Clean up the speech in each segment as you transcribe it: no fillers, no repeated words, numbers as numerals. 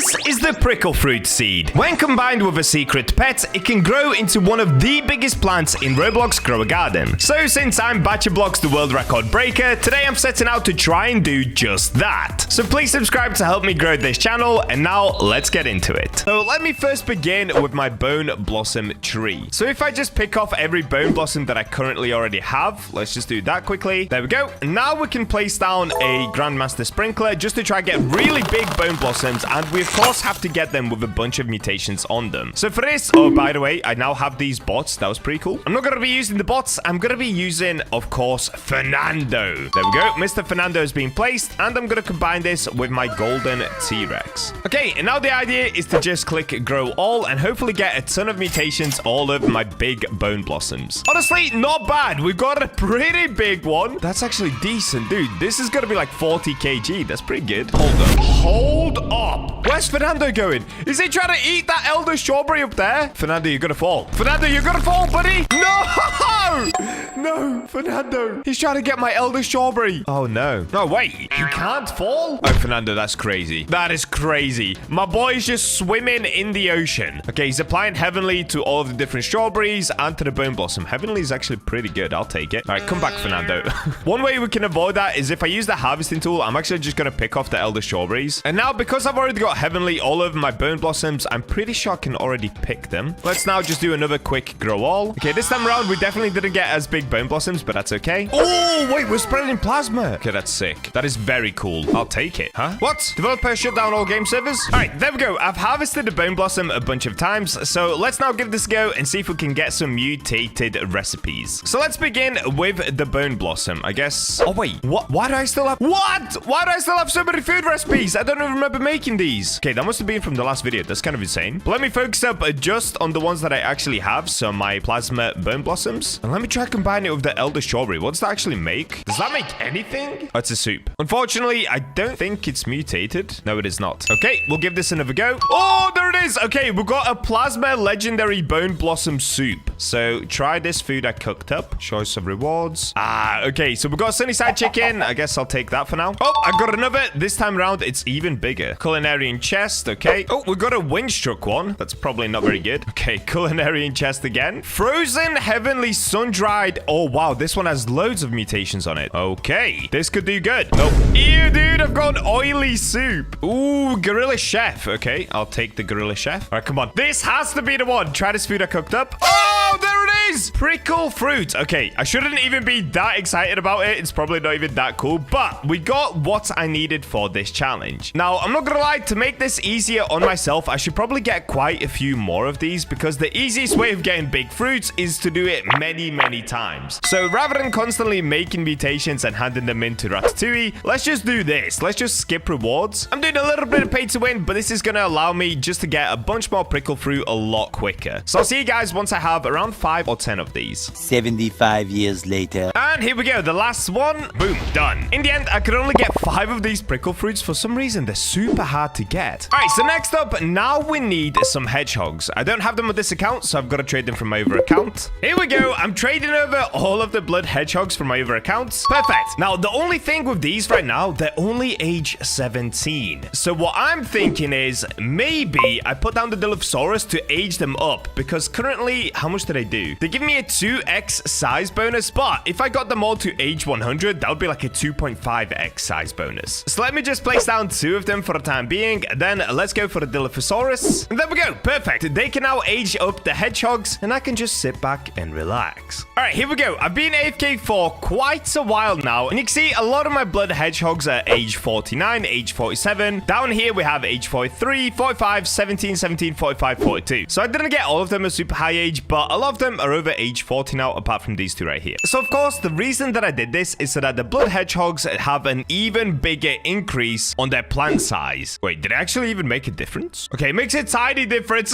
This is the prickle fruit seed. When combined with a secret pet, it can grow into one of the biggest plants in Roblox Grow a Garden. So since I'm BachaBlox, the world record breaker, today I'm setting out to try and do just that. So please subscribe to help me grow this channel, and now let's get into it. So let me first begin with my bone blossom tree. So if I just pick off every bone blossom that I currently already have, let's just do that quickly. There we go. Now we can place down a Grandmaster Sprinkler just to try and get really big bone blossoms, and we of course have to get them with a bunch of mutations on them. So for this, oh, by the way, I now have these bots. That was pretty cool. I'm not going to be using the bots. I'm going to be using, of course, Fernando. There we go. Mr. Fernando has been placed, and I'm going to combine this with my golden T-Rex. Okay, and now the idea is to just click grow all and hopefully get a ton of mutations all over my big bone blossoms. Honestly, not bad. We've got a pretty big one. That's actually decent, dude. This is going to be like 40 kg. That's pretty good. Hold up. Hold up. Where's Fernando going? Is he trying to eat that elder strawberry up there? Fernando, you're gonna fall. Fernando, you're gonna fall, buddy. No! No, Fernando. He's trying to get my elder strawberry. Oh, no. No, wait. You can't fall? Oh, Fernando, that's crazy. That is crazy. My boy is just swimming in the ocean. Okay, he's applying Heavenly to all of the different strawberries and to the bone blossom. Heavenly is actually pretty good. I'll take it. All right, come back, Fernando. One way we can avoid that is if I use the harvesting tool, I'm actually just gonna pick off the elder strawberries. And now, because I've already got Heavenly all over my bone blossoms, I'm pretty sure I can already pick them. Let's now just do another quick grow all. Okay, this time around, we definitely didn't get as big bone blossoms, but that's okay. Oh, wait, we're spreading plasma. Okay, that's sick. That is very cool. I'll take it. Huh? What? Developer shut down all game servers? All right, there we go. I've harvested the bone blossom a bunch of times, so let's now give this a go and see if we can get some mutated recipes. So let's begin with the bone blossom, I guess. Oh, wait. What? Why do I still have... What? Why do I still have so many food recipes? I don't even remember making these. Okay, that must have been from the last video. That's kind of insane. But let me focus up just on the ones that I actually have. So my plasma bone blossoms. And let me try combine it with the elder strawberry. What does that actually make? Does that make anything? Oh, it's a soup. Unfortunately, I don't think it's mutated. No, it is not. Okay, we'll give this another go. Oh, there it is. Okay, we've got a plasma legendary bone blossom soup. So try this food I cooked up. Choice of rewards. Ah, okay. So we've got Sunnyside chicken. I guess I'll take that for now. Oh, I got another. This time around, it's even bigger. Culinarian chest. Okay. Oh, we got a windstruck one. That's probably not very good. Okay, culinarian chest again. Frozen heavenly sun-dried. Oh, wow. This one has loads of mutations on it. Okay. This could do good. Oh, ew, dude. I've got an oily soup. Ooh, gorilla chef. Okay, I'll take the gorilla chef. All right, come on. This has to be the one. Try this food I cooked up. Oh, there it is. Prickle fruit. Okay, I shouldn't even be that excited about it. It's probably not even that cool, but we got what I needed for this challenge. Now, I'm not gonna lie, to make this easier on myself, I should probably get quite a few more of these because the easiest way of getting big fruits is to do it many times. So rather than constantly making mutations and handing them in to Ratatouille, let's just do this. Let's just skip rewards. I'm doing a little bit of pay to win, but this is gonna allow me just to get a bunch more prickle fruit a lot quicker. So I'll see you guys once I have around 5 or 10 of these. 75 years later. And here we go, the last one. Boom, done. In the end, I could only get 5 of these prickle fruits. For some reason, they're super hard to get. All right, so next up, now we need some hedgehogs. I don't have them on this account, so I've got to trade them from my other account. Here we go. I'm trading over all of the blood hedgehogs from my other accounts. Perfect. Now, the only thing with these right now, they're only age 17. So what I'm thinking is maybe I put down the Dilophosaurus to age them up because currently, how much do they do? They give me a 2x size bonus, but if I got them all to age 100, that would be like a 2.5x size bonus. So let me just place down 2 of them for the time being. Then let's go for the Dilophosaurus. And there we go. Perfect. They can now age up the hedgehogs, and I can just sit back and relax. All right, here we go. I've been AFK for quite a while now, and you can see a lot of my blood hedgehogs are age 49, age 47. Down here, we have age 43, 45, 17, 17, 45, 42. So I didn't get all of them a super high age, but a lot of them are over age 40 now, apart from these 2 right here. So of course, the reason that I did this is so that the blood hedgehogs have an even bigger increase on their plant size. Wait, did it actually even make a difference? Okay, it makes a tiny difference.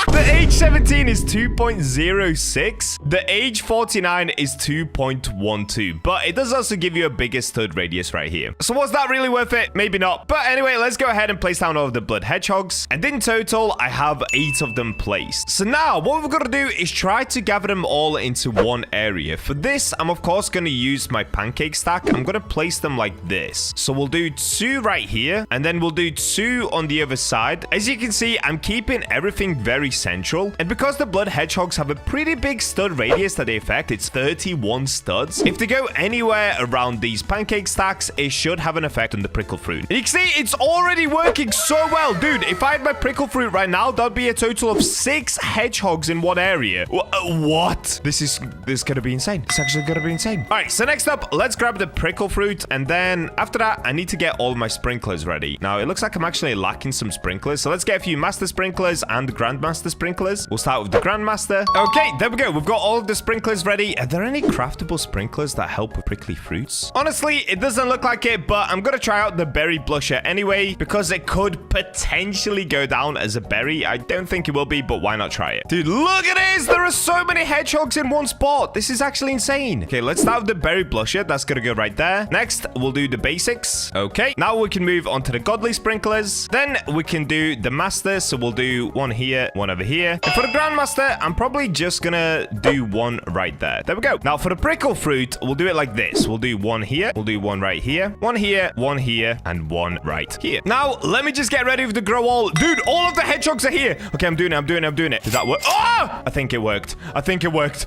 The age 17 is 2.06. The age 49 is 2.12. But it does also give you a bigger stud radius right here. So was that really worth it? Maybe not. But anyway, let's go ahead and place down all of the blood hedgehogs. And in total, I have 8 of them placed. So now, what we're going to do is try to gather them all into one area. For this, I'm of course going to use my pancake stack. I'm going to place them like this. So we'll do 2 right here, and then we'll do 2 on the other side. As you can see, I'm keeping everything very central. And because the blood hedgehogs have a pretty big stud radius that they affect, it's 31 studs. If they go anywhere around these pancake stacks, it should have an effect on the prickle fruit. And you can see it's already working so well. Dude, if I had my prickle fruit right now, that'd be a total of 6 hedgehogs in one area. What? This is gonna be insane. It's actually gonna be insane. All right, so next up, let's grab the prickle fruit. And then after that, I need to get all my sprinklers ready. Now, it looks like I'm actually lacking some sprinklers. So let's get a few master sprinklers and grandmaster sprinklers. We'll start with the grandmaster. Okay, there we go. We've got all of the sprinklers ready. Are there any craftable sprinklers that help with prickly fruits? Honestly, it doesn't look like it, but I'm gonna try out the berry blusher anyway, because it could potentially go down as a berry. I don't think it will be, but why not try it? Dude, look at this! There are so many hedgehogs in one spot. This is actually insane. Okay, let's start with the berry blusher. That's gonna go right there. Next, we'll do the basics. Okay, now we can move on to the godly sprinklers. Then we can do the master. So we'll do 1 here, 1 over here. And for the grandmaster, I'm probably just gonna do 1 right there. There we go. Now for the prickle fruit, we'll do it like this. We'll do 1 here. We'll do 1 right here. 1 here, 1 here, and 1 right here. Now, let me just get ready with the grow all. Dude, all of the hedgehogs are here. Okay, I'm doing it. Did that work? Oh! I think it worked. I think it worked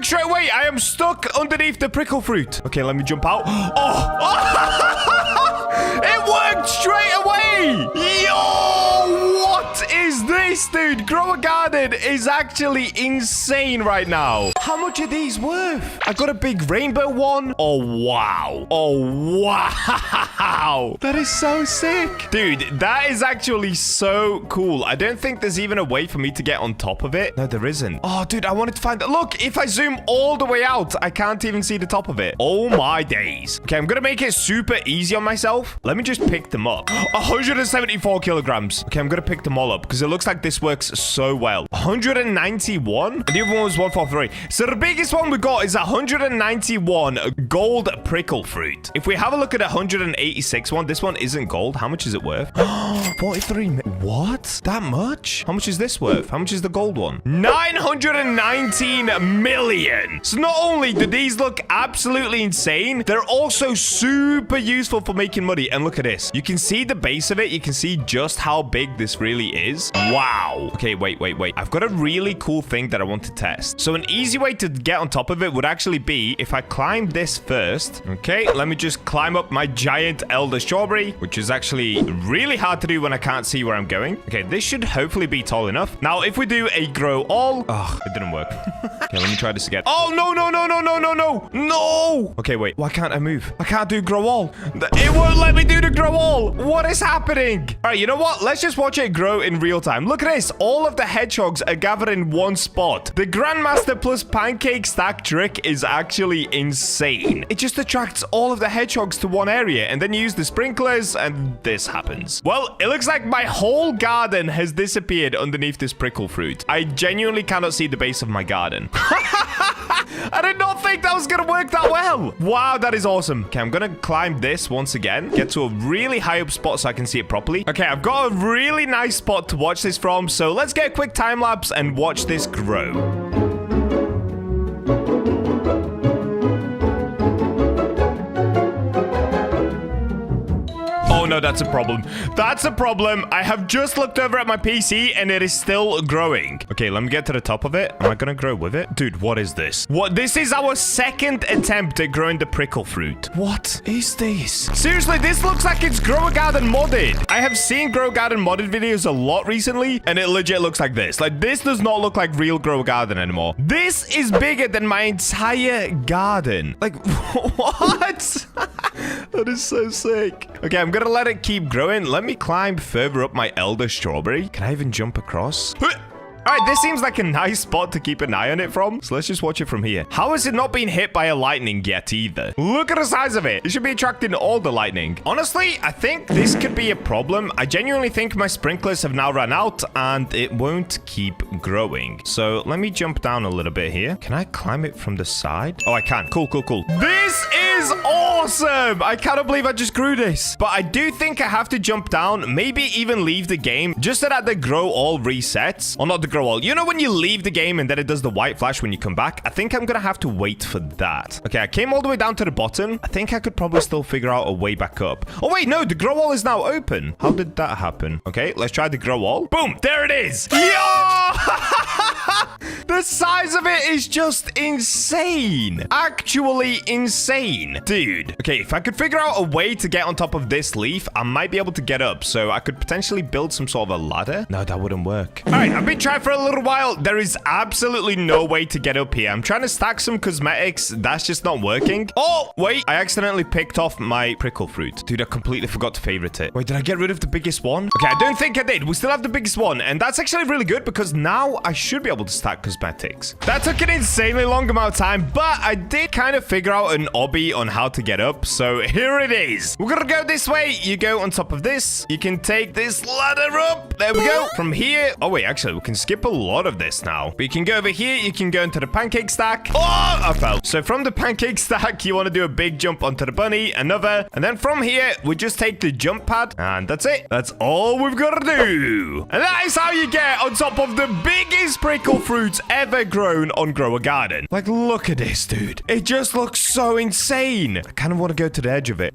straight away. I am stuck underneath the prickle fruit. Okay, let me jump out. Oh! It worked straight away. Yo! What is this, dude? Grow a garden is actually insane right now. How much are these worth? I got a big rainbow one. Oh, wow. Oh, wow. That is so sick. Dude, that is actually so cool. I don't think there's even a way for me to get on top of it. No, there isn't. Oh, dude, I wanted to find that. Look, if I zoom all the way out, I can't even see the top of it. Oh, my days. Okay, I'm going to make it super easy on myself. Let me just pick them up. 174 kilograms. Okay, I'm going to pick them all up because it looks like this works so well. 191? And the other one was 143. So the biggest one we got is 191 gold prickle fruit. If we have a look at 186 one, this one isn't gold. How much is it worth? 43. What? That much? How much is this worth? How much is the gold one? 919 million. So not only do these look absolutely insane, they're also super useful for making money. And look at this. You can see the base of it. You can see just how big this really is. Wow. Okay, wait. I've got a really cool thing that I want to test. So an easy way to get on top of it would actually be if I climb this first. Okay, let me just climb up my giant elder strawberry, which is actually really hard to do when I can't see where I'm going. Okay, this should hopefully be tall enough. Now, if we do a grow all... Oh, it didn't work. Okay, let me try this again. Oh, no. No. Okay, wait. Why can't I move? I can't do grow all. It won't let me do the grow all. What is happening? All right, you know what? Let's just watch it grow in real time. Look at this. All of the hedgehogs are gathered in one spot. The Grandmaster plus pancake stack trick is actually insane. It just attracts all of the hedgehogs to one area, and then you use the sprinklers, and this happens. Well, it looks like my whole garden has disappeared underneath this prickle fruit. I genuinely cannot see the base of my garden. I did not think that was going to work that well. Wow, that is awesome. Okay, I'm going to climb this once again. Get to a really high up spot so I can see it properly. Okay, I've got a really nice spot to watch this from. So let's get a quick time lapse and watch this grow. No, that's a problem. That's a problem. I have just looked over at my PC and it is still growing. Okay, let me get to the top of it. Am I gonna grow with it? Dude, what is this? What? This is our second attempt at growing the prickle fruit. What is this? Seriously, this looks like it's Grow a Garden modded. I have seen Grow a Garden modded videos a lot recently, and it legit looks like this. Like, this does not look like real Grow a Garden anymore. This is bigger than my entire garden. Like, what? That is so sick. Okay, I'm gonna let it keep growing. Let me climb further up my elder strawberry. Can I even jump across? All right, this seems like a nice spot to keep an eye on it from. So let's just watch it from here. How has it not been hit by a lightning yet either? Look at the size of it. It should be attracting all the lightning. Honestly, I think this could be a problem. I genuinely think my sprinklers have now run out and it won't keep growing. So let me jump down a little bit here. Can I climb it from the side? Oh, I can. Cool. This is is awesome. I cannot believe I just grew this. But I do think I have to jump down, maybe even leave the game, just so that the grow all resets. Or not the grow all. You know when you leave the game and then it does the white flash when you come back? I think I'm going to have to wait for that. Okay, I came all the way down to the bottom. I think I could probably still figure out a way back up. Oh, wait, no, the grow all is now open. How did that happen? Okay, let's try the grow all. Boom, there it is. Yo! The size of it is just insane. Actually insane. Dude. Okay, if I could figure out a way to get on top of this leaf, I might be able to get up. So I could potentially build some sort of a ladder. No, that wouldn't work. All right, I've been trying for a little while. There is absolutely no way to get up here. I'm trying to stack some cosmetics. That's just not working. Oh, wait. I accidentally picked off my prickle fruit. Dude, I completely forgot to favorite it. Wait, did I get rid of the biggest one? Okay, I don't think I did. We still have the biggest one. And that's actually really good because now I should be able to stack cosmetics. That took an insanely long amount of time, but I did kind of figure out an obby on how to get up. So here it is. We're gonna go this way. You go on top of this. You can take this ladder up. There we go. From here. Oh, wait, actually, we can skip a lot of this now. But you can go over here. You can go into the pancake stack. Oh, I fell. So from the pancake stack, you want to do a big jump onto the bunny, another. And then from here, we just take the jump pad. And that's it. That's all we've got to do. And that is how you get on top of the biggest prickle fruits ever grown on Grow a Garden. Like, look at this, dude. It just looks so insane. I kind of want to go to the edge of it.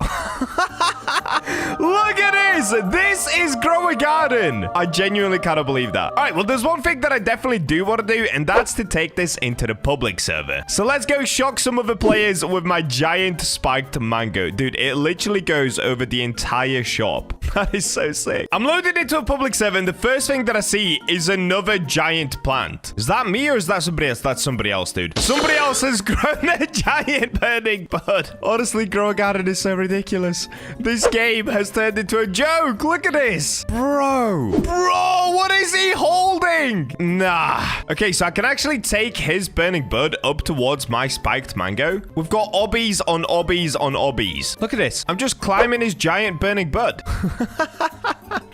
Look at this. This is Grow a Garden. I genuinely cannot believe that. All right, well, there's one thing that I definitely do want to do, and that's to take this into the public server. So let's go shock some other players with my giant spiked mango. Dude, it literally goes over the entire shop. That is so sick. I'm loaded into a public server, and the first thing that I see is another giant plant. Is that me or is that somebody else? That's somebody else, dude. Somebody else has grown a giant burning bud. Honestly, Grow a Garden is so ridiculous. This game has turned into a joke. Look at this. Bro, what is he holding? Nah. Okay, so I can actually take his burning bud up towards my spiked mango. We've got obbies on obbies on obbies. Look at this. I'm just climbing his giant burning bud.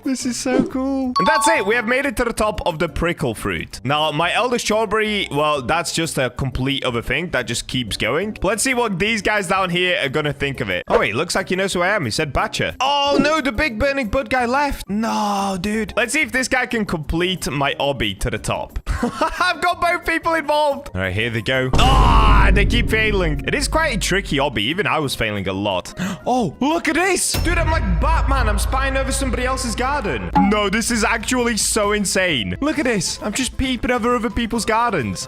This is so cool. And that's it. We have made it to the top of the prickle fruit. Now, my elder strawberry, well, that's just a complete other thing that just keeps going. But let's see what these guys down here are gonna think of it. Oh, wait, looks like he knows who I am. He said Bacha. Oh, no, the big burning bud guy left. No, dude. Let's see if this guy can complete my obby to the top. I've got both people involved. All right, here they go. Ah, they keep failing. It is quite a tricky obby. Even I was failing a lot. Oh, look at this. Dude, I'm like Batman. I'm spying over somebody else's garden. No, this is actually so insane. Look at this. I'm just peeping over other people's gardens.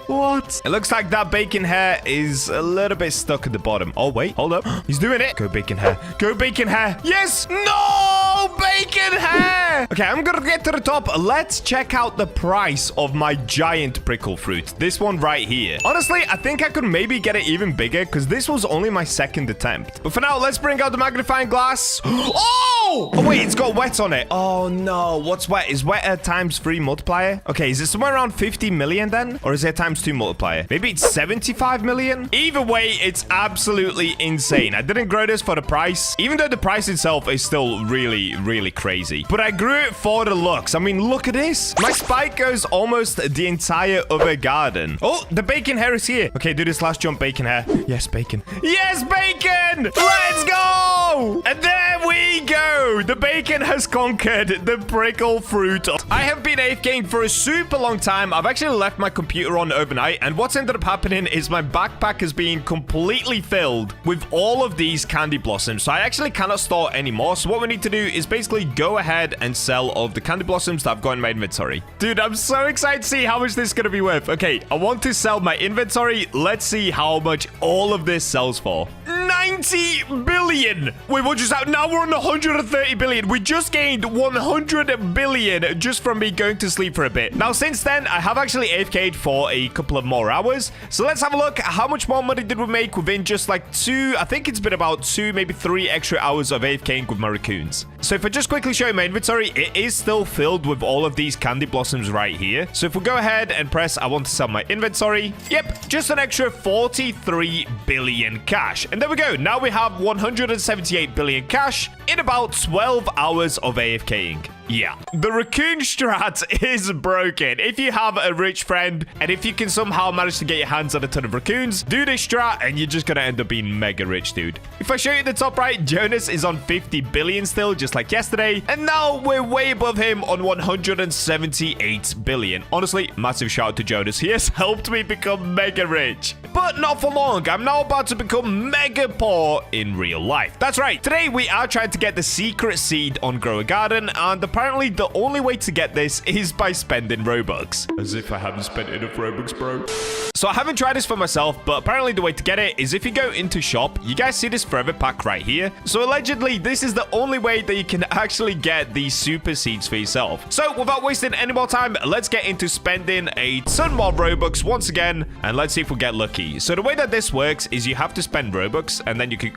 What? It looks like that bacon hair is a little bit stuck at the bottom. Oh, wait. Hold up. He's doing it. Go bacon hair. Go bacon hair. Yes. No, bacon hair. Okay, I'm gonna get to the top. Let's check out the price of my giant prickle fruit. This one right here. Honestly, I think I could maybe get it even bigger because this was only my second attempt. But for now, let's bring out the magnifying glass. Oh! Oh, wait. It's got wet on it. Oh, no. What's wet? Is wet a ×3 multiplier? Okay, is it somewhere around 50 million then? Or is it ×2 multiplier? Maybe it's 75 million? Either way, it's absolutely insane. I didn't grow this for the price, even though the price itself is still really, really crazy. But I grew it for the looks. I mean, look at this. My spike goes almost the entire other garden. Oh, the bacon hair is here. Okay, do this last jump, bacon hair. Yes, bacon. Yes, bacon! Let's go! And there we go. The bacon has conquered the prickle fruit. I have been AFKing for a super long time. I've actually left my computer on overnight, and what's ended up happening is my backpack has been completely filled with all of these candy blossoms. So I actually cannot store anymore. So what we need to do is basically go ahead and sell all of the candy blossoms that I've got in my inventory. Dude, I'm so excited to see how much this is going to be worth. Okay, I want to sell my inventory. Let's see how much all of this sells for. 90 billion. Wait, what just happened? Now we're on 130 billion. We just gained 100 billion just from me going to sleep for a bit. Now, since then, I have actually AFK'd for a couple of more hours. So let's have a look. How much more money did we make within just like 2? I think it's been about 2, maybe 3 extra hours of AFKing with my raccoons. So if I just quickly show you my inventory, it is still filled with all of these candy blossoms right here. So if we go ahead and press I want to sell my inventory, yep, just an extra 43 billion cash. And there we go. Now we have 178 billion cash in about 12 hours of AFKing. Yeah, the raccoon strat is broken. If you have a rich friend, and if you can somehow manage to get your hands on a ton of raccoons, do this strat, and you're just gonna end up being mega rich, dude. If I show you the top right, Jonas is on 50 billion still, just like yesterday, and now we're way above him on 178 billion. Honestly, massive shout out to Jonas. He has helped me become mega rich. But not for long. I'm now about to become mega poor in real life. That's right. Today, we are trying to get the secret seed on Grow a Garden, and apparently the only way to get this is by spending Robux. As if I haven't spent enough Robux, bro. So I haven't tried this for myself, but apparently the way to get it is if you go into shop, you guys see this forever pack right here. So allegedly, this is the only way that you can actually get these super seeds for yourself. So without wasting any more time, let's get into spending a ton more Robux once again, and let's see if we get lucky. So the way that this works is you have to spend Robux, and then you can...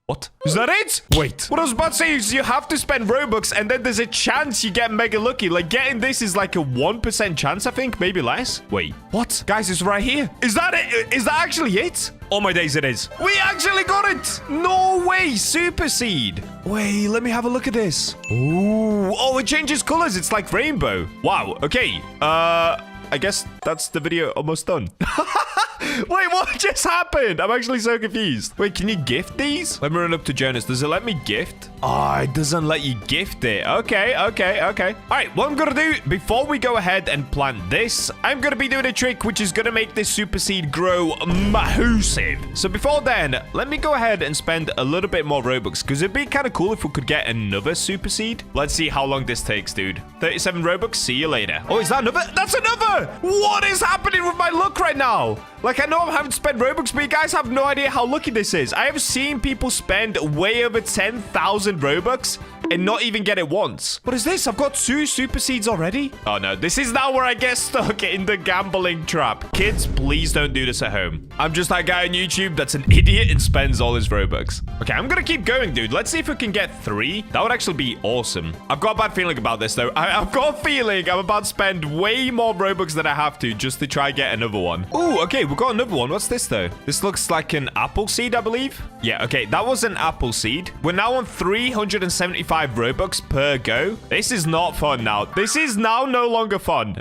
What? Is that it? Wait. What I was about to say is you have to spend Robux, and then there's a chance you get mega lucky. Like, getting this is like a 1% chance, I think. Maybe less. Wait. What? Guys, it's right here. Is that it? Is that actually it? Oh my days, it is. We actually got it. No way. Super seed. Wait, let me have a look at this. Ooh. Oh, it changes colors. It's like rainbow. Wow. Okay. I guess that's the video almost done. Wait, what just happened? I'm actually so confused. Wait, can you gift these? Let me run up to Jonas. Does it let me gift? Oh, it doesn't let you gift it. Okay. All right, what I'm going to do before we go ahead and plant this, I'm going to be doing a trick which is going to make this super seed grow massive. So before then, let me go ahead and spend a little bit more Robux because it'd be kind of cool if we could get another super seed. Let's see how long this takes, dude. 37 Robux. See you later. Oh, is that another? That's another. What is happening with my luck right now? Like, I know I haven't spent Robux, but you guys have no idea how lucky this is. I have seen people spend way over 10,000 Robux and not even get it once. What is this? I've got 2 super seeds already. Oh, no. This is now where I get stuck in the gambling trap. Kids, please don't do this at home. I'm just that guy on YouTube that's an idiot and spends all his Robux. Okay, I'm going to keep going, dude. Let's see if we can get 3. That would actually be awesome. I've got a bad feeling about this, though. I've got a feeling I'm about to spend way more Robux than I have to just to try get another one. Ooh, okay. We've got another one. What's this, though? This looks like an apple seed, I believe. Yeah, okay. That was an apple seed. We're now on 375 Robux per go. This is not fun now. This is now no longer fun.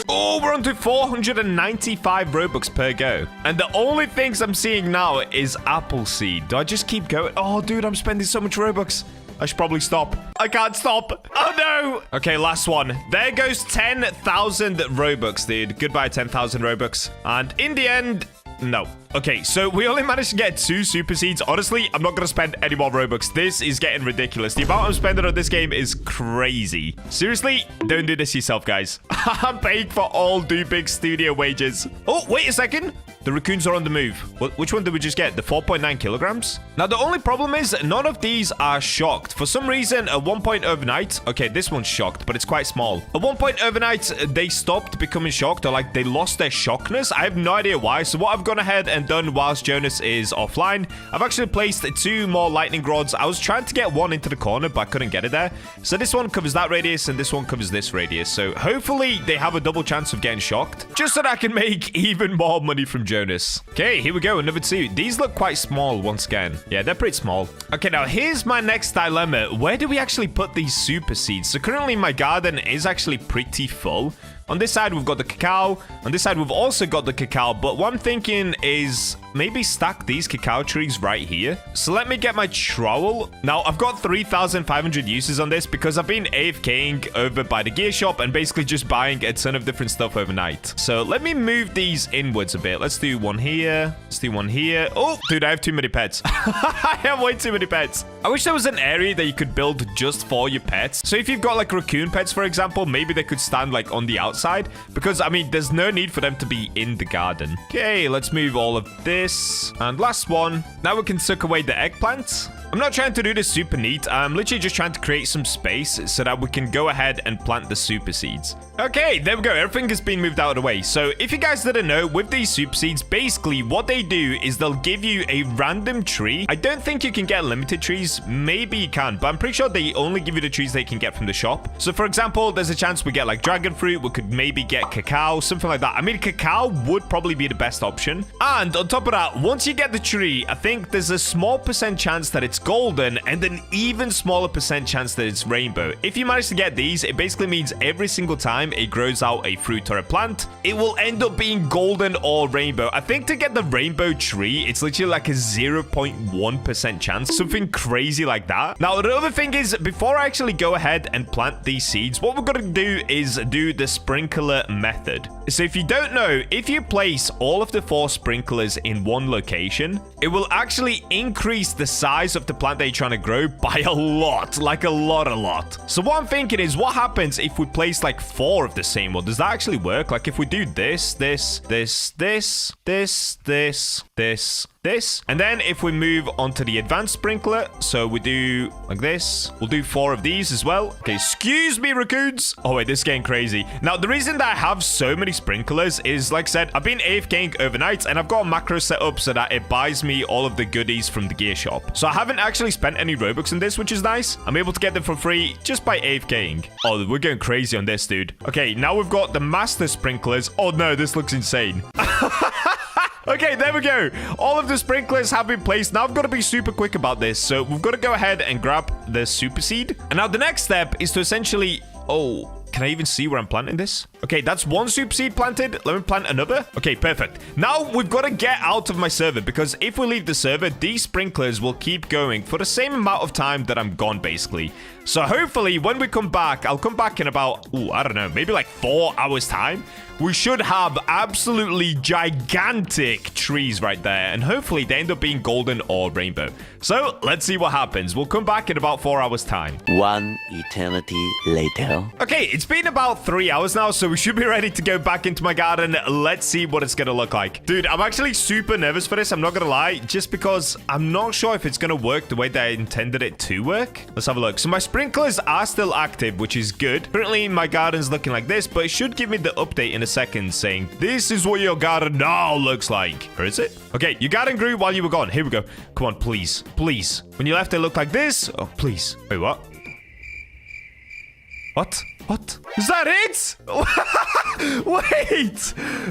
Oh, we're on to 495 Robux per go. And the only things I'm seeing now is apple seed. Do I just keep going? Oh, dude, I'm spending so much Robux. I should probably stop. I can't stop. Oh, no. Okay, last one. There goes 10,000 Robux, dude. Goodbye, 10,000 Robux. And in the end... No. Okay, so we only managed to get 2 super seeds. Honestly, I'm not going to spend any more Robux. This is getting ridiculous. The amount I'm spending on this game is crazy. Seriously, don't do this yourself, guys. I'm paying for all the big studio wages. Oh, wait a second. The raccoons are on the move. Which one did we just get? The 4.9 kilograms? Now, the only problem is none of these are shocked. For some reason, at one point overnight... Okay, this one's shocked, but it's quite small. At one point overnight, they stopped becoming shocked, or like they lost their shockness. I have no idea why. So what I've gone ahead and done whilst Jonas is offline, I've actually placed 2 more lightning rods. I was trying to get one into the corner, but I couldn't get it there. So this one covers that radius, and this one covers this radius. So hopefully they have a double chance of getting shocked, just so that I can make even more money from Jonas. Okay, here we go. Another 2. These look quite small once again. Yeah, they're pretty small. Okay, now here's my next dilemma. Where do we actually put these super seeds? So currently my garden is actually pretty full. On this side, we've got the cacao. On this side, we've also got the cacao. But what I'm thinking is maybe stack these cacao trees right here. So let me get my trowel. Now, I've got 3,500 uses on this because I've been AFKing over by the gear shop and basically just buying a ton of different stuff overnight. So let me move these inwards a bit. Let's do one here. Let's do one here. Oh, dude, I have too many pets. I have way too many pets. I wish there was an area that you could build just for your pets. So if you've got like raccoon pets, for example, maybe they could stand like on the outside. Because, I mean, there's no need for them to be in the garden. Okay, let's move all of this. And last one. Now we can suck away the eggplants. I'm not trying to do this super neat. I'm literally just trying to create some space so that we can go ahead and plant the super seeds. Okay, there we go. Everything has been moved out of the way. So if you guys didn't know, with these super seeds, basically what they do is they'll give you a random tree. I don't think you can get limited trees. Maybe you can, but I'm pretty sure they only give you the trees they can get from the shop. So for example, there's a chance we get like dragon fruit. We could maybe get cacao, something like that. I mean, cacao would probably be the best option. And on top of that, once you get the tree, I think there's a small % chance that it's it's golden, and an even smaller percent chance that it's rainbow. If you manage to get these, it basically means every single time it grows out a fruit or a plant, it will end up being golden or rainbow. I think to get the rainbow tree, it's literally like a 0.1% chance, something crazy like that. Now, the other thing is, before I actually go ahead and plant these seeds, what we're going to do is do the sprinkler method. So if you don't know, if you place all of the 4 sprinklers in one location, it will actually increase the size of the plant that you're trying to grow by a lot, like a lot. So what I'm thinking is, what happens if we place like 4 of the same one? Does that actually work? Like if we do this, and then if we move on to the advanced sprinkler, so we do like this, we'll do 4 of these as well. Okay, excuse me, raccoons. Oh wait, this is getting crazy. Now, the reason that I have so many sprinklers is, like I said, I've been AFKing overnight, and I've got a macro set up so that it buys me all of the goodies from the gear shop. So I haven't actually spent any Robux in this, which is nice. I'm able to get them for free just by AFKing. Oh, we're going crazy on this, dude. Okay, now we've got the master sprinklers. Oh no, this looks insane. Okay, there we go. All of the sprinklers have been placed. Now I've got to be super quick about this. So we've got to go ahead and grab the super seed. And now the next step is to essentially... Oh, can I even see where I'm planting this? Okay, that's 1 super seed planted. Let me plant another. Okay, perfect. Now we've got to get out of my server, because if we leave the server, these sprinklers will keep going for the same amount of time that I'm gone, basically. So hopefully when we come back, I'll come back in about, I don't know, maybe like 4 hours time. We should have absolutely gigantic trees right there, and hopefully they end up being golden or rainbow. So let's see what happens. We'll come back in about 4 hours time. 1 eternity later. Okay, it's been about 3 hours now, so we should be ready to go back into my garden. Let's see what it's gonna look like. Dude, I'm actually super nervous for this, I'm not gonna lie, just because I'm not sure if it's gonna work the way that I intended it to work. Let's have a look. So my sprinklers are still active, which is good. Currently, my garden's looking like this, but it should give me the update in a second saying, this is what your garden now looks like. Or is it? Okay, your garden grew while you were gone. Here we go. Come on, please. Please. When you left, it looked like this. Oh, please. Wait, what? What? What? Is that it?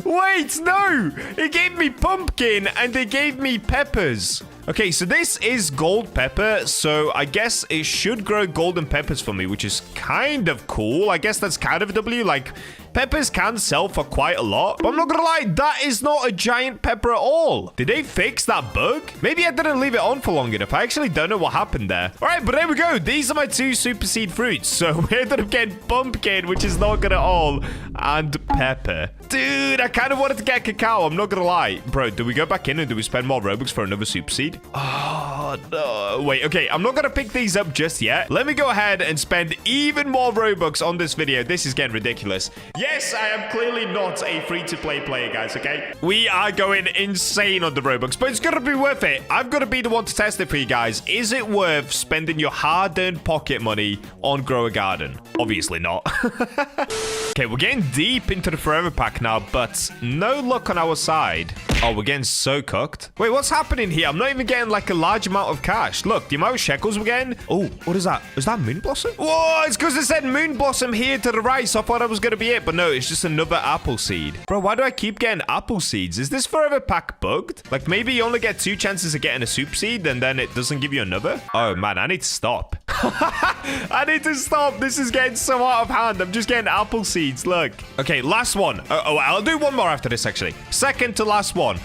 Wait, no. It gave me pumpkin and they gave me peppers. Okay, so this is gold pepper, so I guess it should grow golden peppers for me, which is kind of cool. I guess that's kind of a W. Like, peppers can sell for quite a lot, but I'm not gonna lie, that is not a giant pepper at all. Did they fix that bug? Maybe I didn't leave it on for long enough. I actually don't know what happened there. All right, but there we go. These are my 2 super seed fruits. So we ended up getting pumpkin, which is not good at all, and pepper. Dude, I kind of wanted to get cacao. I'm not gonna lie. Bro, do we go back in and do we spend more Robux for another super seed? Oh, no. Wait, okay. I'm not gonna pick these up just yet. Let me go ahead and spend even more Robux on this video. This is getting ridiculous. Yes, I am clearly not a free-to-play player, guys, okay? We are going insane on the Robux, but it's gonna be worth it. I've got to be the one to test it for you guys. Is it worth spending your hard-earned pocket money on Grow a Garden? Obviously not. Okay, we're getting deep into the forever pack now, but no luck on our side. Oh, we're getting so cooked. Wait, what's happening here? I'm not even getting like a large amount of cash. Look, the amount of shekels we're getting. Oh, what is that? Is that Moon Blossom? Whoa, it's because it said Moon Blossom here to the right, so I thought that was going to be it. But no, it's just another apple seed. Bro, why do I keep getting apple seeds? Is this forever pack bugged? Like maybe you only get 2 chances of getting a super seed and then it doesn't give you another? Oh man, I need to stop. I need to stop. This is getting so out of hand. I'm just getting apple seeds. Look. Okay, last one. Oh, I'll do one more after this, actually. Second to last one.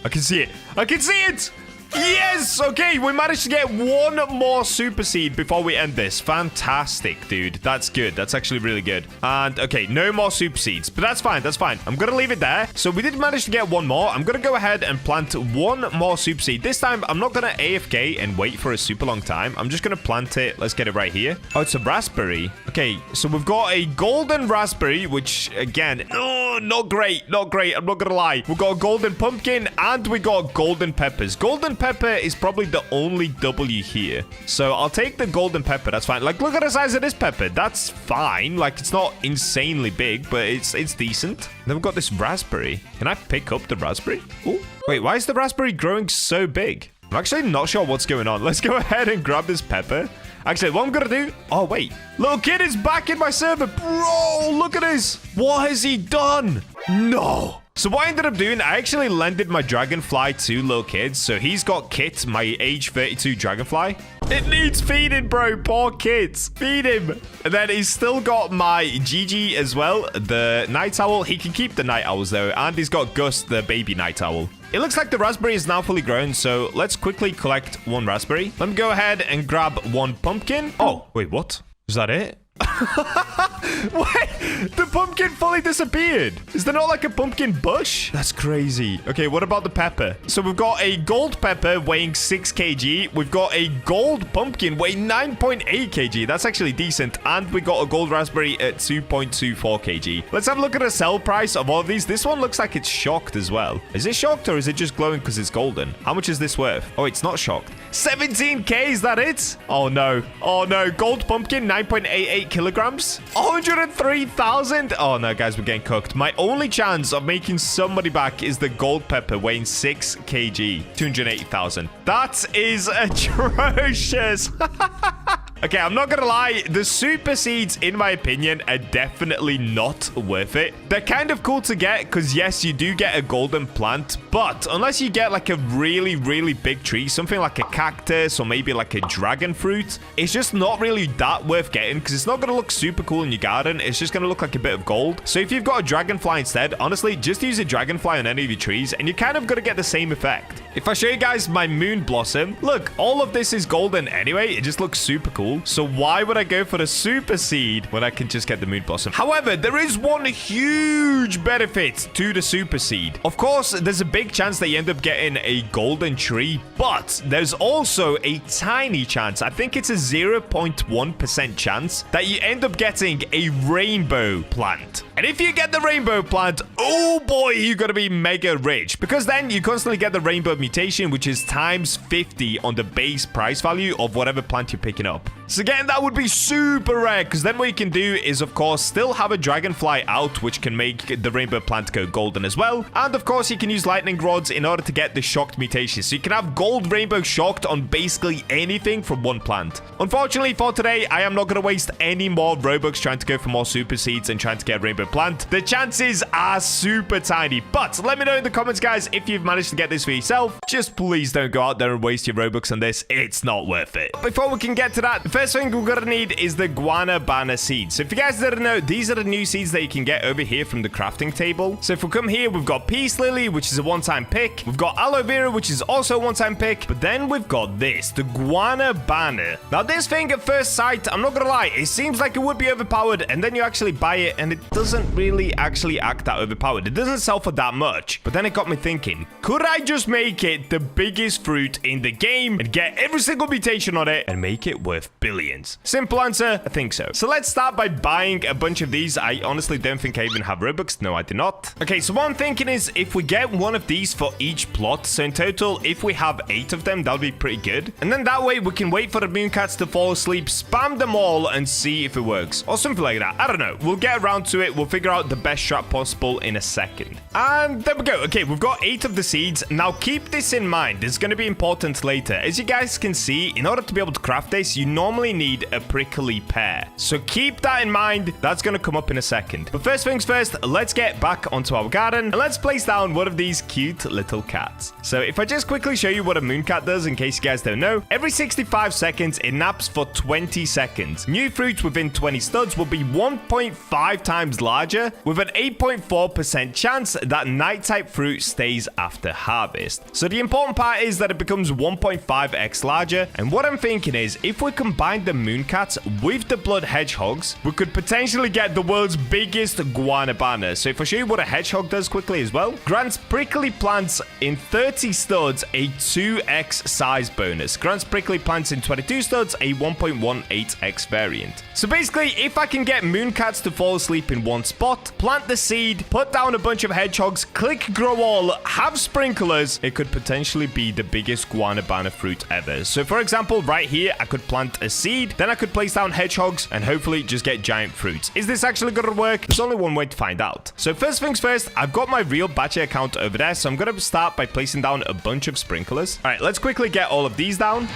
I can see it. I can see it. Yes! Okay, we managed to get 1 more super seed before we end this. Fantastic, dude. That's good. That's actually really good. And, okay, no more super seeds. But that's fine. That's fine. I'm going to leave it there. So we did manage to get 1 more. I'm going to go ahead and plant 1 more super seed. This time, I'm not going to AFK and wait for a super long time. I'm just going to plant it. Let's get it right here. Oh, it's a raspberry. Okay, so we've got a golden raspberry, which, again, oh, not great. Not great. I'm not going to lie. We've got a golden pumpkin and we got golden peppers. Golden pepper is probably the only W here. So I'll take the golden pepper. That's fine. Like, look at the size of this pepper. That's fine. Like, it's not insanely big, but it's decent. Then we've got this raspberry. Can I pick up the raspberry? Oh, wait, why is the raspberry growing so big? I'm actually not sure what's going on. Let's go ahead and grab this pepper. Actually, what I'm gonna do... Oh, wait. Little kid is back in my server. Bro, look at this. What has he done? No. So what I ended up doing, I actually lended my dragonfly to little kids. So he's got Kit, my age 32 dragonfly. It needs feeding, bro. Poor kids. Feed him. And then he's still got my Gigi as well, the night owl. He can keep the night owls, though. And he's got Gus, the baby night owl. It looks like the raspberry is now fully grown, so let's quickly collect one raspberry. Let me go ahead and grab one pumpkin. Oh, wait, what? Is that it? Wait, the pumpkin fully disappeared. Is there not like a pumpkin bush? That's crazy. Okay, what about the pepper? So we've got a gold pepper weighing 6 kg. We've got a gold pumpkin weighing 9.8 kg. That's actually decent. And we got a gold raspberry at 2.24 kg. Let's have a look at the sell price of all of these. This one looks like it's shocked as well. Is it shocked or is it just glowing because it's golden? How much is this worth? Oh, it's not shocked. 17k, is that it? Oh no. Oh no. Gold pumpkin, 9.88 kilograms. 103,000. Oh no, guys, we're getting cooked. My only chance of making somebody back is the gold pepper weighing 6 kg. 280,000. That is atrocious. Okay, I'm not gonna lie. The super seeds, in my opinion, are definitely not worth it. They're kind of cool to get because, yes, you do get a golden plant. But unless you get like a really, really big tree, something like a cactus or maybe like a dragon fruit, it's just not really that worth getting because it's not gonna look super cool in your garden. It's just gonna look like a bit of gold. So if you've got a dragonfly instead, honestly, just use a dragonfly on any of your trees and you're kind of gonna get the same effect. If I show you guys my moon blossom, look, all of this is golden anyway. It just looks super cool. So why would I go for the super seed when I can just get the moon blossom? However, there is one huge benefit to the super seed. Of course, there's a big chance that you end up getting a golden tree, but there's also a tiny chance, I think it's a 0.1% chance, that you end up getting a rainbow plant. And if you get the rainbow plant, oh boy, you're gonna be mega rich, because then you constantly get the rainbow mutation, which is times 50 on the base price value of whatever plant you're picking up. So again, that would be super rare, because then what you can do is, of course, still have a dragonfly out, which can make the rainbow plant go golden as well. And of course, you can use lightning rods in order to get the shocked mutation. So you can have gold rainbow shocked on basically anything from one plant. Unfortunately for today, I am not going to waste any more Robux trying to go for more super seeds and trying to get a rainbow plant. The chances are super tiny. But let me know in the comments, guys, if you've managed to get this for yourself. Just please don't go out there and waste your Robux on this. It's not worth it. Before we can get to that, the first thing we're gonna need is the Guanabana seeds. So if you guys didn't know, these are the new seeds that you can get over here from the crafting table. So if we come here, we've got Peace Lily, which is a one-time pick. We've got Aloe Vera, which is also a one-time pick. But then we've got this, the Guanabana. Now this thing at first sight, I'm not gonna lie, it seems like it would be overpowered, and then you actually buy it and it doesn't really actually act that overpowered. It doesn't sell for that much. But then it got me thinking, could I just make it the biggest fruit in the game and get every single mutation on it and make it worth billions? Simple answer, I think so. So let's start by buying a bunch of these. I honestly don't think I even have Robux. No, I do not. Okay, so what I'm thinking is if we get one of these for each plot, so in total, if we have 8 of them, that'll be pretty good. And then that way we can wait for the mooncats to fall asleep, spam them all and see if it works or something like that. I don't know. We'll get around to it. We'll figure out the best strat possible in a second. And there we go. Okay, we've got 8 of the seeds. Now keep this in mind. It's going to be important later. As you guys can see, in order to be able to craft this, you normally need a prickly pear. So keep that in mind. That's going to come up in a second. But first things first, let's get back onto our garden and let's place down one of these cute little cats. So if I just quickly show you what a mooncat does, in case you guys don't know, every 65 seconds, it naps for 20 seconds. New fruits within 20 studs will be 1.5 times larger with an 8.4% chance that night type fruit stays after harvest. So the important part is that it becomes 1.5x larger. And what I'm thinking is if we combine the mooncats with the blood hedgehogs, we could potentially get the world's biggest Guanabana. So if I show you what a hedgehog does quickly as well, grants prickly plants in 30 studs a 2x size bonus. Grants prickly plants in 22 studs a 1.18x variant. So basically, if I can get mooncats to fall asleep in one spot, plant the seed, put down a bunch of hedgehogs, click grow all, have sprinklers, it could potentially be the biggest Guanabana fruit ever. So for example, right here, I could plant a seed, then I could place down hedgehogs and hopefully just get giant fruits. Is this actually going to work? There's only one way to find out. So first things first, I've got my real Bacha account over there. So I'm going to start by placing down a bunch of sprinklers. All right, let's quickly get all of these down.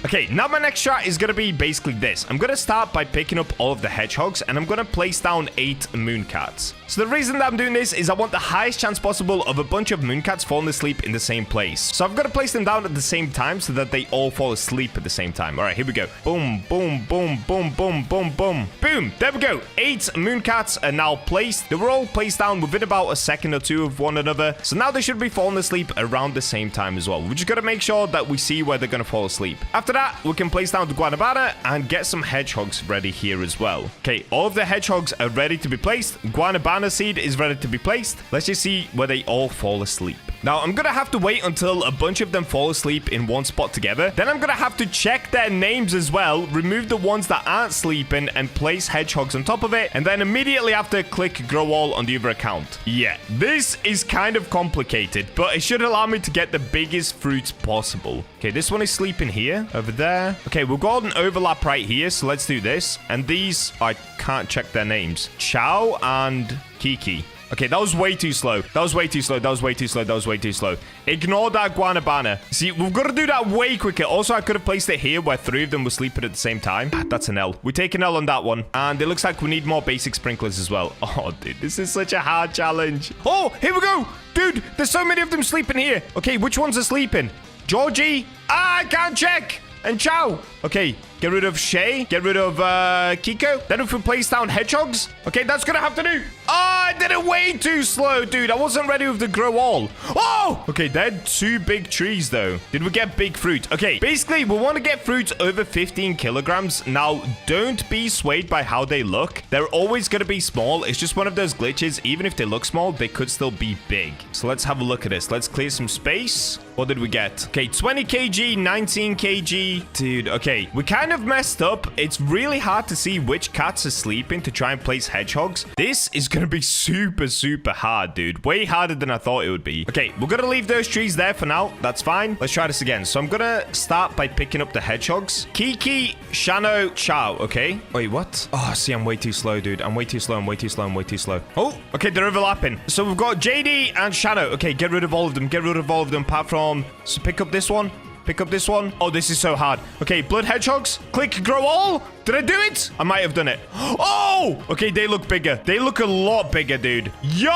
Okay, Okay, now my next strat is going to be basically this. I'm going to start by picking up all of the hedgehogs, and I'm going to place down 8 mooncats. So the reason that I'm doing this is I want the highest chance possible of a bunch of mooncats falling asleep in the same place. So I've got to place them down at the same time so that they all fall asleep at the same time. All right, here we go. Boom, boom, boom, boom, boom, boom, boom. Boom, there we go. 8 mooncats are now placed. They were all placed down within about a second or two of one another. So now they should be falling asleep around the same time as well. We just got to make sure that we see where they're going to fall asleep. After that, we can place down the Guanabana and get some hedgehogs ready here as well. Okay, all of the hedgehogs are ready to be placed. Guanabana seed is ready to be placed. Let's just see where they all fall asleep. Now, I'm going to have to wait until a bunch of them fall asleep in one spot together. Then I'm going to have to check their names as well, remove the ones that aren't sleeping, and place hedgehogs on top of it. And then immediately after, click grow all on the other account. Yeah, this is kind of complicated, but it should allow me to get the biggest fruits possible. Okay, this one is sleeping here, over there. Okay, we've got an overlap right here, so let's do this. And these, I can't check their names. Chow and Kiki. Okay, that was way too slow. That was way too slow. That was way too slow. That was way too slow. Ignore that Guanabana. See, we've got to do that way quicker. Also, I could have placed it here where 3 of them were sleeping at the same time. That's an L. We take an L on that one. And it looks like we need more basic sprinklers as well. Oh, dude, this is such a hard challenge. Oh, here we go. Dude, there's so many of them sleeping here. Okay, which ones are sleeping? Georgie? Ah, I can't check. And Chow. Okay, get rid of Shay. Get rid of Kiko. Then if we place down hedgehogs. Okay, that's going to have to do. Oh, I did it way too slow, dude. I wasn't ready with the grow all. Oh! Okay, they're 2 big trees, though. Did we get big fruit? Okay, basically, we want to get fruits over 15 kilograms. Now, don't be swayed by how they look. They're always going to be small. It's just one of those glitches. Even if they look small, they could still be big. So let's have a look at this. Let's clear some space. What did we get? Okay, 20 kg, 19 kg. Dude, okay. We kind of messed up. It's really hard to see which cats are sleeping to try and place hedgehogs. This is going to be super, super hard, dude. Way harder than I thought it would be. Okay, we're going to leave those trees there for now. That's fine. Let's try this again. So I'm going to start by picking up the hedgehogs. Kiki, Shano, Chow. Okay. Wait, what? Oh, see, I'm way too slow, dude. I'm way too slow. I'm way too slow. I'm way too slow. Oh, okay. They're overlapping. So we've got JD and Shano. Okay, get rid of all of them. Get rid of all of them apart from... So pick up this one. Pick up this one. Oh, this is so hard. Okay, blood hedgehogs. Click grow all. Did I do it? I might have done it. Oh! Okay, they look bigger. They look a lot bigger, dude. Yo!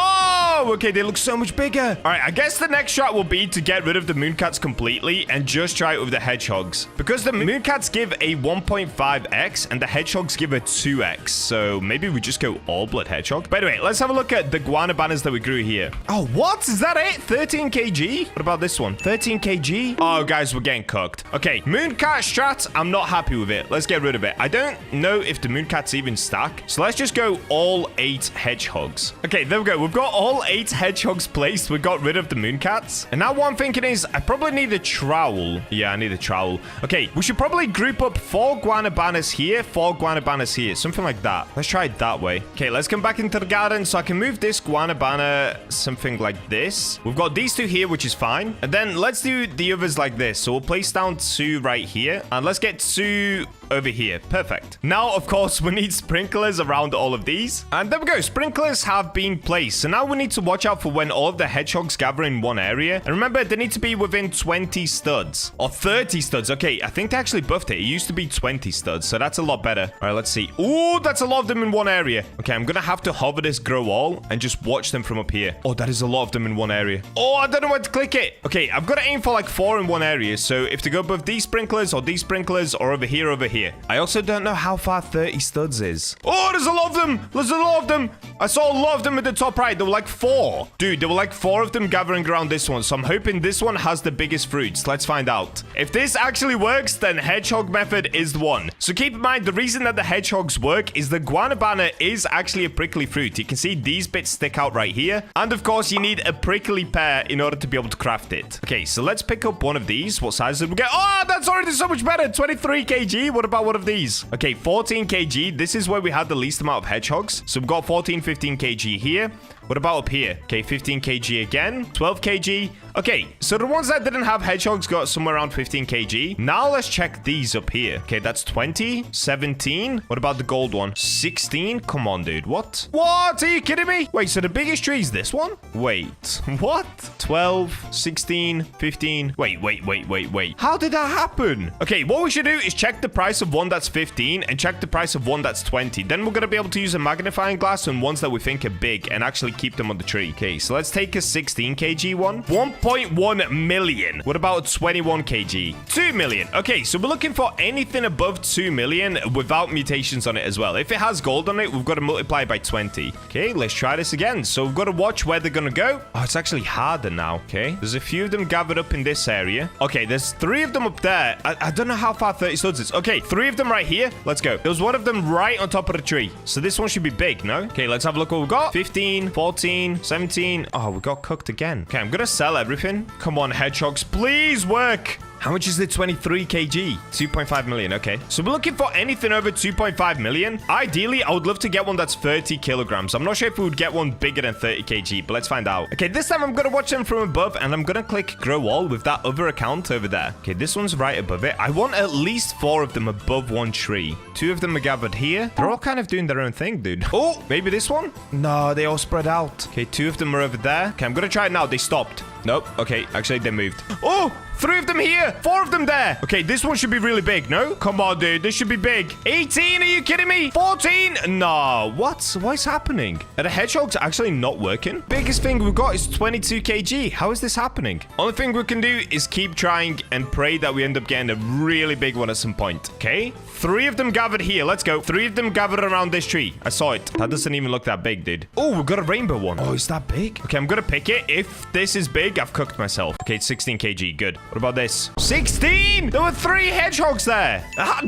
Okay, they look so much bigger. All right, I guess the next shot will be to get rid of the mooncats completely and just try it with the hedgehogs. Because the mooncats give a 1.5x and the hedgehogs give a 2x. So maybe we just go all blood hedgehog. By the way, let's have a look at the guanabanas that we grew here. Oh, what? Is that it? 13 kg? What about this one? 13 kg? Oh, guys, we're getting cooked. Okay, mooncat strat. I'm not happy with it. Let's get rid of it. I don't know if the mooncats even stack. So let's just go all 8 hedgehogs. Okay, there we go. We've got all 8 hedgehogs placed. We got rid of the mooncats. And now what I'm thinking is I probably need a trowel. Yeah, I need a trowel. Okay, we should probably group up 4 guanabanas here, 4 guanabanas here. Something like that. Let's try it that way. Okay, let's come back into the garden so I can move this guanabana something like this. We've got these 2 here, which is fine. And then let's do the others like this. So we'll place down 2 right here. And let's get 2 over here. Perfect. Now, of course, we need sprinklers around all of these. And there we go. Sprinklers have been placed. So now we need to watch out for when all of the hedgehogs gather in one area. And remember, they need to be within 20 studs. Or 30 studs. Okay, I think they actually buffed it. It used to be 20 studs. So that's a lot better. All right, let's see. Ooh, that's a lot of them in one area. Okay, I'm going to have to hover this grow all and just watch them from up here. Oh, that is a lot of them in one area. Oh, I don't know where to click it. Okay, I've got to aim for like 4 in one area. So if they go above these sprinklers or over here, over here. I also don't know how far 30 studs is. Oh, there's a lot of them. There's a lot of them. I saw a lot of them at the top right. There were like 4. Dude, there were like 4 of them gathering around this one. So I'm hoping this one has the biggest fruits. Let's find out. If this actually works, then hedgehog method is the one. So keep in mind, the reason that the hedgehogs work is the guanabana is actually a prickly fruit. You can see these bits stick out right here. And of course, you need a prickly pear in order to be able to craft it. Okay, so let's pick up one of these. What size did we get? Oh, that's already so much better. 23 kg. What about one of these? Okay, 14 kg. This is where we had the least amount of hedgehogs. So we've got 14, 15 kg here. What about up here? Okay, 15 kg again. 12 kg. Okay, so the ones that didn't have hedgehogs got somewhere around 15 kg. Now let's check these up here. Okay, that's 20, 17. What about the gold one? 16? Come on, dude. What? What? Are you kidding me? Wait, so the biggest tree is this one? Wait, what? 12, 16, 15. Wait. How did that happen? Okay, what we should do is check the price of one that's 15 and check the price of one that's 20. Then we're going to be able to use a magnifying glass on ones that we think are big and actually keep them on the tree. Okay, so let's take a 16 kg one. 1.1 million. What about 21 kg? 2 million. Okay, so we're looking for anything above 2 million without mutations on it as well. If it has gold on it, we've got to multiply by 20. Okay, let's try this again. So we've got to watch where they're going to go. Oh, it's actually harder now. Okay, there's a few of them gathered up in this area. Okay, there's 3 of them up there. I don't know how far 30 studs is. Okay, 3 of them right here. Let's go. There's one of them right on top of the tree. So this one should be big, no? Okay, let's have a look what we've got. 15, 14, 17. Oh, we got cooked again. Okay, I'm going to sell everything. Come on, hedgehogs, please work. How much is the 23 kg? 2.5 million. Okay. So we're looking for anything over 2.5 million. Ideally, I would love to get one that's 30 kilograms. I'm not sure if we would get one bigger than 30 kg, but let's find out. Okay, this time I'm going to watch them from above and I'm going to click grow all with that other account over there. Okay, this one's right above it. I want at least 4 of them above one tree. 2 of them are gathered here. They're all kind of doing their own thing, dude. Oh, maybe this one? No, they all spread out. Okay, 2 of them are over there. Okay, I'm going to try it now. They stopped. Nope. Okay, actually, they moved. Oh! 3 of them here. 4 of them there. Okay, this one should be really big, no? Come on, dude. This should be big. 18? Are you kidding me? 14? No. What's happening? Are the hedgehogs actually not working? Biggest thing we've got is 22 kg. How is this happening? Only thing we can do is keep trying and pray that we end up getting a really big one at some point. Okay? 3 of them gathered here. Let's go. 3 of them gathered around this tree. I saw it. That doesn't even look that big, dude. Oh, we've got a rainbow one. Oh, is that big? Okay, I'm gonna pick it. If this is big, I've cooked myself. Okay, it's 16 kg. Good. What about this? 16! There were 3 hedgehogs there.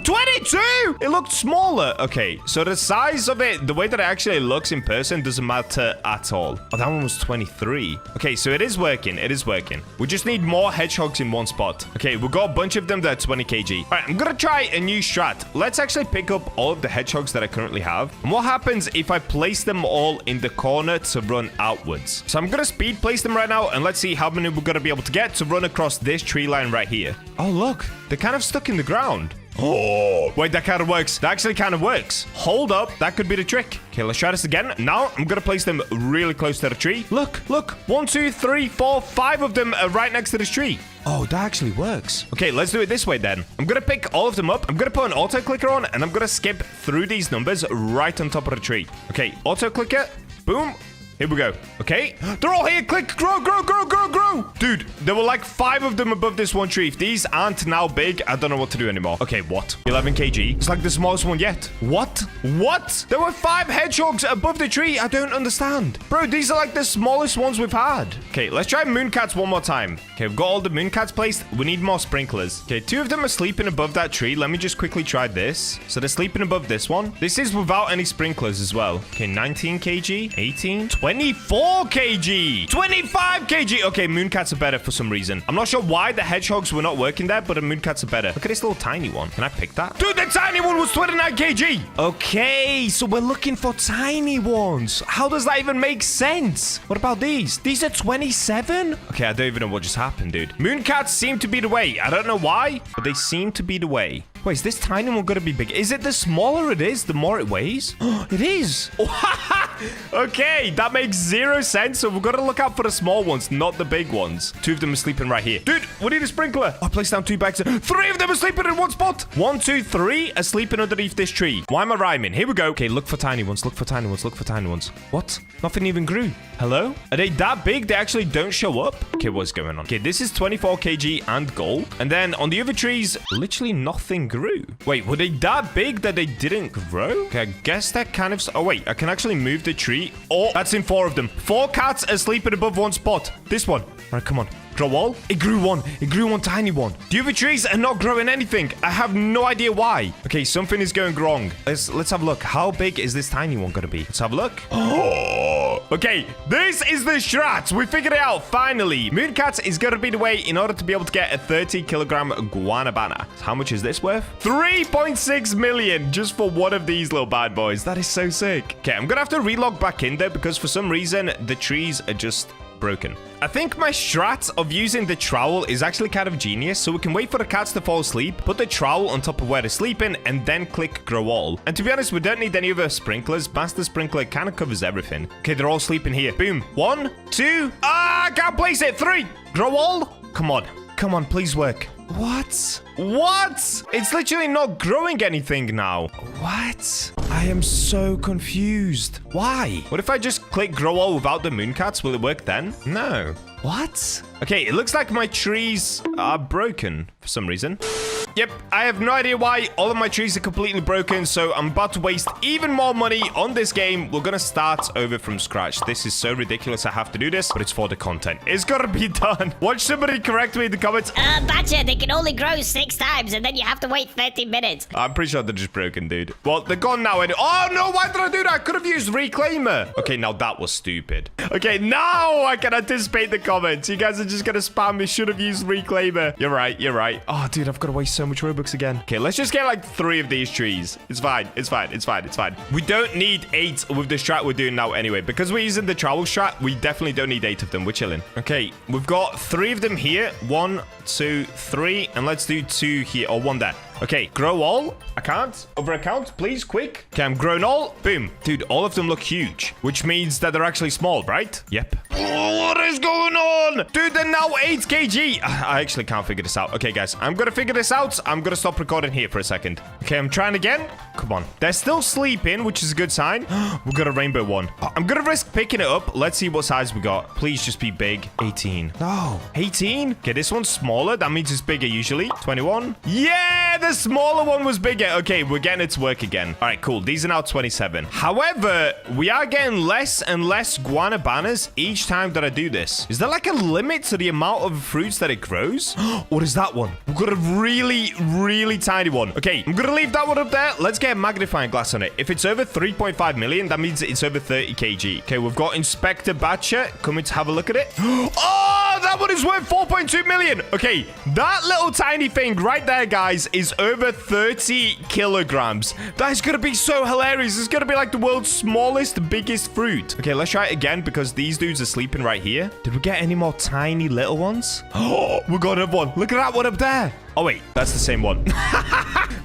22! It looked smaller. Okay, so the size of it, the way that it actually looks in person doesn't matter at all. Oh, that one was 23. Okay, so it is working. It is working. We just need more hedgehogs in one spot. Okay, we've got a bunch of them that are 20 kg. All right, I'm gonna try a new strat. Let's actually pick up all of the hedgehogs that I currently have. And what happens if I place them all in the corner to run outwards? So I'm gonna speed place them right now, and let's see how many we're gonna be able to get to run across this tree line right here. Oh, look. They're kind of stuck in the ground. Oh, wait, that kind of works. That actually kind of works. Hold up. That could be the trick. Okay, let's try this again. Now, I'm going to place them really close to the tree. Look. 1, 2, 3, 4, 5 of them are right next to this tree. Oh, that actually works. Okay, let's do it this way then. I'm going to pick all of them up. I'm going to put an auto clicker on, and I'm going to skip through these numbers right on top of the tree. Okay, auto clicker. Boom. Here we go. Okay. They're all here. Click. Grow. Dude, there were like 5 of them above this one tree. If these aren't now big, I don't know what to do anymore. Okay, what? 11 kg. It's like the smallest one yet. What? There were 5 hedgehogs above the tree. I don't understand. Bro, these are like the smallest ones we've had. Okay, let's try mooncats one more time. Okay, we've got all the mooncats placed. We need more sprinklers. Okay, 2 of them are sleeping above that tree. Let me just quickly try this. So they're sleeping above this one. This is without any sprinklers as well. Okay, 19 kg, 18, 24 kg, 25 kg. Okay, mooncats are better for some reason. I'm not sure why the hedgehogs were not working there, but the mooncats are better. Look at this little tiny one. Can I pick that? Dude, the tiny one was 29 kg. Okay, so we're looking for tiny ones. How does that even make sense? What about these? These are 27? Okay, I don't even know what just happened, dude. Mooncats seem to be the way. I don't know why, but they seem to be the way. Wait, is this tiny one gonna be big? Is it the smaller it is, the more it weighs? It is. Okay, that makes 0 sense. So we've got to look out for the small ones, not the big ones. 2 of them are sleeping right here. Dude, we need a sprinkler. I placed down 2 bags. 3 of them are sleeping in one spot. 1, 2, 3 are sleeping underneath this tree. Why am I rhyming? Here we go. Okay, look for tiny ones. Look for tiny ones. Look for tiny ones. What? Nothing even grew. Hello? Are they that big? They actually don't show up? Okay, what's going on? Okay, this is 24 kg and gold. And then on the other trees, literally nothing grew. Wait, were they that big that they didn't grow? Okay, I guess that kind of... Oh, wait. I can actually move the tree. Oh, that's in 4 of them. 4 cats are sleeping above one spot. This one. All right, come on. Grow all? It grew one. It grew one tiny one. The other trees are not growing anything. I have no idea why. Okay, something is going wrong. Let's have a look. How big is this tiny one going to be? Let's have a look. Oh, Okay, this is the strat. We figured it out, finally. Mooncats is going to be the way in order to be able to get a 30-kilogram Guanabana. How much is this worth? 3.6 million just for one of these little bad boys. That is so sick. Okay, I'm going to have to relog back in there because for some reason, the trees are just broken. I think my strat of using the trowel is actually kind of genius, so we can wait for the cats to fall asleep, put the trowel on top of where they're sleeping, and then click grow all. And to be honest, we don't need any other sprinklers. Master sprinkler kind of covers everything. Okay, they're all sleeping here. Boom. 1, 2. Ah, I can't place it. 3. Grow all. Come on. Come on, please work. What? What? It's literally not growing anything now. What? I am so confused. Why? What if I just click grow all without the mooncats? Will it work then? No. What? Okay, it looks like my trees are broken for some reason. Yep, I have no idea why. All of my trees are completely broken, so I'm about to waste even more money on this game. We're gonna start over from scratch. This is so ridiculous I have to do this, but it's for the content. It's gotta be done. Watch somebody correct me in the comments. Bacha, they can only grow 6 times, and then you have to wait 30 minutes. I'm pretty sure they're just broken, dude. Well, they're gone now. Oh, no, why did I do that? I could have used reclaimer. Okay, now that was stupid. Okay, now I can anticipate the comments. You guys are just gonna spam me. Should have used reclaimer. You're right, you're right. Oh, dude, I've got to waste so much Robux again. Okay, let's just get like 3 of these trees. It's fine. It's fine. It's fine. It's fine. We don't need 8 with the strat we're doing now anyway. Because we're using the trowel strat, we definitely don't need 8 of them. We're chilling. Okay, we've got 3 of them here. 1, 2, 3. And let's do 2 here. Or 1 there. Okay, grow all. I can't. Over account, please, quick. Okay, I'm grown all. Boom. Dude, all of them look huge, which means that they're actually small, right? Yep. Oh, what is going on? Dude, they're now 8 kg. I actually can't figure this out. Okay, guys, I'm gonna figure this out. I'm gonna stop recording here for a second. Okay, I'm trying again. Come on. They're still sleeping, which is a good sign. We got a rainbow one. I'm gonna risk picking it up. Let's see what size we got. Please just be big. 18. No. 18? Okay, this one's smaller. That means it's bigger usually. 21. Yeah, the smaller one was bigger. Okay, we're getting it to work again. All right, cool. These are now 27. However, we are getting less and less guanabanas each time that I do this. Is there like a limit to the amount of fruits that it grows? What is that one? We've got a really, really tiny one. Okay, I'm gonna leave that one up there. Let's get a magnifying glass on it. If it's over 3.5 million, that means it's over 30 kg. Okay, we've got Inspector Bacha coming to have a look at it. Oh, that one is worth 4.2 million. Okay, that little tiny thing right there, guys, is over 30 kilograms. That is gonna be so hilarious. It's gonna be like the world's smallest, biggest fruit. Okay, let's try it again because these dudes are sleeping right here. Did we get any more tiny little ones? Oh, we got another one. Look at that one up there. Oh, wait. That's the same one.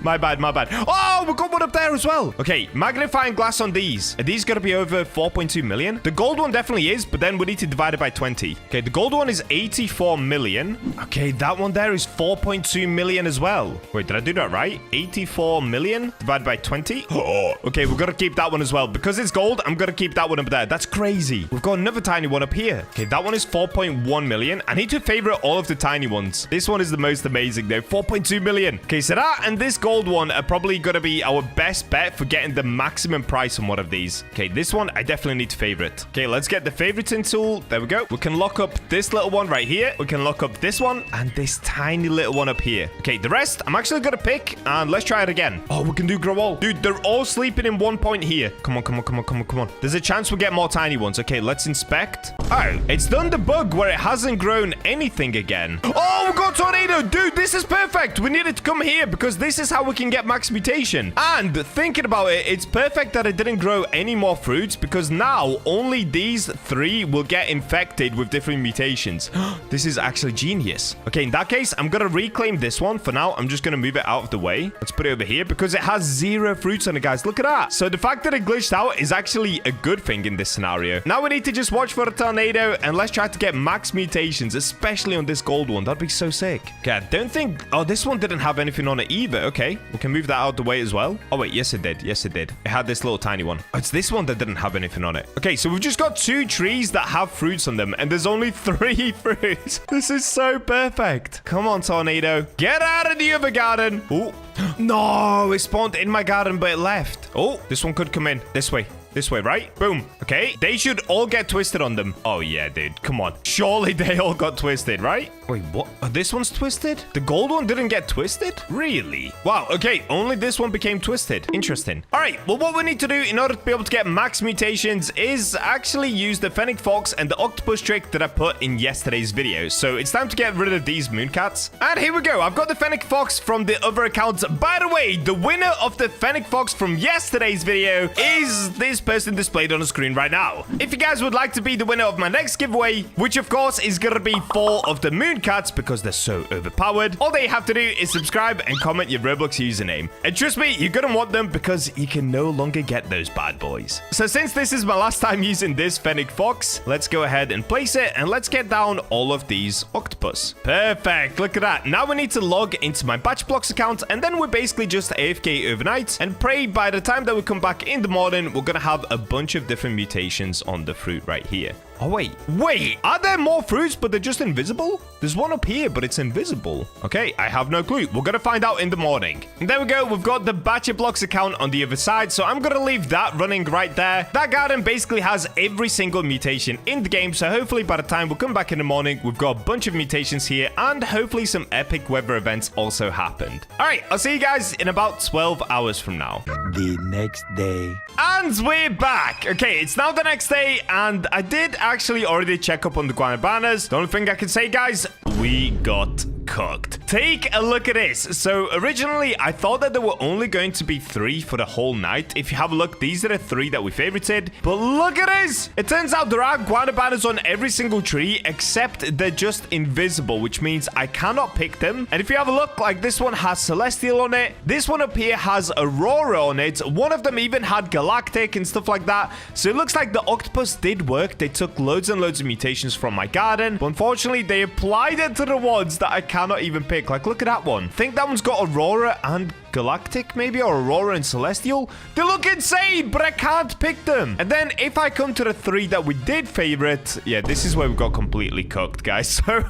My bad, my bad. Oh, we got one up there as well. Okay, magnifying glass on these. Are these going to be over 4.2 million? The gold one definitely is, but then we need to divide it by 20. Okay, the gold one is 84 million. Okay, that one there is 4.2 million as well. Wait, did I do that right? 84 million divided by 20. Oh, okay, we've got to keep that one as well. Because it's gold, I'm going to keep that one up there. That's crazy. We've got another tiny one up here. Okay, that one is 4.1 million. I need to favorite all of the tiny ones. This one is the most amazing though. 4.2 million. Okay, so that and this gold one are probably going to be our best bet for getting the maximum price on one of these. Okay, this one I definitely need to favorite. Okay, let's get the favoriting tool. There we go. We can lock up this little one right here. We can lock up this one and this tiny little one up here. Okay, the rest I'm actually going to pick and let's try it again. Oh, we can do grow all. Dude, they're all sleeping in one point here. Come on, come on, come on, come on, come on. There's a chance we'll get more tiny ones. Okay, let's inspect. Oh, it's done the bug where it hasn't grown anything again. Oh, we got tornado. Dude, this is perfect. We need it to come here because this is how we can get max mutation. And thinking about it, it's perfect that it didn't grow any more fruits because now only these 3 will get infected with different mutations. This is actually genius. Okay, in that case, I'm going to reclaim this one. For now, I'm just going to move it out of the way. Let's put it over here because it has 0 fruits on it, guys. Look at that. So the fact that it glitched out is actually a good thing in this scenario. Now we need to just watch for a tornado and let's try to get max mutations, especially on this gold one. That'd be so sick. Okay, I don't think... Oh, this one didn't have anything on it either. Okay, we can move that out of the way as well. Oh, wait, yes, it did. Yes, it did. It had this little tiny one. Oh, it's this one that didn't have anything on it. Okay, so we've just got 2 trees that have fruits on them, and there's only 3 fruits. This is so perfect. Come on, tornado. Get out of the other garden. Oh, no, it spawned in my garden, but it left. Oh, this one could come in this way. This way, right? Boom. Okay, they should all get twisted on them. Oh, yeah, dude. Come on. Surely they all got twisted, right? Wait, what? Oh, this one's twisted? The gold one didn't get twisted? Really? Wow, okay, only this one became twisted. Interesting. All right, well, what we need to do in order to be able to get max mutations is actually use the fennec fox and the octopus trick that I put in yesterday's video. So it's time to get rid of these mooncats. And here we go. I've got the fennec fox from the other accounts. By the way, the winner of the fennec fox from yesterday's video is this person displayed on the screen right now. If you guys would like to be the winner of my next giveaway, which of course is gonna be 4 of the mooncats because they're so overpowered, all they have to do is subscribe and comment your Roblox username. And trust me, you're gonna want them because you can no longer get those bad boys. So since this is my last time using this fennec fox, let's go ahead and place it and let's get down all of these octopus. Perfect, look at that. Now we need to log into my BachaBlox account and then we're basically just AFK overnight and pray by the time that we come back in the morning, we're gonna have a bunch of different mutations on the fruit right here. Oh, wait, are there more fruits, but they're just invisible? There's one up here, but it's invisible. Okay, I have no clue. We're gonna find out in the morning. And there we go. We've got the BachaBlox account on the other side, so I'm gonna leave that running right there. That garden basically has every single mutation in the game, so hopefully by the time we come back in the morning, we've got a bunch of mutations here, and hopefully some epic weather events also happened. All right, I'll see you guys in about 12 hours from now. The next day. And we're back. Okay, it's now the next day, and I did actually already check up on the Guanabanas. The only thing I can say, guys, we got cooked. Take a look at this. So originally, I thought that there were only going to be 3 for the whole night. If you have a look, these are the 3 that we favorited. But look at this. It turns out there are Guanabanas on every single tree, except they're just invisible, which means I cannot pick them. And if you have a look, like this one has Celestial on it. This one up here has Aurora on it. One of them even had Galactic and stuff like that. So it looks like the octopus did work. They took loads and loads of mutations from my garden. But unfortunately, they applied it to the ones that I cannot even pick. Like, look at that one. I think that one's got Aurora and Galactic, maybe, or Aurora and Celestial. They look insane, but I can't pick them. And then if I come to the 3 that we did favorite, yeah, this is where we got completely cooked, guys. So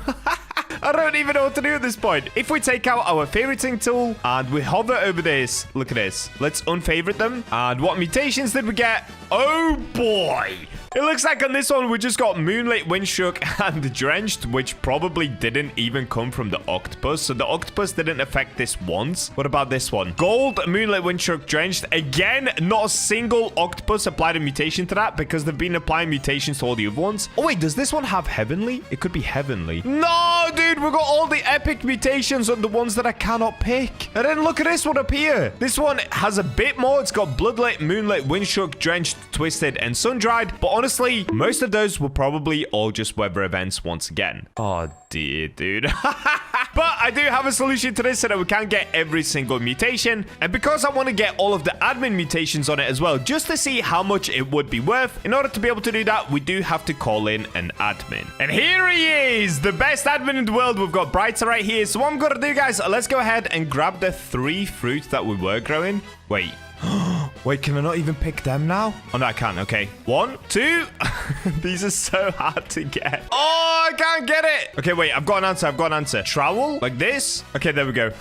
I don't even know what to do at this point. If we take out our favoriting tool and we hover over this, look at this. Let's unfavorite them. And what mutations did we get? Oh boy. It looks like on this one, we just got Moonlit, Windshook, and Drenched, which probably didn't even come from the octopus. So the octopus didn't affect this once. What about this one? Gold, Moonlit, Windshook, Drenched. Again, not a single octopus applied a mutation to that because they've been applying mutations to all the other ones. Oh, wait, does this one have Heavenly? It could be Heavenly. No, dude, we got all the epic mutations on the ones that I cannot pick. And then look at this one up here. This one has a bit more. It's got Bloodlit, Moonlit, Windshook, Drenched, Twisted, and Sun-Dried. But honestly, most of those were probably all just weather events once again. Oh, dear, dude. But I do have a solution to this so that we can get every single mutation. And because I want to get all of the admin mutations on it as well, just to see how much it would be worth, in order to be able to do that, we do have to call in an admin. And here he is, the best admin in the world. We've got Brighter right here. So what I'm going to do, guys, let's go ahead and grab the 3 fruits that we were growing. Wait. Wait, can I not even pick them now? Oh, no, I can. Okay. 1, 2. These are so hard to get. Oh, I can't get it. Okay, wait. I've got an answer. I've got an answer. Trowel? Like this? Okay, there we go.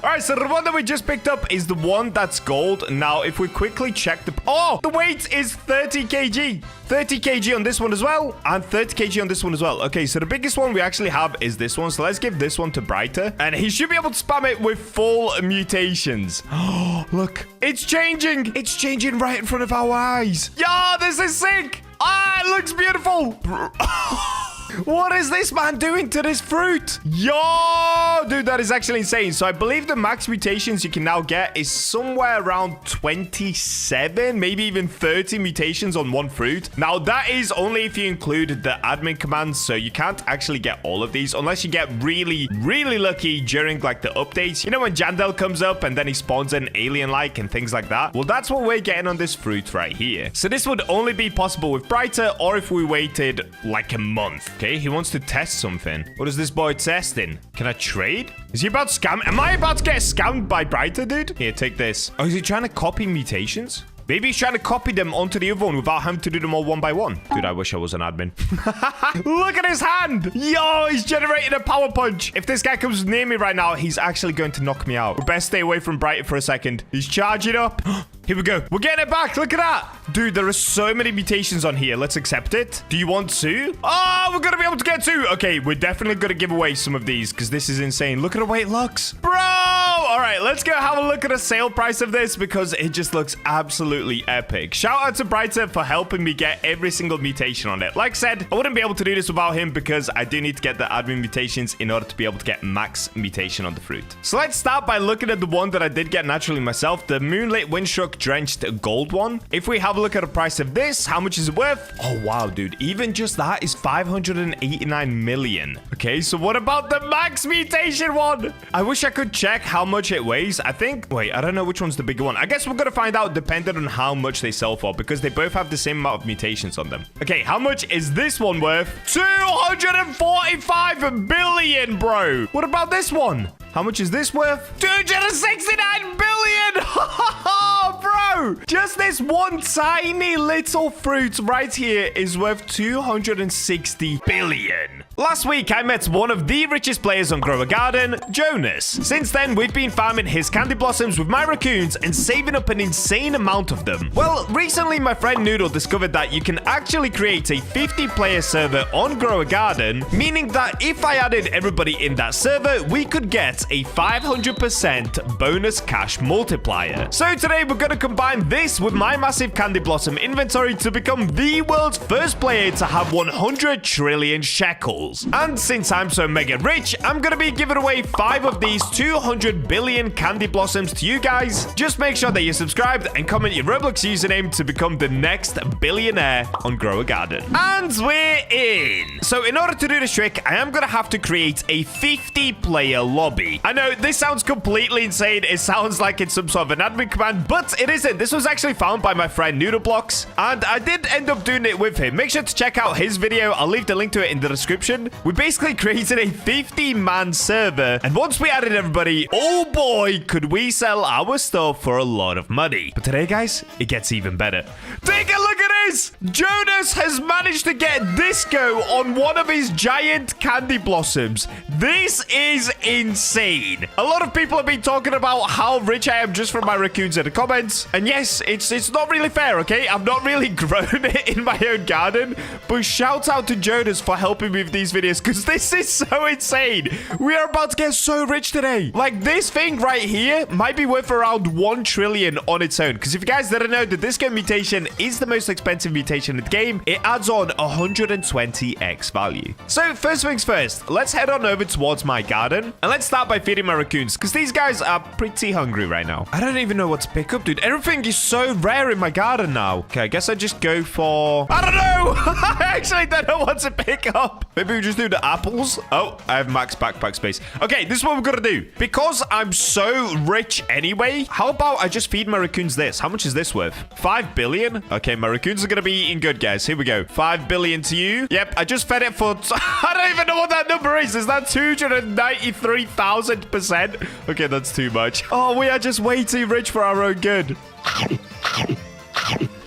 All right, so the one that we just picked up is the one that's gold. Now, if we quickly check the... Oh, the weight is 30 kg. 30 kg on this one as well. And 30 kg on this one as well. Okay, so the biggest one we actually have is this one. So let's give this one to Brighter. And he should be able to spam it with full mutations. Oh, look. It's changing. It's changing right in front of our eyes. Yeah, this is sick. Ah, it looks beautiful. What is this man doing to this fruit? Yo, dude, that is actually insane. So I believe the max mutations you can now get is somewhere around 27, maybe even 30 mutations on one fruit. Now, that is only if you include the admin commands. So you can't actually get all of these unless you get really, really lucky during like the updates. You know, when Jandel comes up and then he spawns in alien-like and things like that. Well, that's what we're getting on this fruit right here. So this would only be possible with Brighter or if we waited like a month. Okay, he wants to test something. What is this boy testing? Can I trade? Is he about to scam? Am I about to get scammed by Brighter, dude? Here, take this. Oh, is he trying to copy mutations? Maybe he's trying to copy them onto the other one without having to do them all one by one. Dude, I wish I was an admin. Look at his hand. Yo, he's generating a power punch. If this guy comes near me right now, he's actually going to knock me out. We best stay away from Brighter for a second. He's charging up. Here we go. We're getting it back. Look at that. Dude, there are so many mutations on here. Let's accept it. Do you want 2? Oh, we're going to be able to get 2. Okay, we're definitely going to give away some of these because this is insane. Look at the way it looks. Bro! All right, let's go have a look at the sale price of this because it just looks absolutely epic. Shout out to Brighter for helping me get every single mutation on it. Like I said, I wouldn't be able to do this without him because I do need to get the admin mutations in order to be able to get max mutation on the fruit. So let's start by looking at the one that I did get naturally myself, the Moonlit Windstruck Drenched Gold one. If we have a look at the price of this, how much is it worth? Oh, wow, dude. Even just that is 589 million. Okay, so what about the max mutation one? I wish I could check how much it weighs. I think, wait, I don't know which one's the bigger one. I guess we're going to find out depending on how much they sell for because they both have the same amount of mutations on them. Okay, how much is this one worth? 245 billion, bro. What about this one? How much is this worth? 269 billion! Bro! Just this one tiny little fruit right here is worth 260 billion. Last week, I met one of the richest players on Grow a Garden, Jonas. Since then, we've been farming his candy blossoms with my raccoons and saving up an insane amount of them. Well, recently, my friend Noodle discovered that you can actually create a 50-player server on Grow a Garden, meaning that if I added everybody in that server, we could get a 500% bonus cash multiplier. So today, we're going to combine this with my massive candy blossom inventory to become the world's first player to have 100 trillion shekels. And since I'm so mega rich, I'm gonna be giving away 5 of these 200 billion candy blossoms to you guys. Just make sure that you're subscribed and comment your Roblox username to become the next billionaire on Grow a Garden. And we're in. So in order to do this trick, I am gonna have to create a 50-player lobby. I know this sounds completely insane. It sounds like it's some sort of an admin command, but it isn't. This was actually found by my friend Noodleblox, and I did end up doing it with him. Make sure to check out his video. I'll leave the link to it in the description. We basically created a 50-man server, and once we added everybody, oh boy, could we sell our stuff for a lot of money. But today, guys, it gets even better. Take a look at this! Jonas has managed to get disco on one of his giant candy blossoms. This is insane. A lot of people have been talking about how rich I am just from my raccoons in the comments, and yes, it's not really fair, okay? I've not really grown it in my own garden, but shout out to Jonas for helping me with these videos because this is so insane. We are about to get so rich today. Like, this thing right here might be worth around 1 trillion on its own, because if you guys didn't know, the disco mutation is the most expensive mutation in the game. It adds on 120x value. So first things first, let's head on over towards my garden and let's start by feeding my raccoons because these guys are pretty hungry right now. I don't even know what to pick up, dude. Everything is so rare in my garden now. Okay, I guess I just go for, I don't know. I actually don't know what to pick up. Maybe we just do the apples. Oh, I have max backpack space. Okay, this is what we're gonna do. Because I'm so rich anyway, how about I just feed my raccoons this? How much is this worth? 5 billion? Okay, my raccoons are gonna be eating good, guys. Here we go. 5 billion to you. Yep, I just fed it for... I don't even know what that number is. Is that 293,000%? Okay, that's too much. Oh, we are just way too rich for our own good.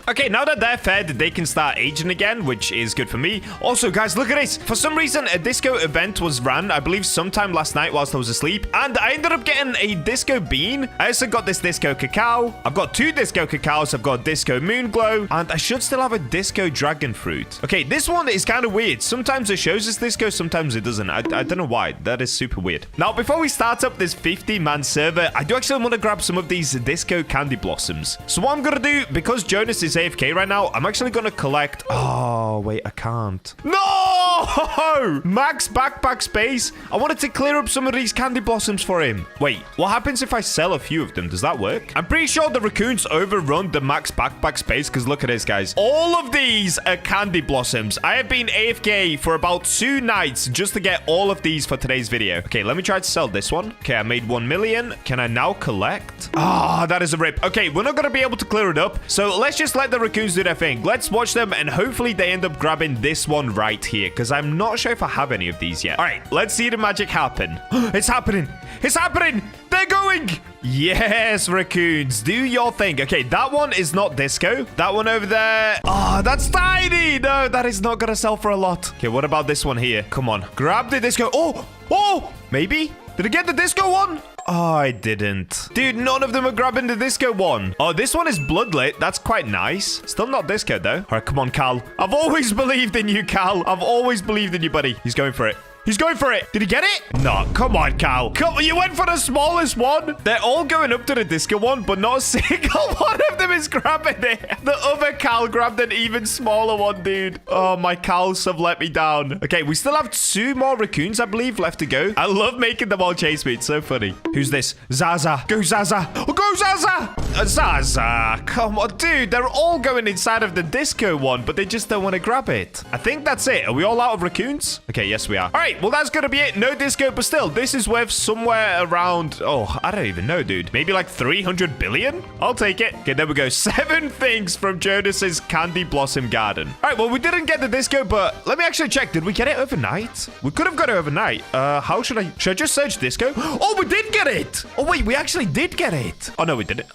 Okay, now that they're fed, they can start aging again, which is good for me. Also, guys, look at this. For some reason, a disco event was ran, I believe, sometime last night whilst I was asleep. And I ended up getting a disco bean. I also got this disco cacao. I've got 2 disco cacaos. I've got disco moon glow. And I should still have a disco dragon fruit. Okay, this one is kind of weird. Sometimes it shows us disco, sometimes it doesn't. I don't know why. That is super weird. Now, before we start up this 50-man server, I do actually want to grab some of these disco candy blossoms. So what I'm going to do, because Jonas is AFK right now, I'm actually gonna collect... Oh, wait, I can't. No! Max backpack space. I wanted to clear up some of these candy blossoms for him. Wait, what happens if I sell a few of them? Does that work? I'm pretty sure the raccoons overrun the max backpack space because look at this, guys. All of these are candy blossoms. I have been AFK for about 2 nights just to get all of these for today's video. Okay, let me try to sell this one. Okay, I made 1 million. Can I now collect? Ah, that is a rip. Okay, we're not gonna be able to clear it up, so let's just let the raccoons do their thing. Let's watch them and hopefully they end up grabbing this one right here because I'm not sure if I have any of these yet. All right, let's see the magic happen. It's happening. It's happening. They're going. Yes, raccoons, do your thing. Okay, that one is not disco. That one over there. Oh, that's tiny. No, that is not gonna sell for a lot. Okay, what about this one here? Come on, grab the disco. Oh, maybe. Did I get the disco one? Oh, I didn't. Dude, none of them are grabbing the disco one. Oh, this one is bloodlit. That's quite nice. Still not disco, though. All right, come on, Cal. I've always believed in you, Cal. I've always believed in you, buddy. He's going for it. He's going for it. Did he get it? No, come on, Cal. Come on, you went for the smallest one. They're all going up to the disco one, but not a single one of them is grabbing it. The other Cal grabbed an even smaller one, dude. Oh, my Cals have let me down. Okay, we still have 2 more raccoons, I believe, left to go. I love making them all chase me. It's so funny. Who's this? Zaza. Go, Zaza. Oh, go, Zaza. Zaza. Come on, dude. They're all going inside of the disco one, but they just don't want to grab it. I think that's it. Are we all out of raccoons? Okay, yes, we are. All right. Well, that's gonna be it. No disco, but still, this is worth somewhere around, oh, I don't even know, dude. Maybe like 300 billion? I'll take it. Okay, there we go. 7 things from Jonas's Candy Blossom Garden. All right, well, we didn't get the disco, but let me actually check. Did we get it overnight? We could have got it overnight. How should I just search disco? Oh, we did get it. Oh, wait, we actually did get it. Oh, no, we didn't.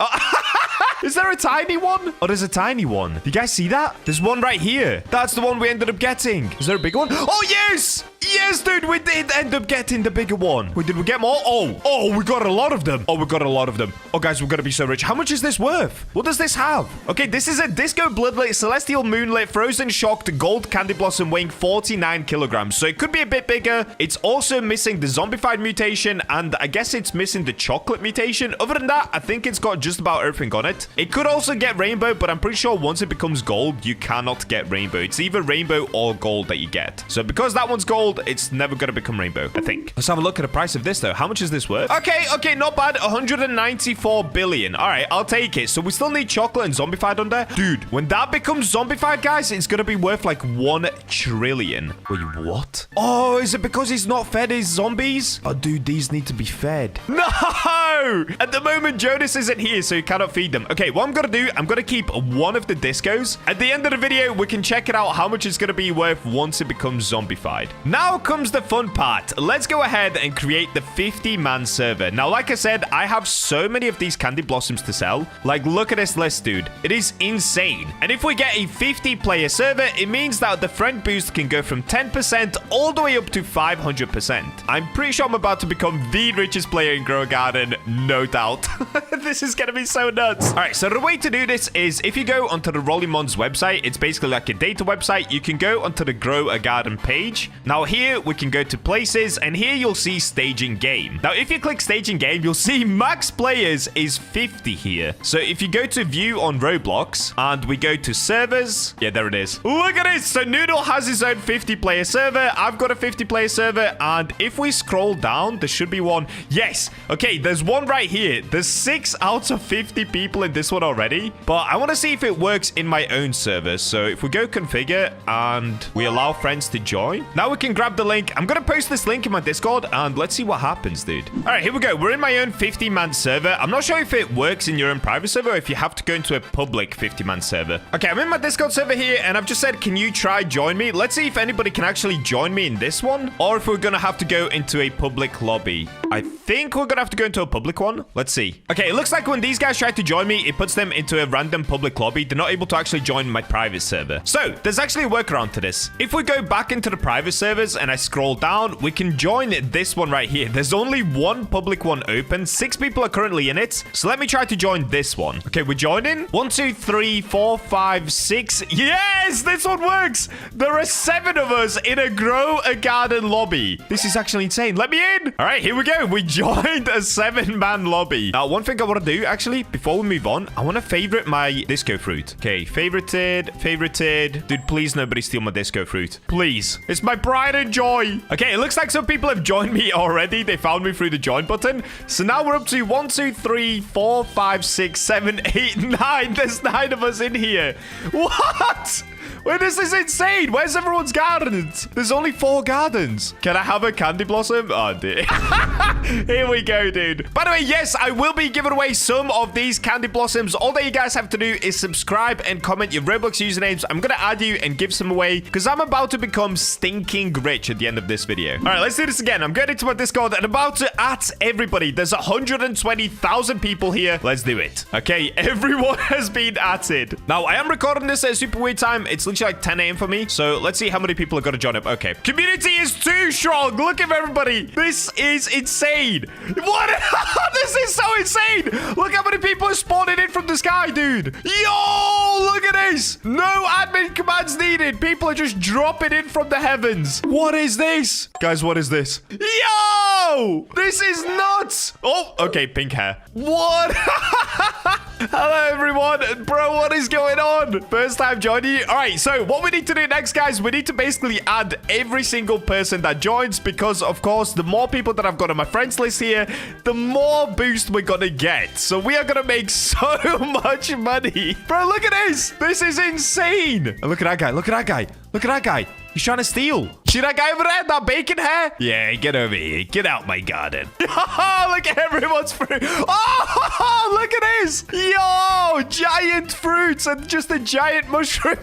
Is there a tiny one? Oh, there's a tiny one. You guys see that? There's one right here. That's the one we ended up getting. Is there a big one? Oh, yes! Yes, dude, we did end up getting the bigger one. Wait, did we get more? Oh, we got a lot of them. Oh, we got a lot of them. Oh, guys, we're going to be so rich. How much is this worth? What does this have? Okay, this is a Disco Bloodlit, Celestial Moonlit, Frozen Shocked, Gold Candy Blossom weighing 49 kilograms. So it could be a bit bigger. It's also missing the Zombified mutation, and I guess it's missing the Chocolate mutation. Other than that, I think it's got just about everything on it. It could also get Rainbow, but I'm pretty sure once it becomes Gold, you cannot get Rainbow. It's either Rainbow or Gold that you get. So because that one's Gold, it's never going to become Rainbow, I think. Let's have a look at the price of this, though. How much is this worth? Okay, not bad. 194 billion. All right, I'll take it. So we still need Chocolate and Zombified on there. Dude, when that becomes Zombified, guys, it's going to be worth like 1 trillion. Wait, what? Oh, is it because he's not fed his zombies? Oh, dude, these need to be fed. No! At the moment, Jonas isn't here, so you cannot feed them. Okay, what I'm going to do, I'm going to keep one of the discos. At the end of the video, we can check it out how much it's going to be worth once it becomes Zombified. Now comes the fun part. Let's go ahead and create the 50-man server. Now, like I said, I have so many of these candy blossoms to sell. Like, look at this list, dude. It is insane. And if we get a 50-player server, it means that the friend boost can go from 10% all the way up to 500%. I'm pretty sure I'm about to become the richest player in Grow a Garden, no doubt. This is gonna be so nuts. All right, so the way to do this is if you go onto the Rollimon's website, it's basically like a data website. You can go onto the Grow a Garden page. Now here we can go to places, and here you'll see staging game. Now if you click staging game, you'll see max players is 50 here. So if you go to view on Roblox and we go to servers, yeah, there it is. Look at this. So Noodle has his own 50-player server. I've got a 50-player server, and if we scroll down, there should be one. Yes. Okay, there's one right here. There's 6 out of 50 people in this one already, but I want to see if it works in my own server. So if we go configure and we allow friends to join, now we can grab the link. I'm going to post this link in my Discord, and let's see what happens, dude. All right, here we go. We're in my own 50-man server. I'm not sure if it works in your own private server or if you have to go into a public 50-man server. Okay, I'm in my Discord server here, and I've just said, can you try join me? Let's see if anybody can actually join me in this one, or if we're going to have to go into a public lobby. I think we're going to have to go into a public one. Let's see. Okay, it looks like when these guys try to join me, it puts them into a random public lobby. They're not able to actually join my private server. So there's actually a workaround to this. If we go back into the private servers and I scroll down, we can join this one right here. There's only one public one open. 6 people are currently in it. So let me try to join this one. Okay, we're joining. 1, 2, 3, 4, 5, 6. Yes, this one works. There are 7 of us in a Grow a Garden lobby. This is actually insane. Let me in. All right, here we go. We joined a 7-man lobby. Now, one thing I want to do, actually, before we move on, I want to favorite my disco fruit. Okay, favorited. Dude, please nobody steal my disco fruit. Please. It's my pride and joy. Okay, it looks like some people have joined me already. They found me through the join button. So now we're up to 1, 2, 3, 4, 5, 6, 7, 8, 9. There's 9 of us in here. What? Wait, this is insane. Where's everyone's gardens? There's only 4 gardens. Can I have a candy blossom? Oh, dear. Here we go, dude. By the way, yes, I will be giving away some of these candy blossoms. All that you guys have to do is subscribe and comment your Roblox usernames. I'm going to add you and give some away because I'm about to become stinking rich at the end of this video. All right, let's do this again. I'm going into my Discord and about to at everybody. There's 120,000 people here. Let's do it. Okay, everyone has been added. Now, I am recording this at a super weird time. It's literally like 10 a.m. for me. So let's see how many people are going to join up. Okay. Community is too strong. Look at everybody. This is insane. What? This is so insane. Look how many people are spawning in from the sky, dude. Yo, look at this. No admin commands needed. People are just dropping in from the heavens. What is this? Guys, what is this? Yo, this is nuts. Oh, okay. Pink hair. What? Hello, everyone. Bro, what is going on? First time joining you. All right, so what we need to do next, guys, we need to basically add every single person that joins because, of course, the more people that I've got on my friends list here, the more boost we're going to get. So we are going to make so much money. Bro, look at this. This is insane. And look at that guy. Look at that guy. Look at that guy. He's trying to steal. See that guy over there? That bacon hair? Yeah, get over here. Get out my garden. Look at everyone's fruit. Oh, look at this. Yo, giant fruits and just a giant mushroom.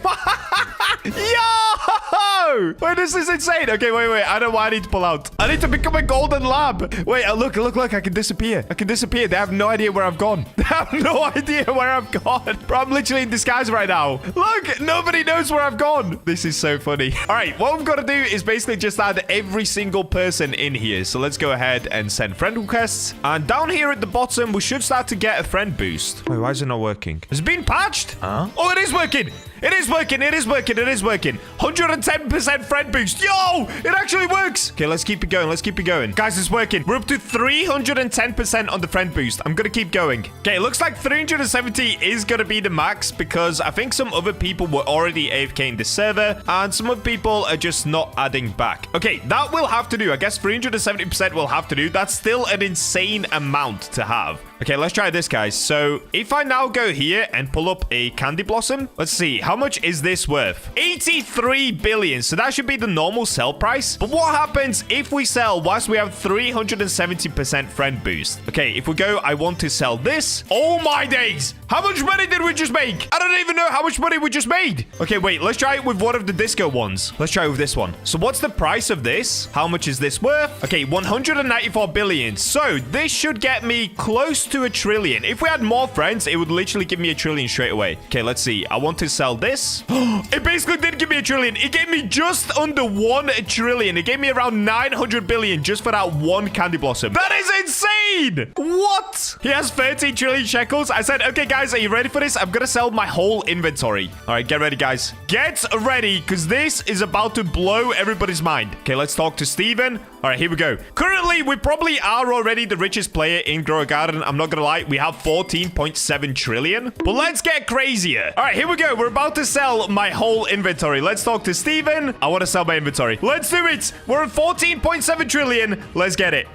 Yo. Wait, this is insane. Okay, wait. I know why I need to pull out. I need to become a golden lab. Wait, look. I can disappear. They have no idea where I've gone. They have no idea where I've gone. Bro, I'm literally in disguise right now. Look, nobody knows where I've gone. This is so funny. All right, what we've got to do is basically just add every single person in here. So let's go ahead and send friend requests. And down here at the bottom, we should start to get a friend boost. Wait, why is it not working? Has it been patched? Huh? Oh, it is working. It is working. 110% friend boost. Yo, it actually works. Okay, let's keep it going. Guys, it's working. We're up to 310% on the friend boost. I'm going to keep going. Okay, it looks like 370 is going to be the max because I think some other people were already AFK in the server and some other people are just not adding back. Okay, that will have to do. I guess 370% will have to do. That's still an insane amount to have. Okay, let's try this, guys. So if I now go here and pull up a candy blossom, let's see. How much is this worth? 83 billion. So that should be the normal sell price. But what happens if we sell whilst we have 370% friend boost? Okay, if we go, I want to sell this. Oh my days. How much money did we just make? I don't even know how much money we just made. Okay, wait. Let's try it with one of the disco ones. Let's try it with this one. So what's the price of this? How much is this worth? Okay, 194 billion. So this should get me close to a trillion. If we had more friends, it would literally give me a trillion straight away. Okay, let's see. I want to sell this. It basically did give me a trillion. It gave me just under 1 trillion. It gave me around 900 billion just for that one candy blossom. That is insane. What? He has 13 trillion shekels. I said, okay, guys, are you ready for this? I'm gonna sell my whole inventory. All right, get ready, guys. Get ready, because this is about to blow everybody's mind. Okay, let's talk to Steven. All right, here we go. Currently, we probably are already the richest player in Grow a Garden. I'm not gonna lie, we have 14.7 trillion. But let's get crazier. All right, here we go. We're about to sell my whole inventory. Let's talk to Steven. I want to sell my inventory. Let's do it. We're at 14.7 trillion. Let's get it.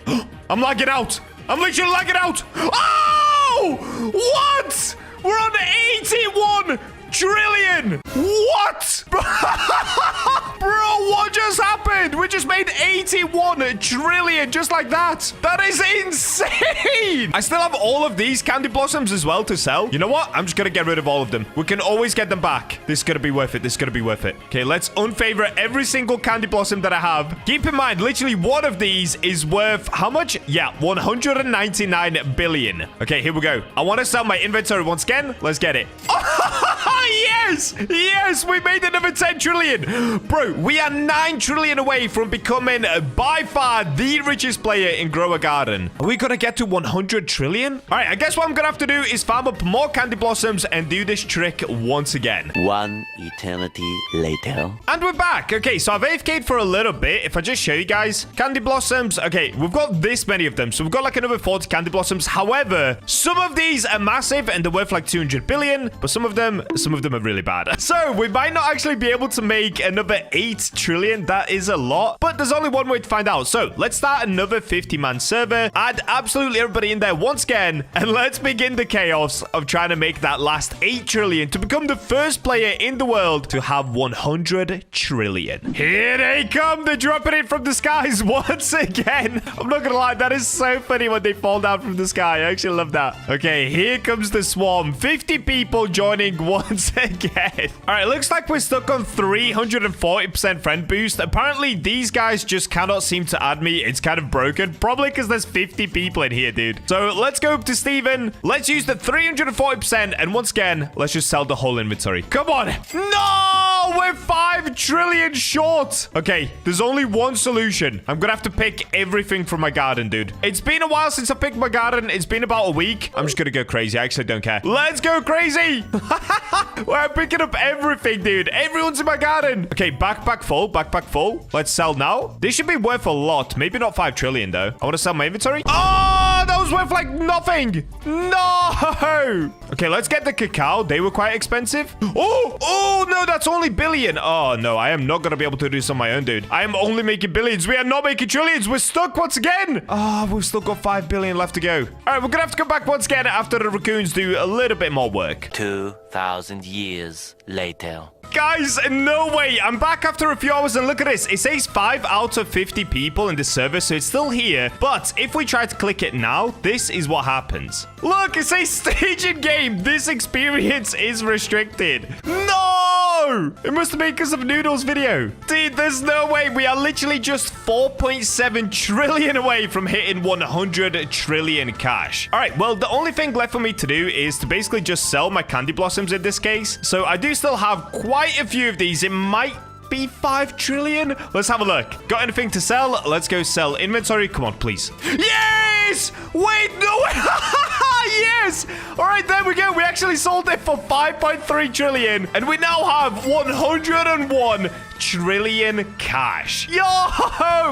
I'm lagging out. I'm literally lagging out. Oh! What? We're on 81 trillion. What? Bro, what just happened? We just made 81 trillion just like that. That is insane. I still have all of these candy blossoms as well to sell. You know what? I'm just going to get rid of all of them. We can always get them back. This is going to be worth it. Okay, let's unfavorite every single candy blossom that I have. Keep in mind, literally one of these is worth how much? Yeah, 199 billion. Okay, here we go. I want to sell my inventory once again. Let's get it. Yes, we made another 10 trillion. Bro, we are 9 trillion away from becoming by far the richest player in Grow a Garden. Are we gonna get to 100 trillion? All right, I guess what I'm gonna have to do is farm up more candy blossoms and do this trick once again. One eternity later. And we're back. Okay, so I've AFK'd for a little bit. If I just show you guys, candy blossoms. Okay, we've got this many of them. So we've got like another 40 candy blossoms. However, some of these are massive and they're worth like 200 billion, but some of them are really bad. So we might not actually be able to make another 8 trillion. That is a lot, but there's only one way to find out. So let's start another 50-man server, add absolutely everybody in there once again, and let's begin the chaos of trying to make that last 8 trillion to become the first player in the world to have 100 trillion. Here they come. They're dropping it from the skies once again. I'm not gonna lie, that is so funny when they fall down from the sky. I actually love that. Okay, here comes the swarm. 50 people joining once once again. All right, looks like we're stuck on 340% friend boost. Apparently, these guys just cannot seem to add me. It's kind of broken. Probably because there's 50 people in here, dude. So let's go up to Steven. Let's use the 340%. And once again, let's just sell the whole inventory. Come on. No, we're 5 trillion short. Okay, there's only one solution. I'm going to have to pick everything from my garden, dude. It's been a while since I picked my garden. It's been about a week. I'm just going to go crazy. I actually don't care. Let's go crazy. We're picking up everything, dude. Everyone's in my garden. Okay, backpack full. Backpack full. Let's sell now. This should be worth a lot. Maybe not 5 trillion, though. I want to sell my inventory. Oh, that was worth like nothing. No. Okay, let's get the cacao. They were quite expensive. Oh, no, that's only billion. Oh, no, I am not going to be able to do this on my own, dude. I am only making billions. We are not making trillions. We're stuck once again. Oh, we've still got 5 billion left to go. All right, we're going to have to come back once again after the raccoons do a little bit more work. 2,000 years later. Guys, no way. I'm back after a few hours and look at this. It says 5 out of 50 people in the server, so it's still here. But if we try to click it now, this is what happens. Look, it says stage in game. This experience is restricted. No! It must have been because of Noodle's video. Dude, there's no way. We are literally just 4.7 trillion away from hitting 100 trillion cash. All right, well, the only thing left for me to do is to basically just sell my candy blossoms in this case. So I do still have quite a few of these. It might be 5 trillion. Let's have a look. Got anything to sell? Let's go sell inventory. Come on, please. Yes! Wait, no way. Yes! All right, there we go. We actually sold it for 5.3 trillion. And we now have 101 trillion cash. Yo!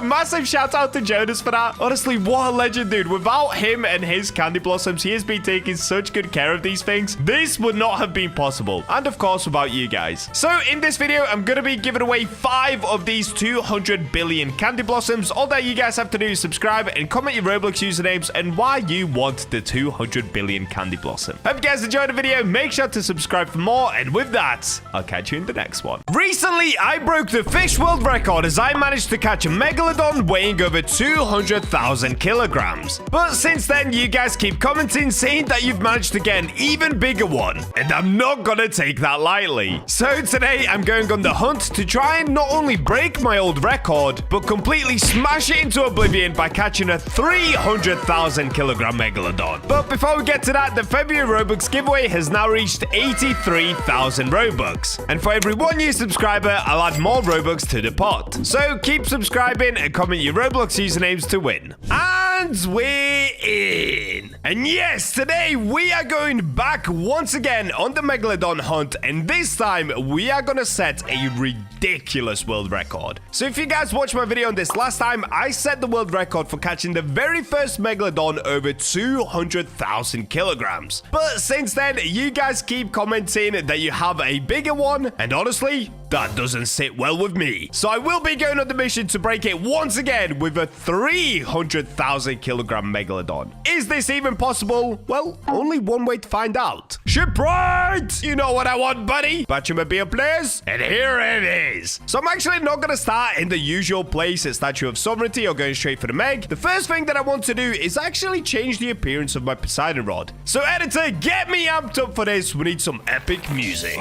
Massive shout out to Jonas for that. Honestly, what a legend, dude. Without him and his candy blossoms, he has been taking such good care of these things. This would not have been possible. And of course, without you guys. So in this video, I'm going to be giving away 5 of these 200 billion candy blossoms. All that you guys have to do is subscribe and comment your Roblox usernames and why you want the 200 billion candy blossom. Hope you guys enjoyed the video. Make sure to subscribe for more. And with that, I'll catch you in the next one. Recently, I broke the Fisch world record as I managed to catch a Megalodon weighing over 200,000 kilograms. But since then, you guys keep commenting saying that you've managed to get an even bigger one. And I'm not gonna take that lightly. So today, I'm going on the hunt to try and not only break my old record, but completely smash it into oblivion by catching a 300,000 kilogram Megalodon. But before we get to that, the February Robux giveaway has now reached 83,000 Robux. And for every 1 new subscriber, I'll add more Robux to the pot. So keep subscribing and comment your Roblox usernames to win. And we're in. And yes, today we are going back once again on the Megalodon hunt, and this time we are gonna set a ridiculous world record. So if you guys watched my video on this last time, I set the world record for catching the very first Megalodon over 200,000 kilograms. But since then, you guys keep commenting that you have a bigger one, and honestly, that doesn't sit well with me. So I will be going on the mission to break it once again with a 300,000 kilogram Megalodon. Is this even possible? Well, only one way to find out. Shipwright! You know what I want, buddy? Batchmobile players, and here it is. So I'm actually not gonna start in the usual place at Statue of Sovereignty or going straight for the Meg. The first thing that I want to do is actually change the appearance of my Poseidon rod. So editor, get me amped up for this. We need some epic music.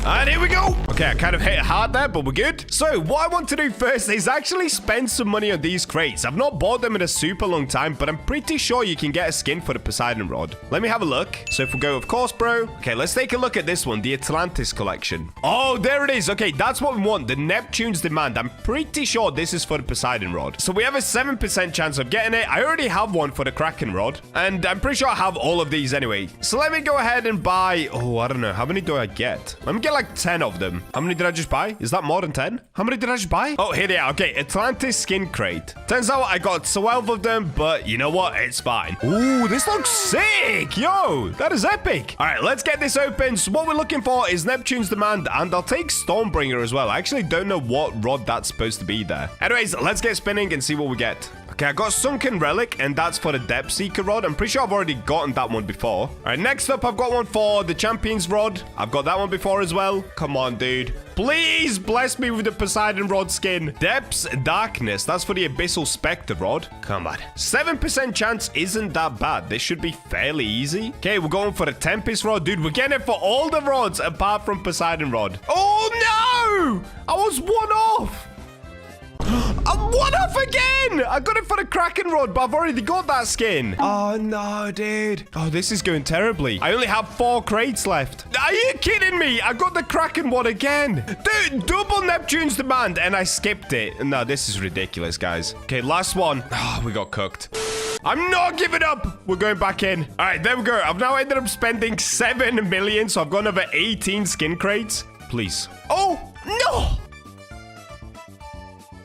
And here we go. Okay, I kind of hit it hard there, but we're good. So what I want to do first is actually spend some money on these crates. I've not bought them in a super long time, but I'm pretty sure you can get a skin for the Poseidon rod. Let me have a look. So if we go, of course, bro. Okay, let's take a look at this one, the Atlantis collection. Oh, there it is. Okay, that's what we want, the Neptune's Demand. I'm pretty sure this is for the Poseidon rod. So we have a 7% chance of getting it. I already have one for the Kraken rod, and I'm pretty sure I have all of these anyway. So let me go ahead and buy, oh, I don't know. How many do I get? Let me get like 10 of them. How many did I just buy? Is that more than 10? How many did I just buy? Oh, here they are. Okay, Atlantis skin crate. Turns out I got 12 of them, but you know what? It's fine. Ooh, this looks sick. Yo, that is epic. All right, let's get this open. So what we're looking for is Neptune's Demand, and I'll take Stormbringer as well. I actually don't know what rod that's supposed to be there. Anyways, let's get spinning and see what we get. Okay, I got Sunken Relic, and that's for the Depth Seeker Rod. I'm pretty sure I've already gotten that one before. All right, next up, I've got one for the Champion's Rod. I've got that one before as well. Come on, dude. Please bless me with the Poseidon Rod skin. Depths Darkness. That's for the Abyssal Spectre Rod. Come on. 7% chance isn't that bad. This should be fairly easy. Okay, we're going for the Tempest Rod. Dude, we're getting it for all the rods apart from Poseidon Rod. Oh, no! I was one off. I'm one off again! I got it for the Kraken Rod, but I've already got that skin. Oh, no, dude. Oh, this is going terribly. I only have 4 crates left. Are you kidding me? I got the Kraken one again. Dude, double Neptune's demand, and I skipped it. No, this is ridiculous, guys. Okay, last one. Oh, we got cooked. I'm not giving up. We're going back in. All right, there we go. I've now ended up spending 7 million, so I've gone over 18 skin crates. Please. Oh, no!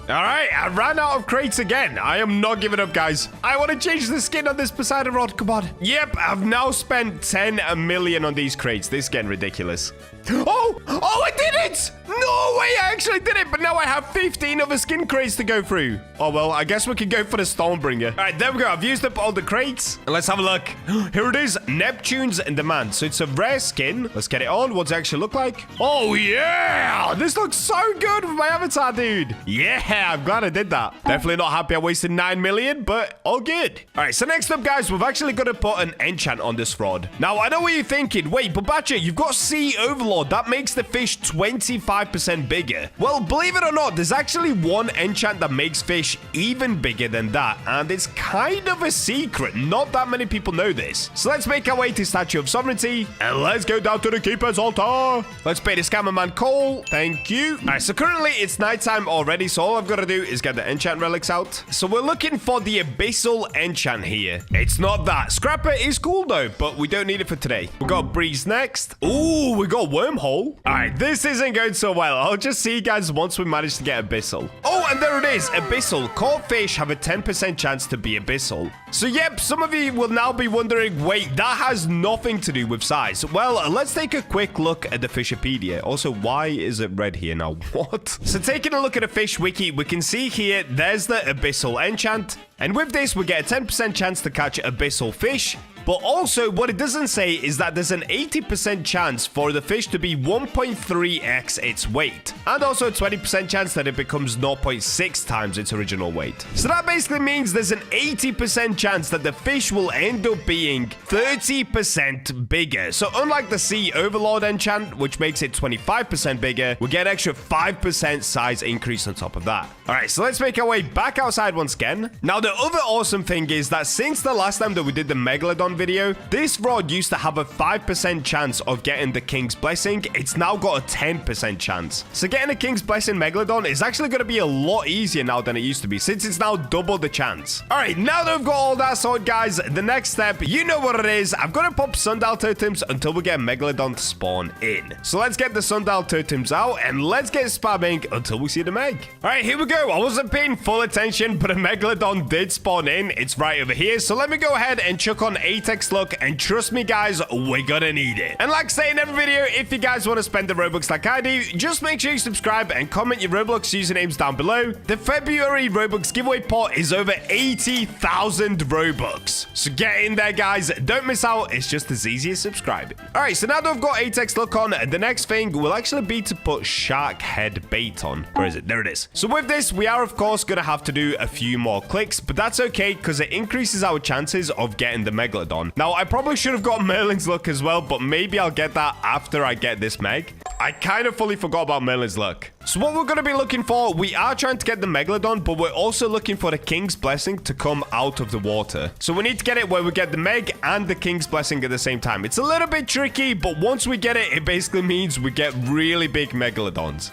All right, I ran out of crates again. I am not giving up, guys. I want to change the skin on this Poseidon Rod. Come on. Yep, I've now spent 10 million on these crates. This is getting ridiculous. Oh, I did it! No way, I actually did it, but now I have 15 other skin crates to go through. Oh, well, I guess we can go for the Stormbringer. All right, there we go. I've used up all the crates. Let's have a look. Here it is, Neptune's Demand. So it's a rare skin. Let's get it on. What's it actually look like? Oh, yeah! This looks so good with my avatar, dude. Yeah, I'm glad I did that. Definitely not happy I wasted 9 million, but all good. All right, so next up, guys, we've actually got to put an enchant on this rod. Now, I know what you're thinking. Wait, but Bacha, you've got Sea Overlord. That makes the fish 25% bigger. Well, believe it or not, there's actually one enchant that makes fish even bigger than that, and it's kind of a secret. Not that many people know this. So let's make our way to Statue of Sovereignty, and let's go down to the Keeper's Altar. Let's pay the scammer man Cole. Thank you. All right, so currently it's nighttime already, so all I've got to do is get the enchant relics out. So we're looking for the Abyssal enchant here. It's not that. Scrapper is cool though, but we don't need it for today. We got Breeze next. Ooh, we got Wormhole. All right, this isn't going so well. I'll just see you guys once we manage to get Abyssal. Oh, and there it is. Abyssal. Caught fish have a 10% chance to be Abyssal. So yep, some of you will now be wondering, wait, that has nothing to do with size. Well, let's take a quick look at the Fishopedia. Also, why is it red here now? What? So taking a look at the fish wiki, we can see here, there's the Abyssal enchant. And with this, we get a 10% chance to catch Abyssal fish. But also, what it doesn't say is that there's an 80% chance for the fish to be 1.3x its weight. And also a 20% chance that it becomes 0.6 times its original weight. So that basically means there's an 80% chance that the fish will end up being 30% bigger. So unlike the Sea Overlord enchant, which makes it 25% bigger, we get an extra 5% size increase on top of that. All right, so let's make our way back outside once again. Now, the other awesome thing is that since the last time that we did the Megalodon video, this rod used to have a 5% chance of getting the King's Blessing. It's now got a 10% chance. So getting a King's Blessing Megalodon is actually going to be a lot easier now than it used to be, since it's now double the chance. All right, now that we've got all that sorted, guys, the next step, you know what it is. I've got to pop Sundial Totems until we get Megalodon to spawn in. So let's get the Sundial Totems out, and let's get spamming until we see the Meg. All right, here we go. I wasn't paying full attention, but a Megalodon did spawn in. It's right over here. So let me go ahead and chuck on Atex Luck, and trust me, guys, we're gonna need it. And like I say in every video, if you guys want to spend the Robux like I do, just make sure you subscribe and comment your Roblox usernames down below. The February Robux giveaway pot is over 80,000 Robux. So get in there, guys. Don't miss out. It's just as easy as subscribing. All right, so now that I've got Atex Luck on, the next thing will actually be to put Shark Head Bait on. Where is it? There it is. So with this, we are, of course, gonna have to do a few more clicks, but that's okay because it increases our chances of getting the Megalodon. Now, I probably should have got Merlin's Luck as well, but maybe I'll get that after I get this Meg. I kind of fully forgot about Merlin's Luck. So what we're going to be looking for, we are trying to get the Megalodon, but we're also looking for the King's Blessing to come out of the water. So we need to get it where we get the Meg and the King's Blessing at the same time. It's a little bit tricky, but once we get it, it basically means we get really big Megalodons.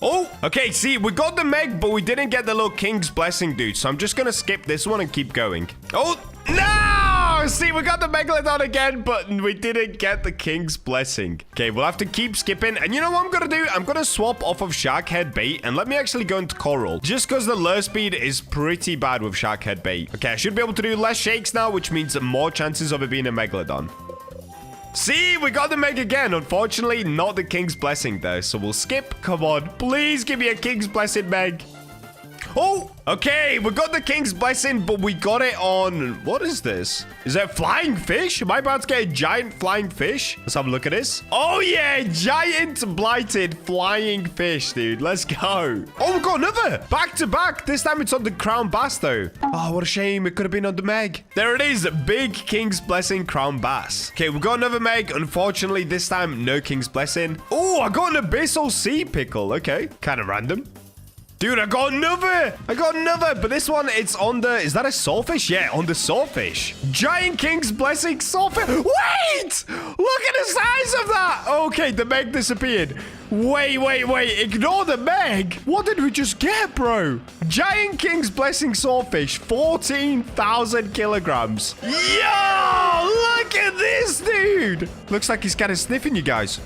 Oh, okay, see, we got the Meg, but we didn't get the little King's Blessing, dude. So I'm just going to skip this one and keep going. Oh, no! See, we got the Megalodon again, but we didn't get the King's Blessing. Okay, we'll have to keep skipping. And you know what I'm going to do? I'm going to swap off of Shark Head Bait, and let me actually go into Coral. Just because the lure speed is pretty bad with Shark Head Bait. Okay, I should be able to do less shakes now, which means more chances of it being a Megalodon. See, we got the Meg again. Unfortunately, not the King's Blessing, though. So we'll skip. Come on. Please give me a King's Blessing Meg. Oh, okay. We got the King's Blessing, but we got it on... What is this? Is that flying fish? Am I about to get a giant flying fish? Let's have a look at this. Oh, yeah. Giant blighted flying fish, dude. Let's go. Oh, we got another. Back to back. This time it's on the Crown Bass, though. Oh, what a shame. It could have been on the Meg. There it is. Big King's Blessing Crown Bass. Okay, we got another Meg. Unfortunately, this time, no King's Blessing. Oh, I got an Abyssal Sea Pickle. Okay, kind of random. Dude, I got another. But this one, it's on the... Is that a sawfish? Yeah, on the sawfish. Giant King's Blessing sawfish. Wait! Look at the size of that. Okay, the Meg disappeared. Wait. Ignore the Meg. What did we just get, bro? Giant King's Blessing sawfish. 14,000 kilograms. Yo! Look at this, dude. Looks like he's kind of sniffing you guys.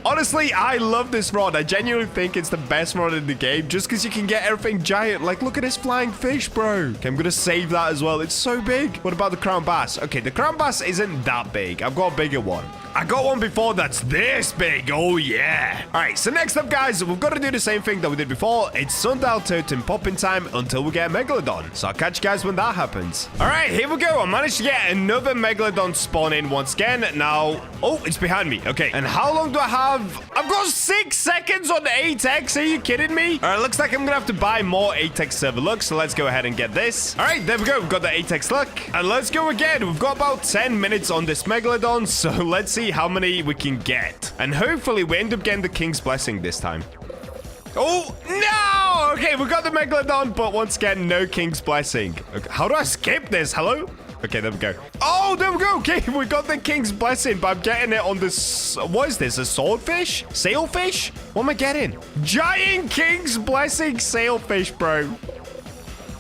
Honestly, I love this rod. I genuinely think it's the best rod in the game just because you can get everything giant. Like, look at this flying fish, bro. Okay, I'm going to save that as well. It's so big. What about the Crown Bass? Okay, the Crown Bass isn't that big. I've got a bigger one. I got one before that's this big. Oh, yeah. All right, so next up, guys, we've got to do the same thing that we did before. It's Sundial Totem popping time until we get a Megalodon. So I'll catch you guys when that happens. All right, here we go. I managed to get another Megalodon spawn in once again. Now, oh, it's behind me. Okay, and how long do I have? I've got 6 seconds on 8x. Are you kidding me? All right, looks like I'm going to have to buy more 8x server luck. So let's go ahead and get this. All right, there we go. We've got the 8x luck. And let's go again. We've got about 10 minutes on this Megalodon. So let's see how many we can get. And hopefully we end up getting the King's Blessing this time. Oh, no! Okay, we got the Megalodon, but once again, no King's Blessing. Okay, how do I skip this? Hello? Okay, there we go. Oh, there we go. Okay, we got the King's Blessing, but I'm getting it on this... What is this? A swordfish? Sailfish? What am I getting? Giant King's Blessing sailfish, bro.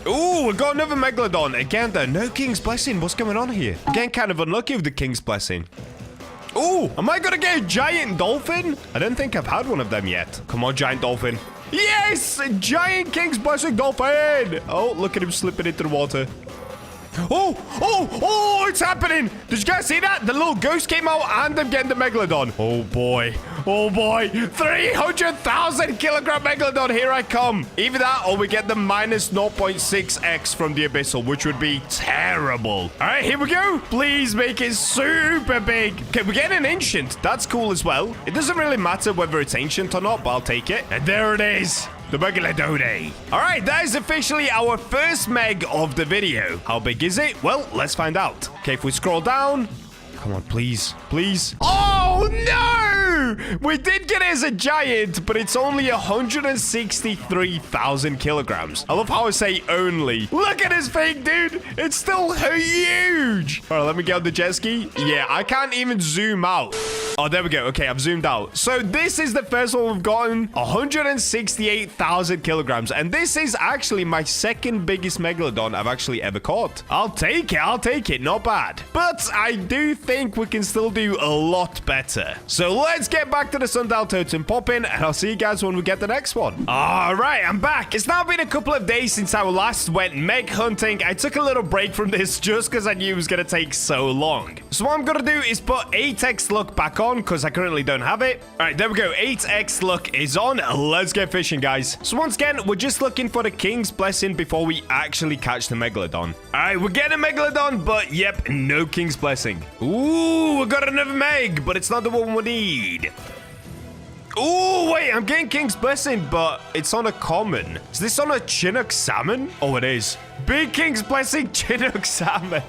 Ooh, we got another Megalodon. Again, though, no King's Blessing. What's going on here? Again, kind of unlucky with the King's Blessing. Ooh, am I gonna get a giant dolphin? I don't think I've had one of them yet. Come on, giant dolphin. Yes! Giant King's Blessing dolphin! Oh, look at him slipping into the water. Oh, it's happening. Did you guys see that? The little ghost came out and I'm getting the Megalodon. Oh, boy. 300,000 kilogram Megalodon. Here I come. Either that or we get the minus 0.6x from the Abyssal, which would be terrible. All right, here we go. Please make it super big. Okay, we're getting an ancient. That's cool as well. It doesn't really matter whether it's ancient or not, but I'll take it. And there it is. The Megalodon. All right, that is officially our first Meg of the video. How big is it? Well, let's find out. Okay, if we scroll down. Come on, please. Oh, no! We did get it as a giant, but it's only 163,000 kilograms. I love how I say only. Look at his thing, dude. It's still huge. All right, let me get on the jet ski. Yeah, I can't even zoom out. Oh, there we go. Okay, I've zoomed out. So this is the first one we've gotten. 168,000 kilograms. And this is actually my second biggest Megalodon I've actually ever caught. I'll take it. Not bad. But I do think we can still do a lot better. So let's get back to the Sundial Totem popping, and I'll see you guys when we get the next one. All right, I'm back. It's now been a couple of days since I last went Meg hunting. I took a little break from this just because I knew it was going to take so long. So what I'm going to do is put 8x luck back on because I currently don't have it. All right, there we go. 8x luck is on. Let's get fishing, guys. So once again, we're just looking for the King's Blessing before we actually catch the Megalodon. All right, we're getting a Megalodon, but yep, no King's Blessing. Ooh, we got another Meg, but it's not the one we need. Ooh, wait, I'm getting King's Blessing, but it's on a common. Is this on a Chinook salmon? Oh, it is. Big King's Blessing Chinook salmon.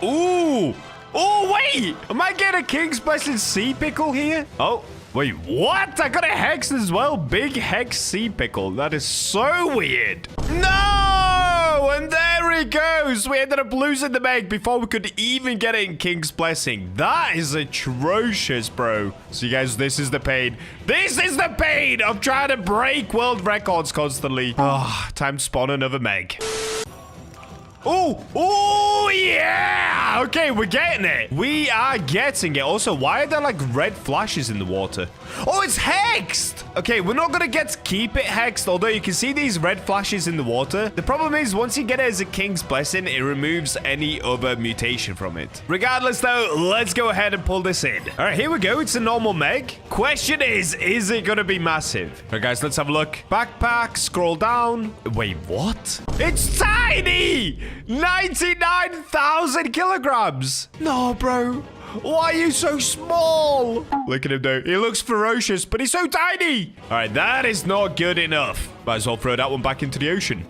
Ooh. Oh, wait. Am I getting a King's Blessing sea pickle here? Oh, wait, what? I got a Hex as well. Big Hex sea pickle. That is so weird. No! And there he goes. We ended up losing the Meg before we could even get it in King's Blessing. That is atrocious, bro. So, you guys, this is the pain. This is the pain of trying to break world records constantly. Oh, time to spawn another Meg. Oh, yeah! Yeah, okay, we're getting it. We are getting it. Also, why are there like red flashes in the water? Oh, it's hexed. Okay, we're not gonna get to keep it hexed, although you can see these red flashes in the water. The problem is, once you get it as a King's Blessing, it removes any other mutation from it. Regardless, though, let's go ahead and pull this in. All right, here we go. It's a normal Meg. Question is it gonna be massive? All right, guys, let's have a look. Backpack, scroll down. Wait, what? It's tiny! 99,000 kilograms. No, bro. Why are you so small? Look at him, though. He looks ferocious, but he's so tiny. All right, that is not good enough. Might as well throw that one back into the ocean.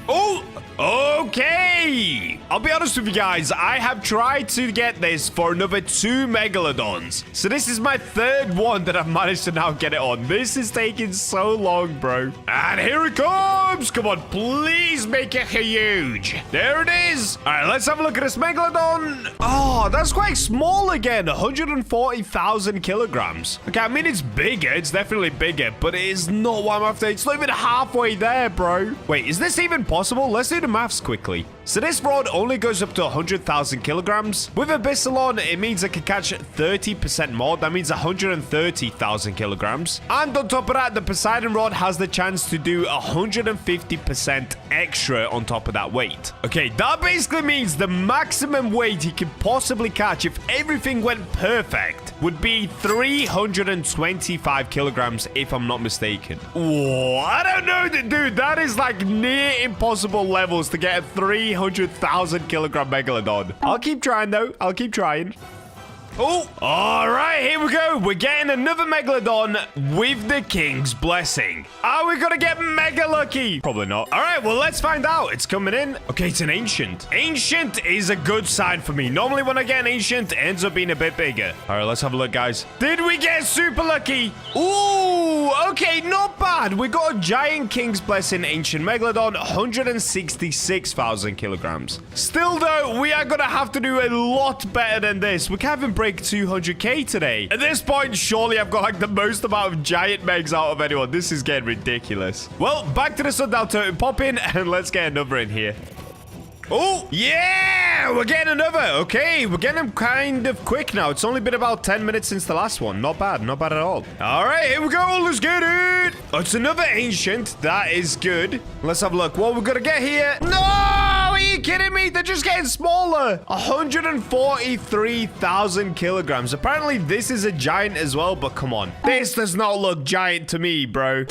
Oh, okay. I'll be honest with you guys. I have tried to get this for another 2 Megalodons. So this is my 3rd one that I've managed to now get it on. This is taking so long, bro. And here it comes. Come on, please make it huge. There it is. All right, let's have a look at this Megalodon. Oh, that's quite small again. 140,000 kilograms. Okay, I mean, it's bigger. It's definitely bigger, but it is not what I'm after. It's not even halfway there, bro. Wait, is this even possible? Let's do the maths quickly. So this rod only goes up to 100,000 kilograms. With Abyssal on, it means I can catch 30% more. That means 130,000 kilograms. And on top of that, the Poseidon rod has the chance to do 150% extra on top of that weight. Okay, that basically means the maximum weight he can possibly catch if everything went perfect would be 325 kilograms, if I'm not mistaken. Whoa, I don't know, dude. That is like near impossible levels to get a 300,000 kilogram Megalodon. I'll keep trying, though. I'll keep trying. Oh, all right, here we go. We're getting another Megalodon with the King's Blessing. Are we gonna get mega lucky? Probably not. All right, well, let's find out. It's coming in. Okay, it's an Ancient. Ancient is a good sign for me. Normally, when I get an Ancient, it ends up being a bit bigger. All right, let's have a look, guys. Did we get super lucky? Ooh, okay, not bad. We got a giant King's Blessing Ancient Megalodon, 166,000 kilograms. Still, though, we are gonna have to do a lot better than this. We can't even break 200k today. At this point, surely I've got like the most amount of giant megs out of anyone. This is getting ridiculous. Well, back to the sundial totem, pop in, and let's get another in here. Oh, yeah, we're getting another. Okay, we're getting them kind of quick now. It's only been about 10 minutes since the last one. Not bad at all. All right, here we go. Let's get it. Oh, it's another Ancient. That is good. Let's have a look. What we're going to get here. No, are you kidding me? They're just getting smaller. 143,000 kilograms. Apparently, this is a giant as well, but come on. This does not look giant to me, bro.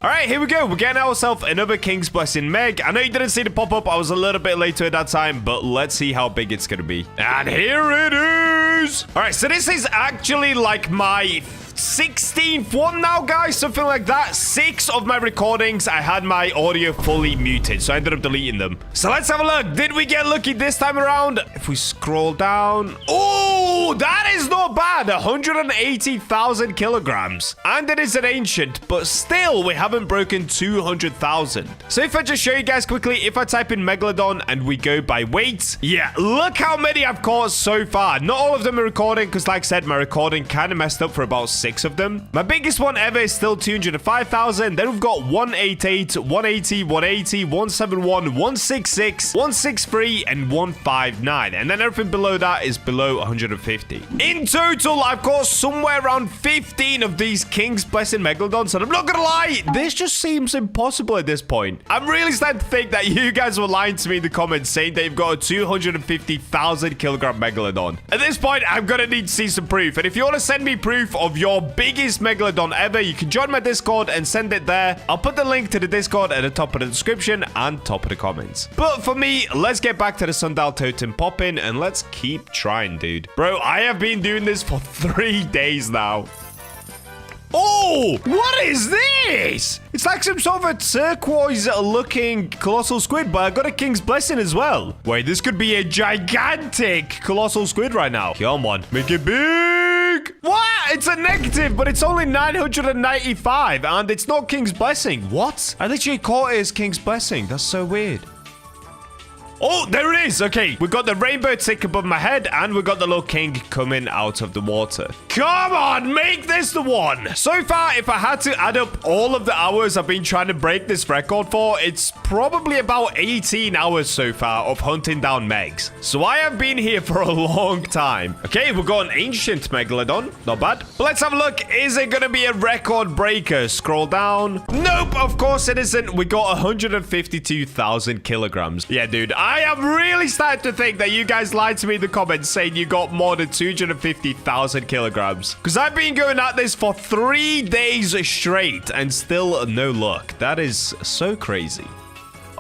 All right, here we go. We're getting ourselves another King's Blessing Meg. I know you didn't see the pop-up. I was a little bit later at that time, but let's see how big it's going to be. And here it is. All right, so this is actually like my 16th one now, guys, something like that. 6 of my recordings, I had my audio fully muted, so I ended up deleting them. So let's have a look. Did we get lucky this time around? If we scroll down, oh, that is not bad. 180,000 kilograms, and it is an Ancient, but still we haven't broken 200,000. So if I just show you guys quickly, if I type in Megalodon and we go by weight, yeah, look how many I've caught so far. Not all of them are recording, because like I said, my recording kind of messed up for about 6 of them. My biggest one ever is still 205,000. Then we've got 188, 180, 180, 171, 166, 163, and 159. And then everything below that is below 150. In total, I've caught somewhere around 15 of these King's Blessing Megalodons. And I'm not gonna lie, this just seems impossible at this point. I'm really starting to think that you guys were lying to me in the comments saying that you've got a 250,000 kilogram Megalodon. At this point, I'm gonna need to see some proof. And if you want to send me proof of your biggest Megalodon ever, you can join my Discord and send it there. I'll put the link to the Discord at the top of the description and top of the comments. But for me, let's get back to the sundial totem pop in and let's keep trying, dude. Bro, I have been doing this for 3 days now. Oh, what is this? It's like some sort of a turquoise-looking colossal squid, but I got a King's Blessing as well. Wait, this could be a gigantic colossal squid right now. Come on, make it big. What? It's a negative, but it's only 995, and it's not King's Blessing. What? I literally caught it as King's Blessing. That's so weird. Oh, there it is. Okay, we got the rainbow tick above my head, and we got the little king coming out of the water. Come on, make this the one. So far, if I had to add up all of the hours I've been trying to break this record for, it's probably about 18 hours so far of hunting down Megs. So I have been here for a long time. Okay, we've got an ancient Megalodon. Not bad. But let's have a look. Is it going to be a record breaker? Scroll down. Nope, of course it isn't. We got 152,000 kilograms. Yeah, dude, I am really starting to think that you guys lied to me in the comments saying you got more than 250,000 kilograms. Because I've been going at this for 3 days straight and still no luck. That is so crazy.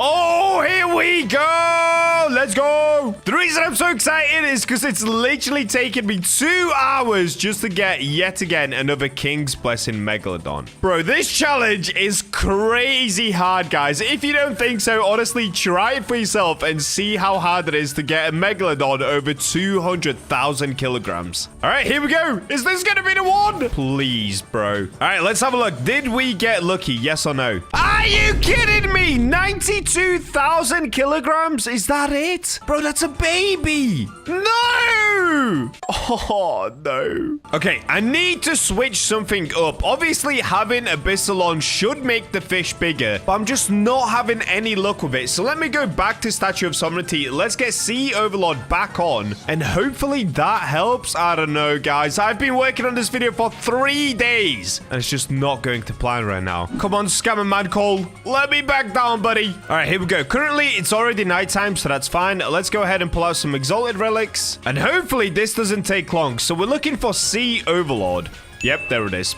Oh, here we go. Let's go. The reason I'm so excited is because it's literally taken me 2 hours just to get yet again another King's Blessing Megalodon. Bro, this challenge is crazy hard, guys. If you don't think so, honestly, try it for yourself and see how hard it is to get a Megalodon over 200,000 kilograms. All right, here we go. Is this going to be the one? Please, bro. All right, let's have a look. Did we get lucky? Yes or no? Are you kidding me? 92,000 kilograms? Is that it? Bro, that's a baby. No! Oh, no. Okay, I need to switch something up. Obviously, having a Bissalon should make the fish bigger, but I'm just not having any luck with it. So let me go back to Statue of Sovereignty. Let's get Sea Overlord back on, and hopefully that helps. I don't know, guys. I've been working on this video for 3 days, and it's just not going to plan right now. Come on, Scammer Man Cole. Let me back down, buddy. All right, here we go. Currently, it's already nighttime, so that's fine. Let's go ahead and pull out some Exalted Relics, and hopefully this doesn't take long. So we're looking for Sea Overlord. Yep, there it is.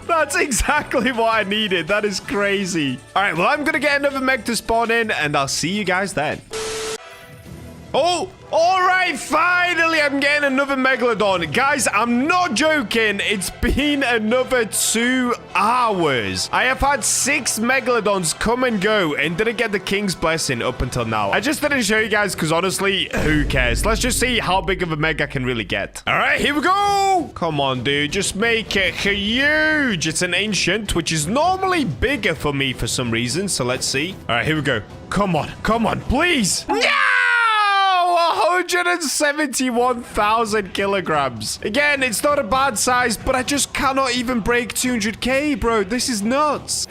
That's exactly what I needed. That is crazy. All right, well, I'm going to get another Meg to spawn in, and I'll see you guys then. Oh, all right, finally, I'm getting another Megalodon. Guys, I'm not joking. It's been another 2 hours. I have had 6 Megalodons come and go and didn't get the King's Blessing up until now. I just didn't show you guys because honestly, who cares? Let's just see how big of a Meg I can really get. All right, here we go. Come on, dude. Just make it huge. It's an ancient, which is normally bigger for me for some reason. So let's see. All right, here we go. Come on, please. Yeah! 171,000 kilograms. Again, it's not a bad size, but I just cannot even break 200k, bro. This is nuts.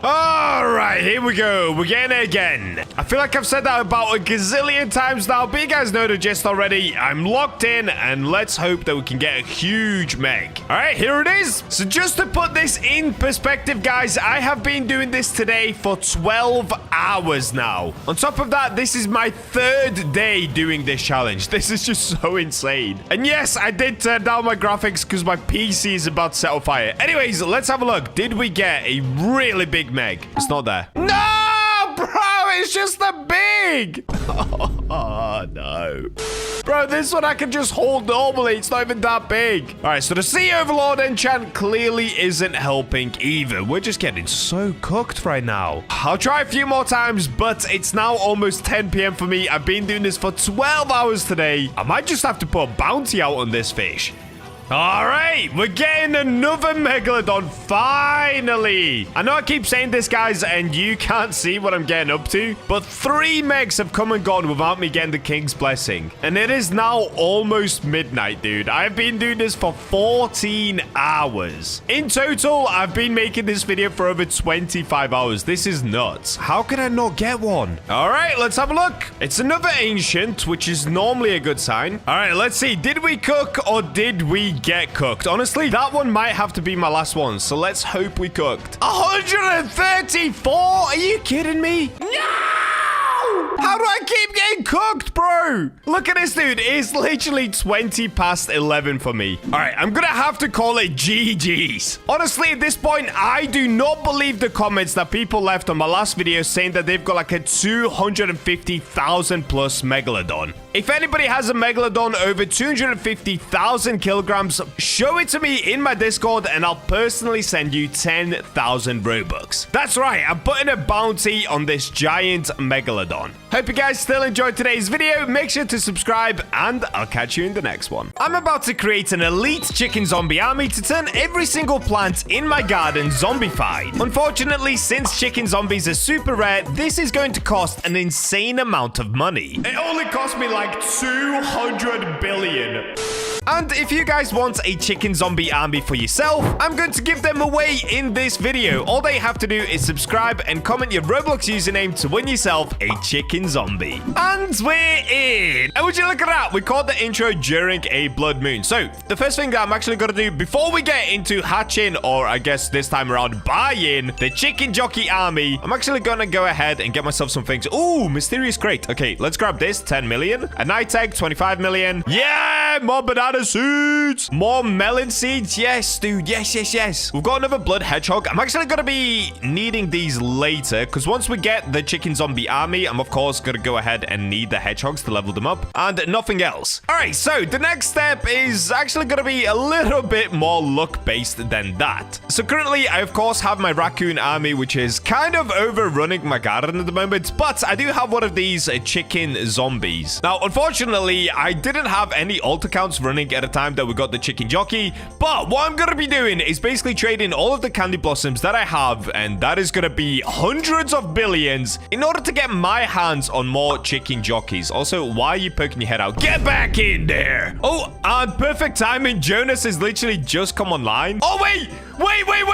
All right, here we go. We're getting it again. I feel like I've said that about a gazillion times now, but you guys know the gist already. I'm locked in, and let's hope that we can get a huge Meg. All right, here it is. So just to put this in perspective, guys, I have been doing this today for 12 hours now. On top of that, this is my 3rd day doing this challenge. This is just so insane. And yes, I did turn down my graphics because my PC is about to set on fire. Anyways, let's have a look. Did we get a really big Meg? It's not there. No, bro, it's just the big. Oh, no. Bro, this one I can just hold normally. It's not even that big. All right, so the Sea Overlord enchant clearly isn't helping either. We're just getting so cooked right now. I'll try a few more times, but it's now almost 10 p.m. for me. I've been doing this for 12 hours today. I might just have to put a bounty out on this fish. All right, we're getting another Megalodon, finally. I know I keep saying this, guys, and you can't see what I'm getting up to, but 3 Megs have come and gone without me getting the King's Blessing. And it is now almost midnight, dude. I've been doing this for 14 hours. In total, I've been making this video for over 25 hours. This is nuts. How could I not get one? All right, let's have a look. It's another ancient, which is normally a good sign. All right, let's see. Did we cook or did we get cooked? Honestly, that one might have to be my last one, so let's hope we cooked. 134? Are you kidding me? No! How do I keep getting cooked, bro? Look at this, dude. It's literally 20 past 11 for me. All right, I'm gonna have to call it GG's. Honestly, at this point, I do not believe the comments that people left on my last video saying that they've got like a 250,000 plus Megalodon. If anybody has a Megalodon over 250,000 kilograms, show it to me in my Discord and I'll personally send you 10,000 Robux. That's right, I'm putting a bounty on this giant Megalodon. Hope you guys still enjoyed today's video. Make sure to subscribe, and I'll catch you in the next one. I'm about to create an elite chicken zombie army to turn every single plant in my garden zombified. Unfortunately, since chicken zombies are super rare, this is going to cost an insane amount of money. It only cost me like 200 billion. And if you guys want a chicken zombie army for yourself, I'm going to give them away in this video. All they have to do is subscribe and comment your Roblox username to win yourself a chicken zombie. And we're in. And would you look at that? We caught the intro during a blood moon. So the first thing that I'm actually going to do before we get into hatching, or I guess this time around buying the chicken jockey army, I'm actually going to go ahead and get myself some things. Ooh, mysterious crate. Okay, let's grab this. 10 million. A night egg, 25 million. Yeah, more banana seeds. More melon seeds. Yes, dude. Yes. We've got another blood hedgehog. I'm actually going to be needing these later because once we get the chicken zombie army, I'm of course going to go ahead and need the hedgehogs to level them up and nothing else. All right, so the next step is actually going to be a little bit more luck-based than that. So currently, I of course have my raccoon army, which is kind of overrunning my garden at the moment, but I do have one of these chicken zombies. Now, unfortunately, I didn't have any alt accounts running at a time that we got the chicken jockey, but what I'm going to be doing is basically trading all of the candy blossoms that I have, and that is going to be hundreds of billions in order to get my hands on more chicken jockeys. Also, why are you poking your head out? Get back in there. Oh, and perfect timing. Jonas has literally just come online. Oh, wait.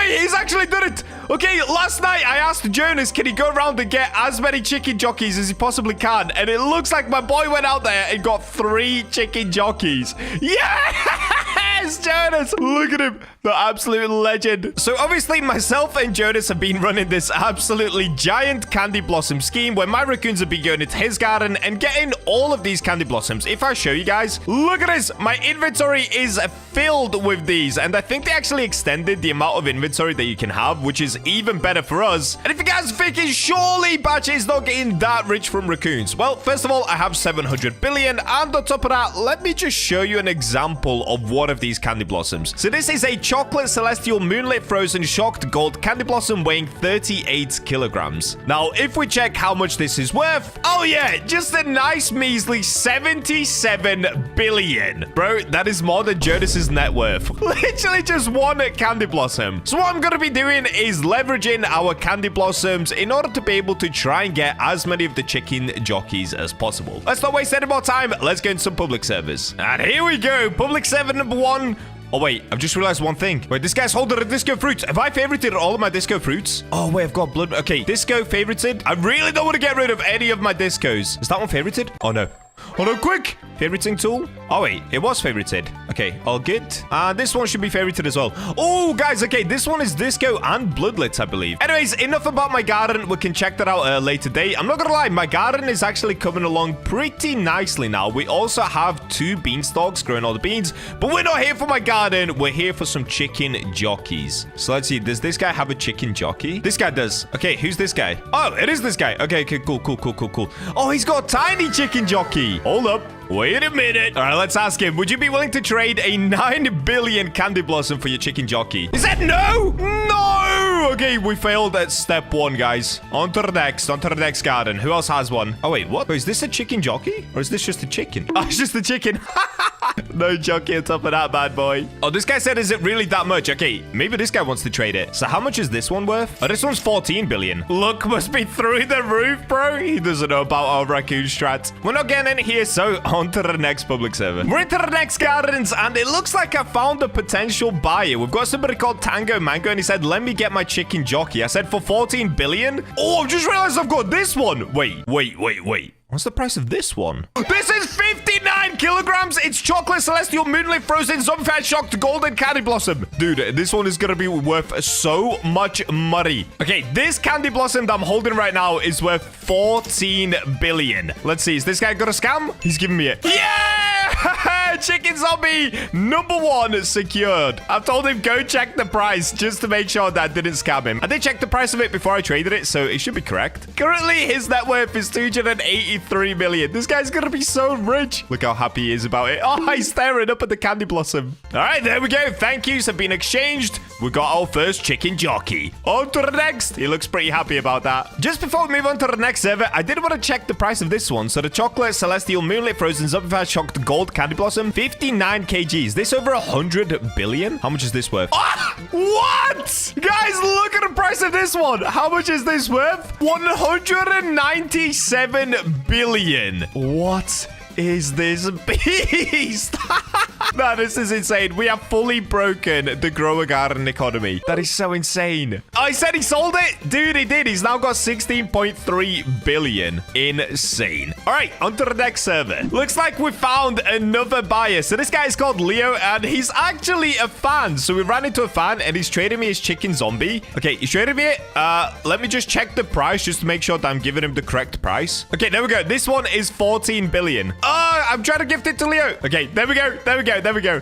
He's actually done it. Okay, last night I asked Jonas, can he go around and get as many chicken jockeys as he possibly can? And it looks like my boy went out there and got 3 chicken jockeys. Yes, Jonas. Look at him. The absolute legend. So obviously myself and Jonas have been running this absolutely giant candy blossom scheme where my raccoons have been going into his garden and getting all of these candy blossoms. If I show you guys, look at this. My inventory is filled with these, and I think they actually extended the amount of inventory that you can have, which is even better for us. And if you guys are thinking, surely Bacha is not getting that rich from raccoons. Well, first of all, I have 700 billion, and on top of that, let me just show you an example of one of these candy blossoms. So this is a chocolate celestial moonlit frozen shocked gold candy blossom weighing 38 kilograms. Now, if we check how much this is worth, oh yeah, just a nice measly 77 billion. Bro, that is more than Jonas's net worth. Literally just one candy blossom. So what I'm going to be doing is leveraging our candy blossoms in order to be able to try and get as many of the chicken jockeys as possible. Let's not waste any more time. Let's go into some public servers. And here we go. Public server number 1. Oh, wait. I've just realized one thing. Wait, this guy's holding a disco fruits. Have I favorited all of my disco fruits? Oh, wait. I've got blood. Okay, disco favorited. I really don't want to get rid of any of my discos. Is that one favorited? Oh, no. Oh, no, quick. Favoriting tool. Oh, wait. It was favorited. Okay, all good. This one should be favorited as well. Oh, guys. Okay, this one is disco and bloodlets, I believe. Anyways, enough about my garden. We can check that out at a later date. I'm not going to lie. My garden is actually coming along pretty nicely now. We also have 2 beanstalks growing all the beans, but we're not here for my garden. We're here for some chicken jockeys. So let's see. Does this guy have a chicken jockey? This guy does. Okay, who's this guy? Oh, it is this guy. Okay, cool. Oh, he's got a tiny chicken jockey. Hold up. Wait a minute. All right, let's ask him. Would you be willing to trade a 9 billion candy blossom for your chicken jockey? He said no. No. Okay, we failed at step 1, guys. On to the next garden. Who else has one? Oh, wait, what? Oh, is this a chicken jockey? Or is this just a chicken? Oh, it's just a chicken. No jockey on top of that bad boy. Oh, this guy said, is it really that much? Okay, maybe this guy wants to trade it. So how much is this one worth? Oh, this one's 14 billion. Luck must be through the roof, bro. He doesn't know about our raccoon strats. We're not getting in here, so on to the next public server. We're into the next gardens, and it looks like I found a potential buyer. We've got somebody called Tango Mango, and he said, let me get my chicken jockey. I said, for 14 billion? Oh, I've just realized I've got this one. Wait. What's the price of this one? This is 59 kilograms. It's chocolate celestial moonlit frozen zombified shocked golden candy blossom. Dude, this one is going to be worth so much money. Okay, this candy blossom that I'm holding right now is worth 14 billion. Let's see. Is this guy got a scam? He's giving me it. Yeah! Chicken zombie number 1 secured. I've told him go check the price just to make sure that I didn't scam him. I did check the price of it before I traded it, so it should be correct. Currently, his net worth is 283 million. This guy's gonna be so rich. Look how happy he is about it. Oh, he's staring up at the candy blossom. All right, there we go. Thank yous have been exchanged. We got our first chicken jockey. On to the next. He looks pretty happy about that. Just before we move on to the next server, I did want to check the price of this one. So the chocolate, celestial, moonlit, frozen, zombified, shocked, gold candy blossom, 59 kgs. This over 100 billion? How much is this worth? Ah, what? Guys, look at the price of this one. How much is this worth? 197 billion. What is this beast? Man, this is insane. We have fully broken the grower garden economy. That is so insane. Oh, he said he sold it? Dude, he did. He's now got 16.3 billion. Insane. All right, on to the next server. Looks like we found another buyer. So this guy is called Leo, and he's actually a fan. So we ran into a fan, and he's trading me his chicken zombie. Okay, he's trading me it. Let me just check the price just to make sure that I'm giving him the correct price. Okay, there we go. This one is 14 billion. Oh, I'm trying to gift it to Leo. Okay, there we go. There we go. There we go.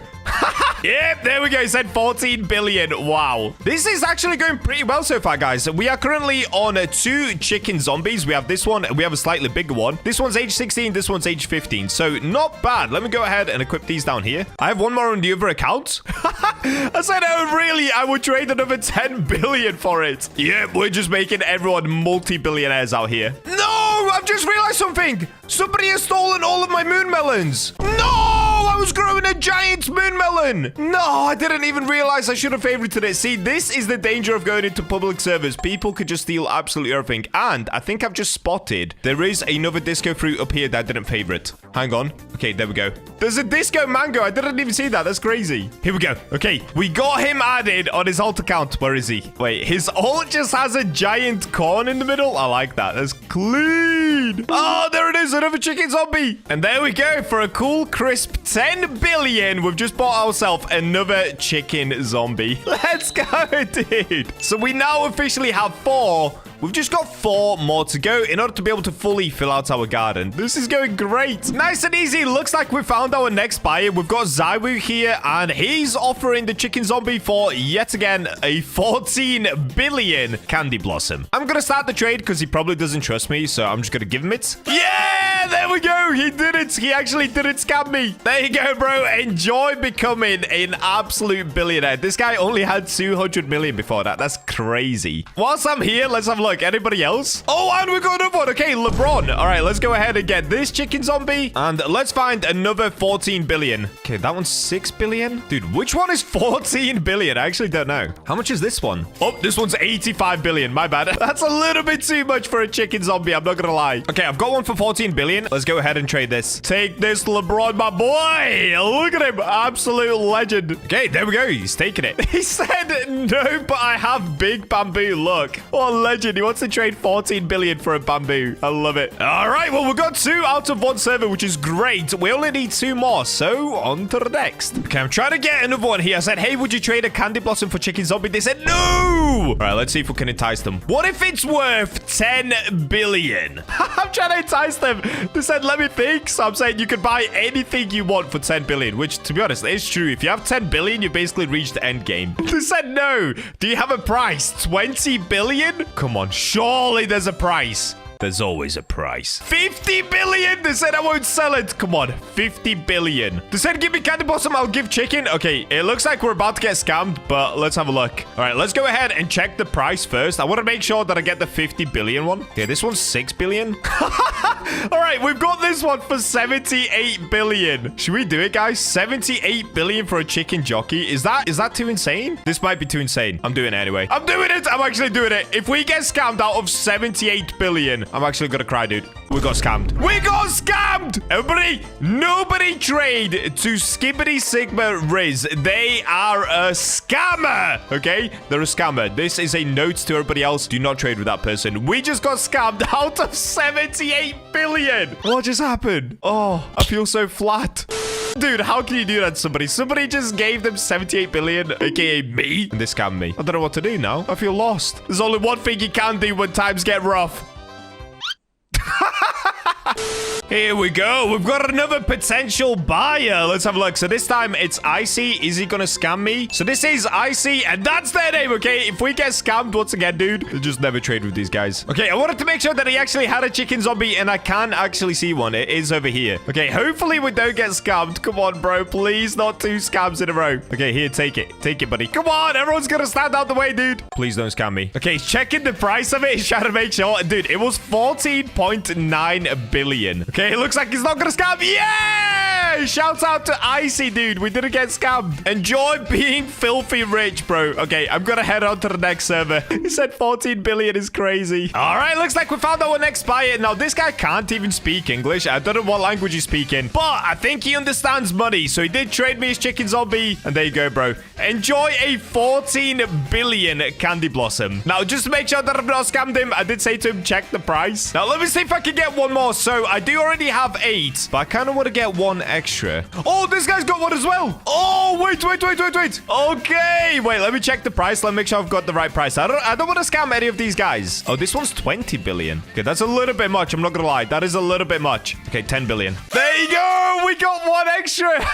Yep, there we go. He said 14 billion. Wow. This is actually going pretty well so far, guys. We are currently on 2 chicken zombies. We have this one, and we have a slightly bigger one. This one's age 16. This one's age 15. So not bad. Let me go ahead and equip these down here. I have one more on the other account. I said, oh, really? I would trade another 10 billion for it. Yep, we're just making everyone multi-billionaires out here. No, I've just realized something. Somebody has stolen all of my moon melons. No! I was growing a giant moon melon. No, I didn't even realize I should have favorited it. See, this is the danger of going into public servers. People could just steal absolutely everything. And I think I've just spotted there is another disco fruit up here that I didn't favorite. Hang on. Okay, there we go. There's a disco mango. I didn't even see that. That's crazy. Here we go. Okay, we got him added on his alt account. Where is he? Wait, his alt just has a giant corn in the middle. I like that. That's clean. Oh, there it is. Another chicken zombie. And there we go. For a cool, crisp 10 billion, we've just bought ourselves another chicken zombie. Let's go, dude. So we now officially have 4. We've just got 4 more to go in order to be able to fully fill out our garden. This is going great. Nice and easy. Looks like we found our next buyer. We've got Zywu here, and he's offering the chicken zombie for, yet again, a 14 billion candy blossom. I'm going to start the trade because he probably doesn't trust me, so I'm just going to give him it. Yeah, there we go. He did it. He actually didn't scam me. There you go, bro. Enjoy becoming an absolute billionaire. This guy only had 200 million before that. That's crazy. Whilst I'm here, let's have a look. Anybody else? Oh, and we got another one. Okay, LeBron. All right, let's go ahead and get this chicken zombie. And let's find another 14 billion. Okay, that one's 6 billion. Dude, which one is 14 billion? I actually don't know. How much is this one? Oh, this one's 85 billion. My bad. That's a little bit too much for a chicken zombie. I'm not gonna lie. Okay, I've got one for 14 billion. Let's go ahead and trade this. Take this, LeBron, my boy. Look at him. Absolute legend. Okay, there we go. He's taking it. He said, no, but I have big bamboo. Look. What a legend. He wants to trade 14 billion for a bamboo. I love it. All right, well, we've got 2 out of 1 server, which is great. We only need 2 more, so on to the next. Okay, I'm trying to get another one here. I said, hey, would you trade a candy blossom for chicken zombie? They said, no! All right, let's see if we can entice them. What if it's worth 10 billion? I'm trying to entice them. They said, let me think. So I'm saying you can buy anything you want for 10 billion, which, to be honest, is true. If you have 10 billion, you basically reached the end game. They said, no. Do you have a price? 20 billion? Come on, surely there's a price. There's always a price. 50 billion! They said I won't sell it. Come on, 50 billion. They said give me candy blossom, I'll give chicken. Okay, it looks like we're about to get scammed, but let's have a look. All right, let's go ahead and check the price first. I want to make sure that I get the 50 billion one. Okay, this one's 6 billion. All right, we've got this one for 78 billion. Should we do it, guys? 78 billion for a chicken jockey. Is that too insane? This might be too insane. I'm doing it anyway. I'm doing it. I'm actually doing it. If we get scammed out of 78 billion, I'm actually gonna cry, dude. We got scammed. We got scammed! Everybody, nobody trade to Skibbity Sigma Riz. They are a scammer, okay? They're a scammer. This is a note to everybody else. Do not trade with that person. We just got scammed out of 78 billion. What just happened? Oh, I feel so flat. Dude, how can you do that to somebody? Somebody just gave them 78 billion, aka me, and they scammed me. I don't know what to do now. I feel lost. There's only one thing you can do when times get rough. Here we go. We've got another potential buyer. Let's have a look. So this time it's Icy. Is he gonna scam me? So this is Icy, and that's their name, okay? If we get scammed once again, dude, just never trade with these guys. Okay, I wanted to make sure that he actually had a chicken zombie, and I can actually see one. It is over here. Okay, hopefully we don't get scammed. Come on, bro. Please, not 2 scams in a row. Okay, here, take it. Take it, buddy. Come on, everyone's gonna stand out the way, dude. Please don't scam me. Okay, he's checking the price of it. He's trying to make sure. Dude, it was 14.9 billion. Okay, it looks like he's not gonna scam. Yeah! Shouts out to Icy, dude. We didn't get scammed. Enjoy being filthy rich, bro. Okay, I'm gonna head on to the next server. He said 14 billion is crazy. All right, looks like we found our next buyer. Now, this guy can't even speak English. I don't know what language he's speaking, but I think he understands money. So he did trade me his chicken zombie. And there you go, bro. Enjoy a 14 billion candy blossom. Now, just to make sure that I've not scammed him, I did say to him, check the price. Now, let me see if I can get one more. So I do already have 8, but I kind of want to get one extra. Oh, this guy's got one as well. Oh, wait. Okay, wait, let me check the price. Let me make sure I've got the right price. I don't want to scam any of these guys. Oh, this one's 20 billion. Okay, that's a little bit much. I'm not gonna lie. That is a little bit much. Okay, 10 billion. There you go. We got one extra.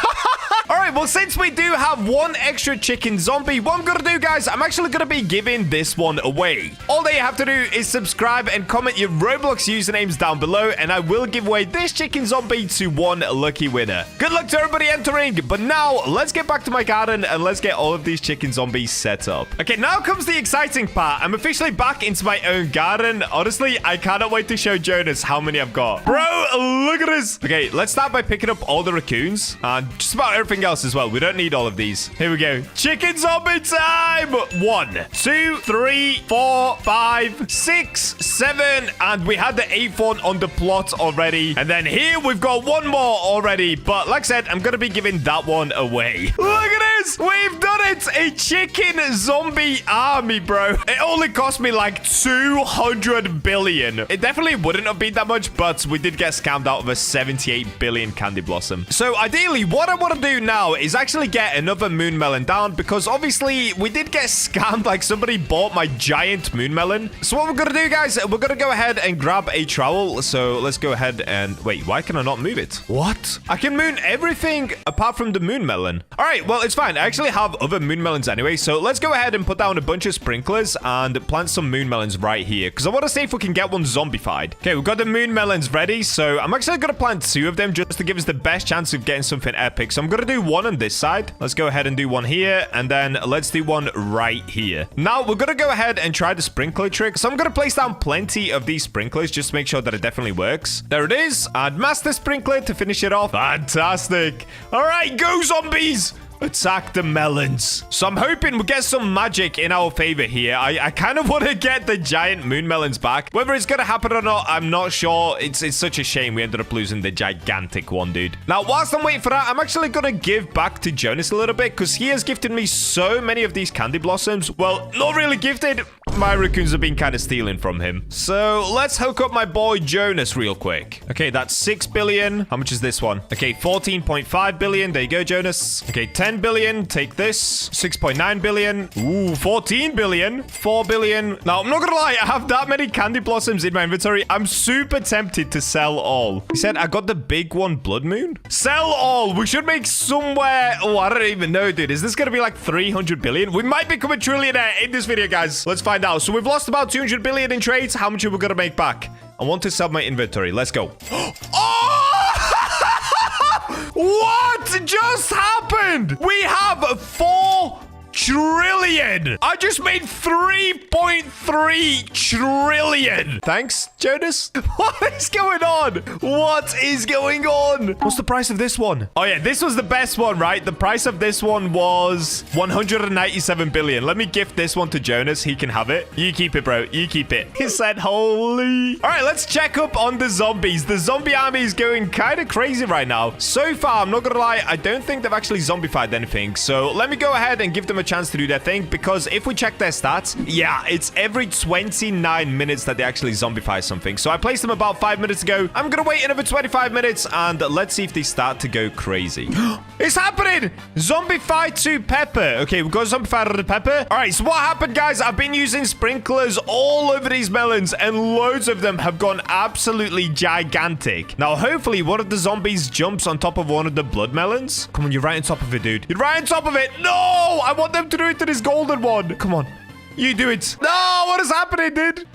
All right, well, since we do have one extra chicken zombie, what I'm gonna do, guys, I'm actually gonna be giving this one away. All that you have to do is subscribe and comment your Roblox usernames down below, and I will give away this chicken zombie to one lucky winner. Good luck to everybody entering, but now let's get back to my garden and let's get all of these chicken zombies set up. Okay, now comes the exciting part. I'm officially back into my own garden. Honestly, I cannot wait to show Jonas how many I've got. Bro, look at this. Okay, let's start by picking up all the raccoons and just about everything else as well. We don't need all of these. Here we go. Chicken zombie time. 1, 2, 3, 4, 5, 6, 7, and we had the 8th one on the plot already. And then here we've got one more already. But like I said, I'm going to be giving that one away. Look at this. We've done it. A chicken zombie army, bro. It only cost me like 200 billion. It definitely wouldn't have been that much, but we did get scammed out of a 78 billion candy blossom. So ideally, what I want to do now is actually get another moon melon down, because obviously we did get scammed. Like, somebody bought my giant moon melon. So what we're going to do, guys, we're going to go ahead and grab a trowel. So let's go ahead and wait, why can I not move it? What? I can moon everything apart from the moon melon. All right, well, it's fine. I actually have other moon melons anyway. So let's go ahead and put down a bunch of sprinklers and plant some moon melons right here, because I want to see if we can get one zombified. Okay, we've got the moon melons ready. So I'm actually going to plant 2 of them just to give us the best chance of getting something epic. So I'm going to do one on this side. Let's go ahead and do one here, and then let's do one right here. Now we're going to go ahead and try the sprinkler trick. So I'm going to place down plenty of these sprinklers just to make sure that it definitely works. There it is. And master sprinkler to finish it off. Fantastic. All right, go zombies. Attack the melons. So I'm hoping we'll get some magic in our favor here. I kind of want to get the giant moon melons back. Whether it's going to happen or not, I'm not sure. It's such a shame we ended up losing the gigantic one, dude. Now, whilst I'm waiting for that, I'm actually going to give back to Jonas a little bit, because he has gifted me so many of these candy blossoms. Well, not really gifted. My raccoons have been kind of stealing from him. So let's hook up my boy Jonas real quick. Okay, that's 6 billion. How much is this one? Okay, 14.5 billion. There you go, Jonas. Okay, 10 billion. Take this. 6.9 billion. Ooh, 14 billion. 4 billion. Now, I'm not gonna lie. I have that many candy blossoms in my inventory. I'm super tempted to sell all. He said, I got the big one, Blood Moon. Sell all. We should make somewhere. Oh, I don't even know, dude. Is this gonna be like 300 billion? We might become a trillionaire in this video, guys. Let's find out. So we've lost about 200 billion in trades. How much are we gonna make back? I want to sell my inventory. Let's go. Oh! What just happened? We have 4 trillion. I just made 3.3 trillion. Thanks, Jonas. What is going on? What is going on? What's the price of this one? Oh, yeah, this was the best one, right? The price of this one was 197 billion. Let me gift this one to Jonas. He can have it. You keep it, bro. You keep it. He said, holy. All right, let's check up on the zombies. The zombie army is going kind of crazy right now. So far, I'm not going to lie, I don't think they've actually zombified anything. So let me go ahead and give them a chance to do their thing, because if we check their stats, yeah, it's every 29 minutes that they actually zombify something. So I placed them about 5 minutes ago. I'm gonna wait another 25 minutes, and let's see if they start to go crazy. It's happening! Zombify to pepper. Okay, we've got zombified to pepper. All right, so what happened, guys? I've been using sprinklers all over these melons, and loads of them have gone absolutely gigantic. Now, hopefully, one of the zombies jumps on top of one of the blood melons. Come on, you're right on top of it, dude. You're right on top of it. No! I want them to do it to this golden one. Come on. You do it. No, what is happening, dude?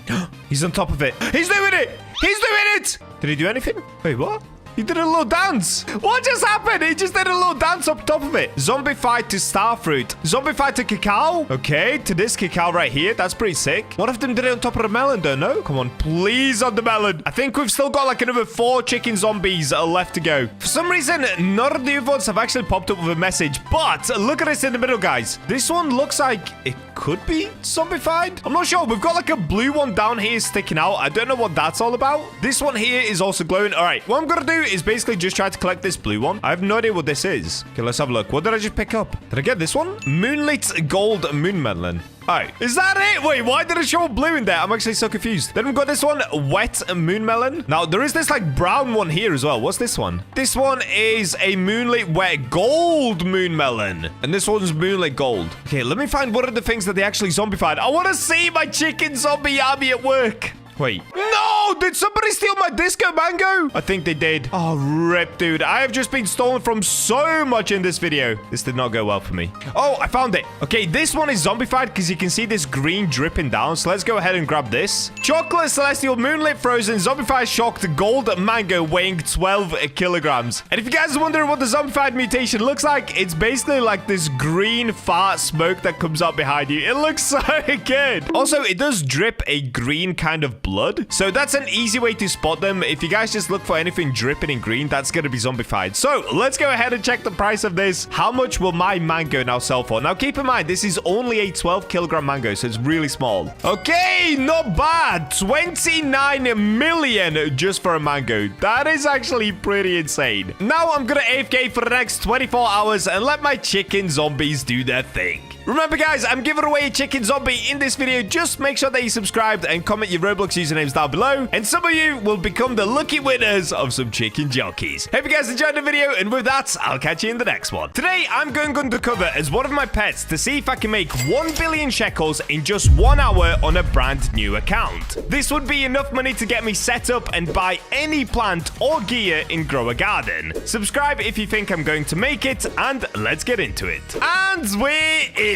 He's on top of it. He's doing it. He's doing it. Did he do anything? Wait, what? He did a little dance. What just happened? He just did a little dance up top of it. Zombified to star fruit. Zombified to cacao. Okay, to this cacao right here. That's pretty sick. One of them did it on top of the melon, don't know. Come on, please, on the melon. I think we've still got like another 4 chicken zombies left to go. For some reason, none of the other ones have actually popped up with a message. But look at this in the middle, guys. This one looks like it could be zombified. I'm not sure. We've got like a blue one down here sticking out. I don't know what that's all about. This one here is also glowing. All right, what I'm gonna do is basically just try to collect this blue one. I have no idea what this is. Okay, let's have a look. What did I just pick up? Did I get this one? Moonlit gold moon melon. All right, is that it? Wait, why did it show blue in there? I'm actually so confused. Then we've got this one, wet moon melon. Now, there is this like brown one here as well. What's this one? This one is a moonlit wet gold moon melon. And this one's moonlit gold. Okay, let me find one of the things that they actually zombified. I want to see my chicken zombie army at work. Wait. No! Did somebody steal my disco mango? I think they did. Oh, rip, dude. I have just been stolen from so much in this video. This did not go well for me. Oh, I found it. Okay, this one is zombified because you can see this green dripping down. So let's go ahead and grab this. Chocolate celestial moonlit frozen zombified shocked gold mango weighing 12 kilograms. And if you guys are wondering what the zombified mutation looks like, it's basically like this green fart smoke that comes up behind you. It looks so good. Also, it does drip a green kind of blood. So that's an easy way to spot them. If you guys just look for anything dripping in green, that's going to be zombified. So let's go ahead and check the price of this. How much will my mango now sell for? Now keep in mind, this is only a 12 kilogram mango, so it's really small. Okay, not bad. 29 million just for a mango. That is actually pretty insane. Now I'm going to AFK for the next 24 hours and let my chicken zombies do their thing. Remember, guys, I'm giving away a chicken zombie in this video. Just make sure that you subscribed and comment your Roblox usernames down below. And some of you will become the lucky winners of some chicken jockeys. Hope you guys enjoyed the video. And with that, I'll catch you in the next one. Today, I'm going undercover as one of my pets to see if I can make 1 billion shekels in just 1 hour on a brand new account. This would be enough money to get me set up and buy any plant or gear in Grow a Garden. Subscribe if you think I'm going to make it. And let's get into it. And we're in.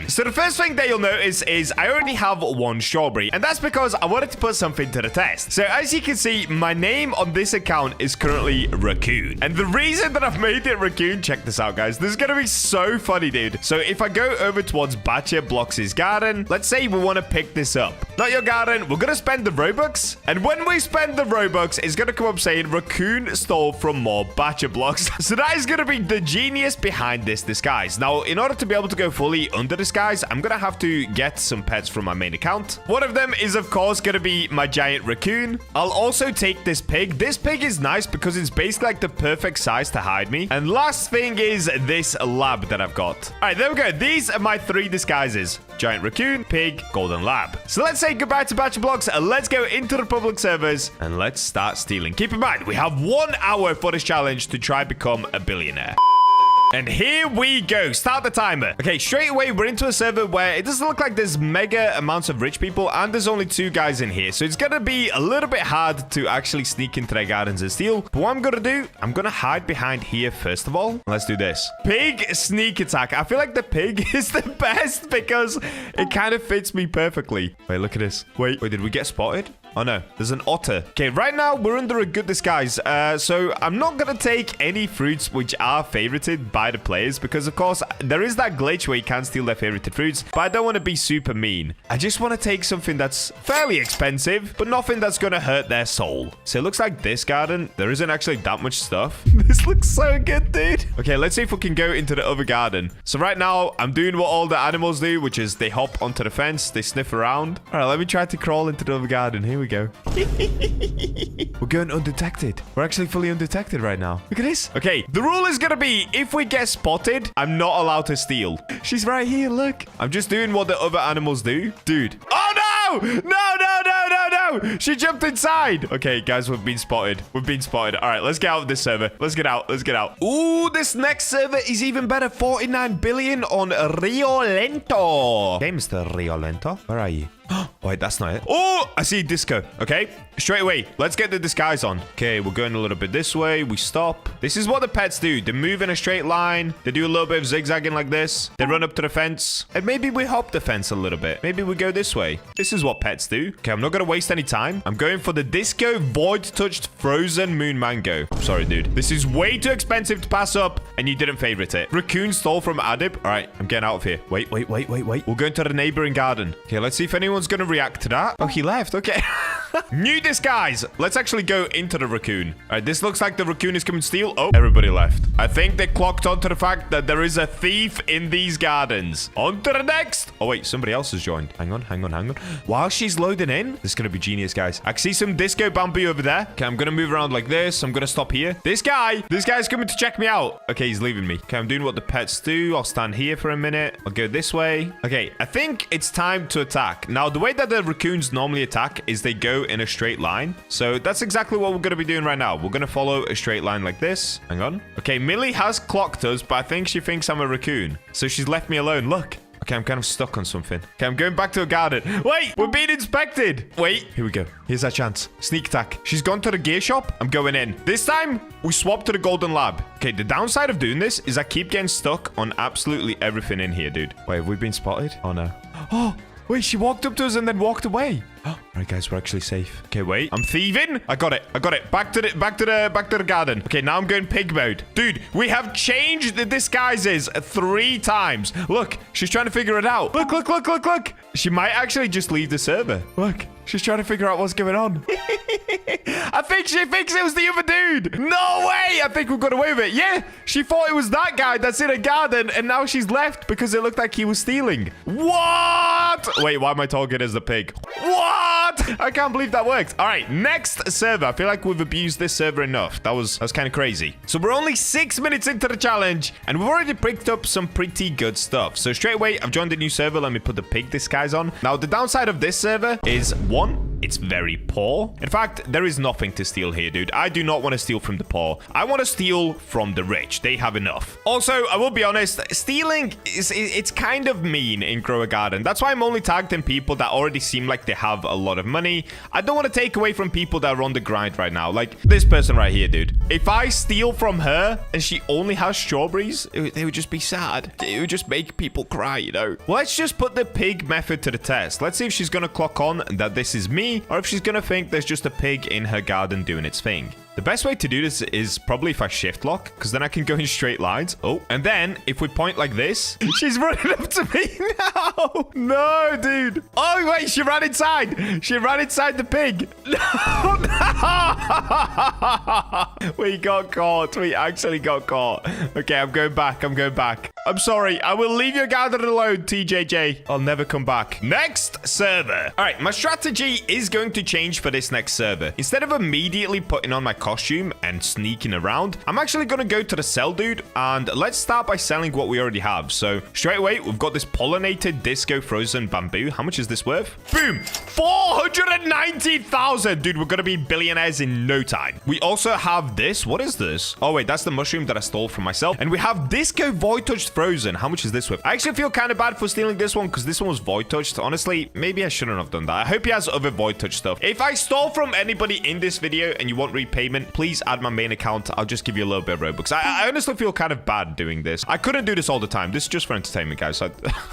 So the first thing that you'll notice is I already have 1 strawberry, and that's because I wanted to put something to the test. So as you can see, my name on this account is currently Raccoon, and the reason that I've made it Raccoon, check this out, guys. This is gonna be so funny, dude. So if I go over towards BachaBlox's garden, let's say we want to pick this up. Not your garden, we're gonna spend the Robux, and when we spend the Robux, it's gonna come up saying Raccoon stole from more BachaBlox. So that is gonna be the genius behind this disguise. Now, in order to be able to go fully under disguise, I'm gonna have to get some pets from my main account. One of them is, of course, gonna be my giant raccoon. I'll also take this pig. This pig is nice because it's basically like the perfect size to hide me. And last thing is this lab that I've got. All right, there we go. These are my 3 disguises: giant raccoon, pig, golden lab. So let's say goodbye to BachaBlox and let's go into the public servers and let's start stealing. Keep in mind, we have 1 hour for this challenge to try become a billionaire. And here we go. Start the timer. Okay, straight away, we're into a server where it doesn't look like there's mega amounts of rich people, and there's only 2 guys in here. So it's going to be a little bit hard to actually sneak into their gardens and steal. But what I'm going to do, I'm going to hide behind here first of all. Let's do this. Pig sneak attack. I feel like the pig is the best because it kind of fits me perfectly. Wait, look at this. Wait, did we get spotted? Oh, no. There's an otter. Okay, right now, we're under a good disguise. So I'm not going to take any fruits which are favorited by the players because, of course, there is that glitch where you can steal their favorited fruits, but I don't want to be super mean. I just want to take something that's fairly expensive, but nothing that's going to hurt their soul. So it looks like this garden, there isn't actually that much stuff. This looks so good, dude. Okay, let's see if we can go into the other garden. So right now, I'm doing what all the animals do, which is they hop onto the fence, they sniff around. All right, let me try to crawl into the other garden. Here we we go. We're going undetected. We're actually fully undetected right now. Look at this. Okay, the rule is gonna be, if we get spotted, I'm not allowed to steal. She's right here, look. I'm just doing what the other animals do. Dude. Oh, no! No, no, no, no, no! She jumped inside. Okay, guys, we've been spotted. We've been spotted. All right, let's get out of this server. Let's get out. Let's get out. Ooh, this next server is even better. 49 billion on Rio Lento. Okay, Mr. Rio Lento. Where are you? Wait, that's not it. Oh, I see disco. Okay, straight away. Let's get the disguise on. Okay, we're going a little bit this way. We stop. This is what the pets do. They move in a straight line. They do a little bit of zigzagging like this. They run up to the fence. And maybe we hop the fence a little bit. Maybe we go this way. This is what pets do. Okay, I'm not going to waste any time. I'm going for the disco void-touched frozen moon mango. I'm sorry, dude. This is way too expensive to pass up. And you didn't favorite it. Raccoon stole from Adib. All right, I'm getting out of here. Wait. We're going to the neighboring garden. Okay, let's see if anyone's going to react to that. Oh, he left. Okay. New disguise. Let's actually go into the raccoon. All right, this looks like the raccoon is coming to steal. Oh, everybody left. I think they clocked onto the fact that there is a thief in these gardens. On to the next. Oh, wait, somebody else has joined. Hang on. While she's loading in, this is going to be genius, guys. I can see some disco bamboo over there. Okay, I'm going to move around like this. I'm going to stop here. This guy's coming to check me out. Okay, he's leaving me. Okay, I'm doing what the pets do. I'll stand here for a minute. I'll go this way. Okay, I think it's time to attack. Now, the way that the raccoons normally attack is they go in a straight line. So that's exactly what we're going to be doing right now. We're going to follow a straight line like this. Hang on. Okay, Millie has clocked us, but I think she thinks I'm a raccoon. So she's left me alone. Look. Okay, I'm kind of stuck on something. Okay, I'm going back to a garden. Wait, we're being inspected. Wait, here we go. Here's our chance. Sneak attack. She's gone to the gear shop. I'm going in. This time, we swap to the golden lab. Okay, the downside of doing this is I keep getting stuck on absolutely everything in here, dude. Wait, have we been spotted? Oh, no. Oh, wait, she walked up to us and then walked away. All right, guys, we're actually safe. Okay, wait. I'm thieving. I got it. Back to the garden. Okay, now I'm going pig mode. Dude, we have changed the disguises 3 times. Look, she's trying to figure it out. Look. She might actually just leave the server. Look, she's trying to figure out what's going on. I think she thinks it was the other dude. No way. I think we got away with it. Yeah, she thought it was that guy that's in a garden, and now she's left because it looked like he was stealing. What? Wait, why am I talking as the pig? What? I can't believe that worked. All right, next server. I feel like we've abused this server enough. That was kind of crazy. So we're only 6 minutes into the challenge, and we've already picked up some pretty good stuff. So straight away, I've joined a new server. Let me put the pig disguise on. Now, the downside of this server is, 1, it's very poor. In fact, there is nothing to steal here, dude. I do not want to steal from the poor. I want to steal from the rich. They have enough. Also, I will be honest, stealing it's kind of mean in Grow a Garden. That's why I'm only tagged in people that already seem like they have a lot of money. I don't want to take away from people that are on the grind right now. Like this person right here, dude. If I steal from her and she only has strawberries, it would just be sad. It would just make people cry, you know? Let's just put the pig method to the test. Let's see if she's going to clock on that this is me, or if she's gonna think there's just a pig in her garden doing its thing. The best way to do this is probably if I shift lock, because then I can go in straight lines. Oh, and then if we point like this, she's running up to me now. No, dude. Oh, wait, she ran inside. She ran inside the pig. No. We got caught. We actually got caught. Okay, I'm going back. I'm sorry. I will leave your garden alone, TJJ. I'll never come back. Next server. All right, my strategy is going to change for this next server. Instead of immediately putting on my costume and sneaking around, I'm actually going to go to the sell dude, and let's start by selling what we already have. So straight away, we've got this pollinated disco frozen bamboo. How much is this worth? Boom, 490,000. Dude, we're going to be billionaires in no time. We also have this. What is this? Oh wait, that's the mushroom that I stole from myself. And we have disco void touched frozen. How much is this worth? I actually feel kind of bad for stealing this one because this one was void touched. Honestly, maybe I shouldn't have done that. I hope he has other void touch stuff. If I stole from anybody in this video and you want repayment, please add my main account. I'll just give you a little bit of Robux. I honestly feel kind of bad doing this. I couldn't do this all the time. This is just for entertainment, guys.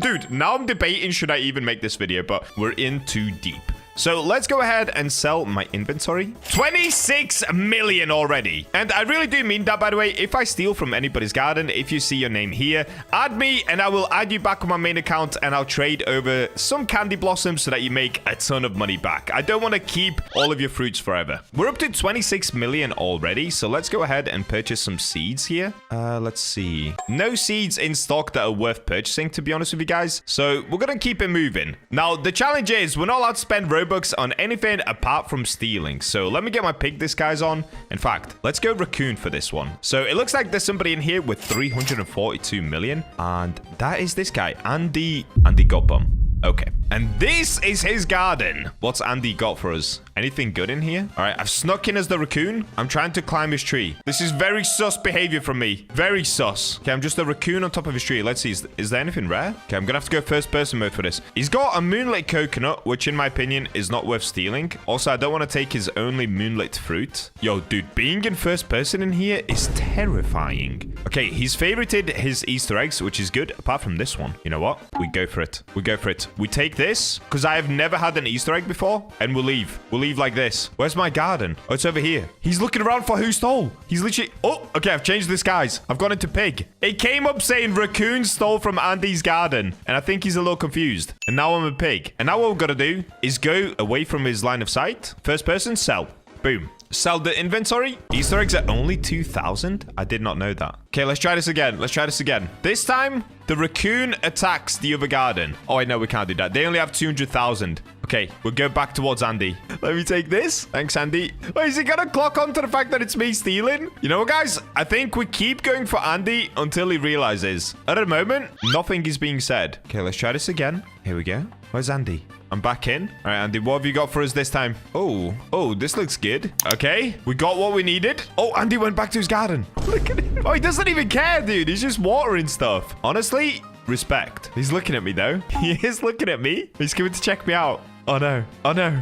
Dude, now I'm debating should I even make this video, but we're in too deep. So let's go ahead and sell my inventory. 26 million already. And I really do mean that, by the way. If I steal from anybody's garden, if you see your name here, add me and I will add you back on my main account and I'll trade over some candy blossoms so that you make a ton of money back. I don't want to keep all of your fruits forever. We're up to 26 million already. So let's go ahead and purchase some seeds here. Let's see. No seeds in stock that are worth purchasing, to be honest with you guys. So we're going to keep it moving. Now, the challenge is we're not allowed to spend Robux Robux on anything apart from stealing. So let me get my pig disguise on. In fact, let's go raccoon for this one. So it looks like there's somebody in here with 342 million. And that is this guy, Andy Gutbum. Okay. And this is his garden. What's Andy got for us? Anything good in here? All right, I've snuck in as the raccoon. I'm trying to climb his tree. This is very sus behavior from me. Very sus. Okay, I'm just a raccoon on top of his tree. Let's see. Is there anything rare? Okay, I'm gonna have to go first person mode for this. He's got a moonlit coconut, which in my opinion is not worth stealing. Also, I don't want to take his only moonlit fruit. Yo, dude, being in first person in here is terrifying. Okay, he's favorited his Easter eggs, which is good, apart from this one. You know what? We go for it. We go for it. We take this, because I have never had an Easter egg before, and we'll leave. We'll leave like this. Where's my garden? Oh, it's over here. He's looking around for who stole. He's literally... Oh, okay, I've changed this, guys. I've gone into pig. It came up saying raccoon stole from Andy's garden, and I think he's a little confused. And now I'm a pig. And now what we've got to do is go away from his line of sight. First person, sell. Boom. Sell the inventory. Easter eggs are only 2,000. I did not know that. Okay, let's try this again. Let's try this again. This time, the raccoon attacks the other garden. Oh, I know we can't do that. They only have 200,000. Okay, we'll go back towards Andy. Let me take this. Thanks, Andy. Wait, is he gonna clock on to the fact that it's me stealing? You know what, guys? I think we keep going for Andy until he realizes. At the moment, nothing is being said. Okay, let's try this again. Here we go. Where's Andy? I'm back in. All right, Andy, what have you got for us this time? Oh, this looks good. Okay, we got what we needed. Oh, Andy went back to his garden. Look at him. Oh, he doesn't even care, dude. He's just watering stuff. Honestly, respect. He's looking at me, though. He is looking at me. He's coming to check me out. Oh, no. Oh, no.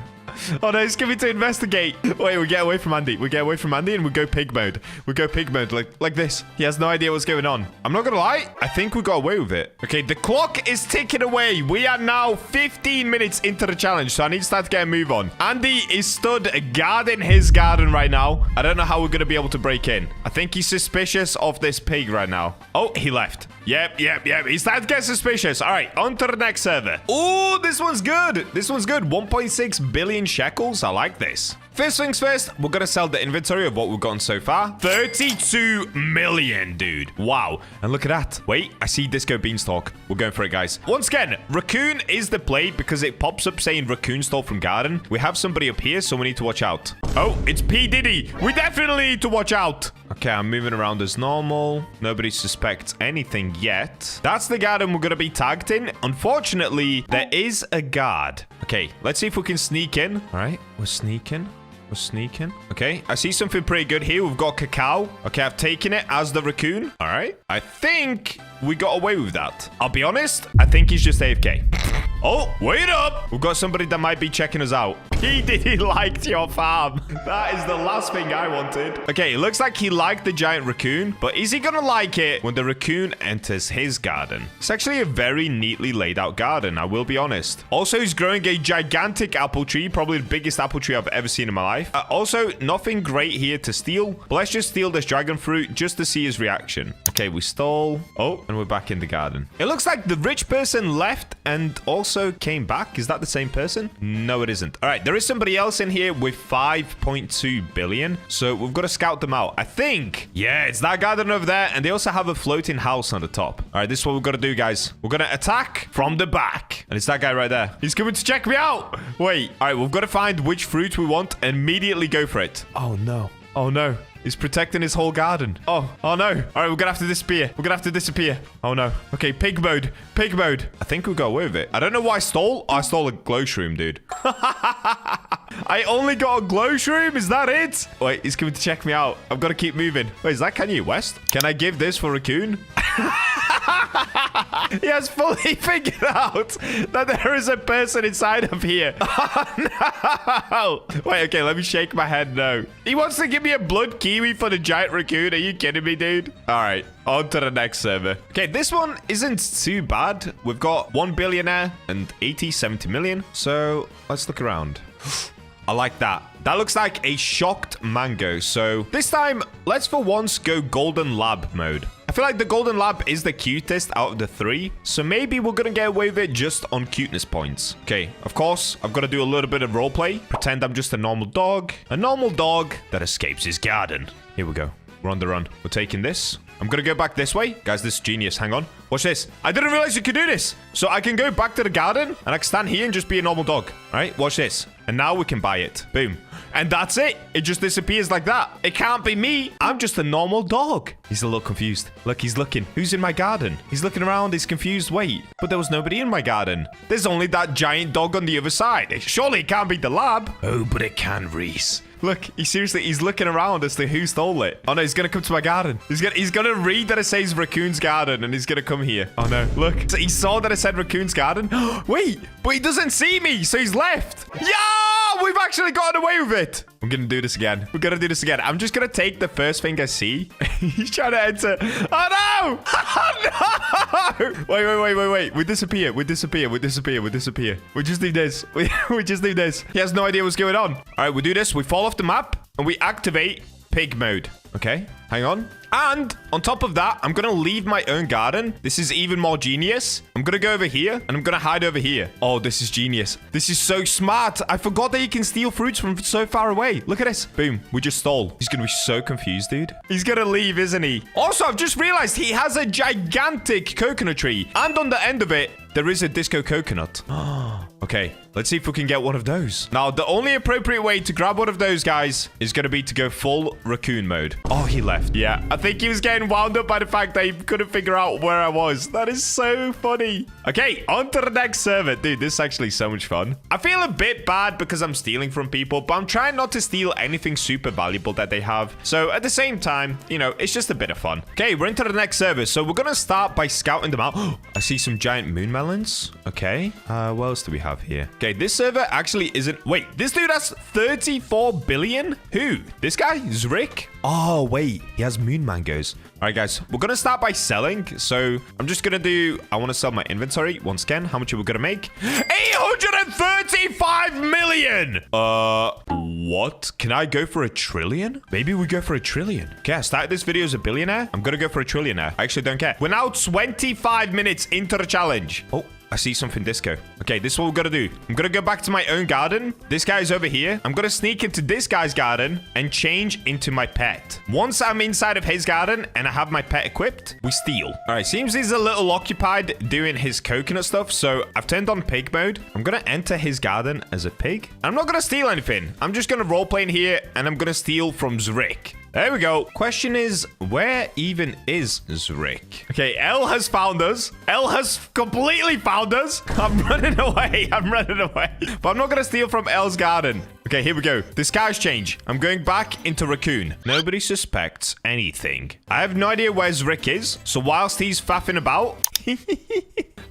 Oh, no, he's coming to investigate. Wait, we get away from Andy. We get away from Andy and we go pig mode. We go pig mode like this. He has no idea what's going on. I'm not going to lie. I think we got away with it. Okay, the clock is ticking away. We are now 15 minutes into the challenge, so I need to start to get a move on. Andy is stood guarding his garden right now. I don't know how we're going to be able to break in. I think he's suspicious of this pig right now. Oh, he left. Yep. He's starting to get suspicious. All right, on to the next server. Oh, this one's good. This one's good. 1.6 billion shekels. I like this. First things first, we're going to sell the inventory of what we've gotten so far. 32 million, dude. Wow. And look at that. Wait, I see Disco Beanstalk. We're going for it, guys. Once again, raccoon is the play because it pops up saying raccoon stole from garden. We have somebody up here, so we need to watch out. Oh, it's P. Diddy. We definitely need to watch out. Okay, I'm moving around as normal. Nobody suspects anything yet. That's the garden we're going to be tagged in. Unfortunately, there is a guard. Okay, let's see if we can sneak in. All right, we're sneaking. We're sneaking. Okay, I see something pretty good here. We've got cacao. Okay, I've taken it as the raccoon. All right. I think we got away with that. I'll be honest. I think he's just AFK. Oh, wait up. We've got somebody that might be checking us out. He did liked your farm. That is the last thing I wanted. Okay, it looks like he liked the giant raccoon, but is he gonna like it when the raccoon enters his garden? It's actually a very neatly laid out garden, I will be honest. Also, he's growing a gigantic apple tree, probably the biggest apple tree I've ever seen in my life. Also, nothing great here to steal, but let's just steal this dragon fruit just to see his reaction. Okay, we stole. Oh, and we're back in the garden. It looks like the rich person left and also came back. Is that the same person? No, it isn't. All right, there is somebody else in here with 5.2 billion. So we've got to scout them out. I think, yeah, it's that garden over there. And they also have a floating house on the top. All right, this is what we've got to do, guys. We're going to attack from the back. And it's that guy right there. He's coming to check me out. Wait. All right, we've got to find which fruit we want and immediately go for it. Oh, no. Oh, no. He's protecting his whole garden. Oh no. All right, we're gonna have to disappear. We're gonna have to disappear. Oh no. Okay, pig mode. Pig mode. I think we got away with it. I don't know what I stole. Oh, I stole a glow shroom, dude. I only got a glow shroom. Is that it? Wait, he's coming to check me out. I've got to keep moving. Wait, is that Kanye West? Can I give this for raccoon? He has fully figured out that there is a person inside of here. Oh, no. Wait, okay, let me shake my head. No. He wants to give me a blood kiwi for the giant raccoon. Are you kidding me, dude? All right, on to the next server. Okay, this one isn't too bad. We've got 1 billionaire and 70 million. So let's look around. I like that. That looks like a shocked mango. So this time, let's for once go golden lab mode. I feel like the golden lab is the cutest out of the three. So maybe we're going to get away with it just on cuteness points. Okay, of course, I've got to do a little bit of roleplay. Pretend I'm just a normal dog. A normal dog that escapes his garden. Here we go. We're on the run. We're taking this. I'm going to go back this way. Guys, this is genius. Hang on. Watch this. I didn't realize you could do this. So I can go back to the garden and I can stand here and just be a normal dog. All right, watch this. And now we can buy it. Boom. And that's it. It just disappears like that. It can't be me. I'm just a normal dog. He's a little confused. Look, he's looking. Who's in my garden? He's looking around. He's confused. Wait, but there was nobody in my garden. There's only that giant dog on the other side. Surely it can't be the lab. Oh, but it can, Reese. Look, he's looking around as to who stole it. Oh no, he's gonna come to my garden. He's gonna read that it says Raccoon's Garden and he's gonna come here. Oh no, look. So he saw that it said Raccoon's Garden. Wait, but he doesn't see me, so he's left. Yeah, we've actually gotten away with it. I'm gonna do this again. We're gonna do this again. I'm just gonna take the first thing I see. He's trying to enter. Oh no! Oh no! Wait. We disappear. We just do this. We just do this. He has no idea what's going on. All right, we do this. We fall off the map and we activate pig mode. Okay, hang on. And on top of that, I'm going to leave my own garden. This is even more genius. I'm going to go over here and I'm going to hide over here. Oh, this is genius. This is so smart. I forgot that you can steal fruits from so far away. Look at this. Boom. We just stole. He's going to be so confused, dude. He's going to leave, isn't he? Also, I've just realized he has a gigantic coconut tree. And on the end of it, there is a disco coconut. Okay, let's see if we can get one of those. Now, the only appropriate way to grab one of those guys is going to be to go full raccoon mode. Oh, he left. Yeah, I think he was getting wound up by the fact that he couldn't figure out where I was. That is so funny. Okay, on to the next server. Dude, this is actually so much fun. I feel a bit bad because I'm stealing from people, but I'm trying not to steal anything super valuable that they have. So at the same time, you know, it's just a bit of fun. Okay, we're into the next server. So we're going to start by scouting them out. I see some giant moon melons. Okay, what else do we have here? Okay, this server actually isn't... Wait, this dude has 34 billion? Who? This guy? Zrick? Oh, wait. He has moon mangoes. All right, guys. We're going to start by selling. So I'm just going to do... I want to sell my inventory once again. How much are we going to make? 835 million! What? Can I go for a trillion? Maybe we go for a trillion. Okay, I started this video as a billionaire. I'm going to go for a trillionaire. I actually don't care. We're now 25 minutes into the challenge. Oh. I see something disco. Okay, this is what we're gonna do. I'm gonna go back to my own garden. This guy's over here. I'm gonna sneak into this guy's garden and change into my pet. Once I'm inside of his garden and I have my pet equipped, we steal. All right, seems he's a little occupied doing his coconut stuff, so I've turned on pig mode. I'm gonna enter his garden as a pig. I'm not gonna steal anything. I'm just gonna roleplay in here and I'm gonna steal from Zrick. There we go. Question is, where even is Zrick? Okay, L has found us. L has completely found us. I'm running away. But I'm not going to steal from L's garden. Okay, here we go. The skies change. I'm going back into raccoon. Nobody suspects anything. I have no idea where Zrick is. So whilst he's faffing about,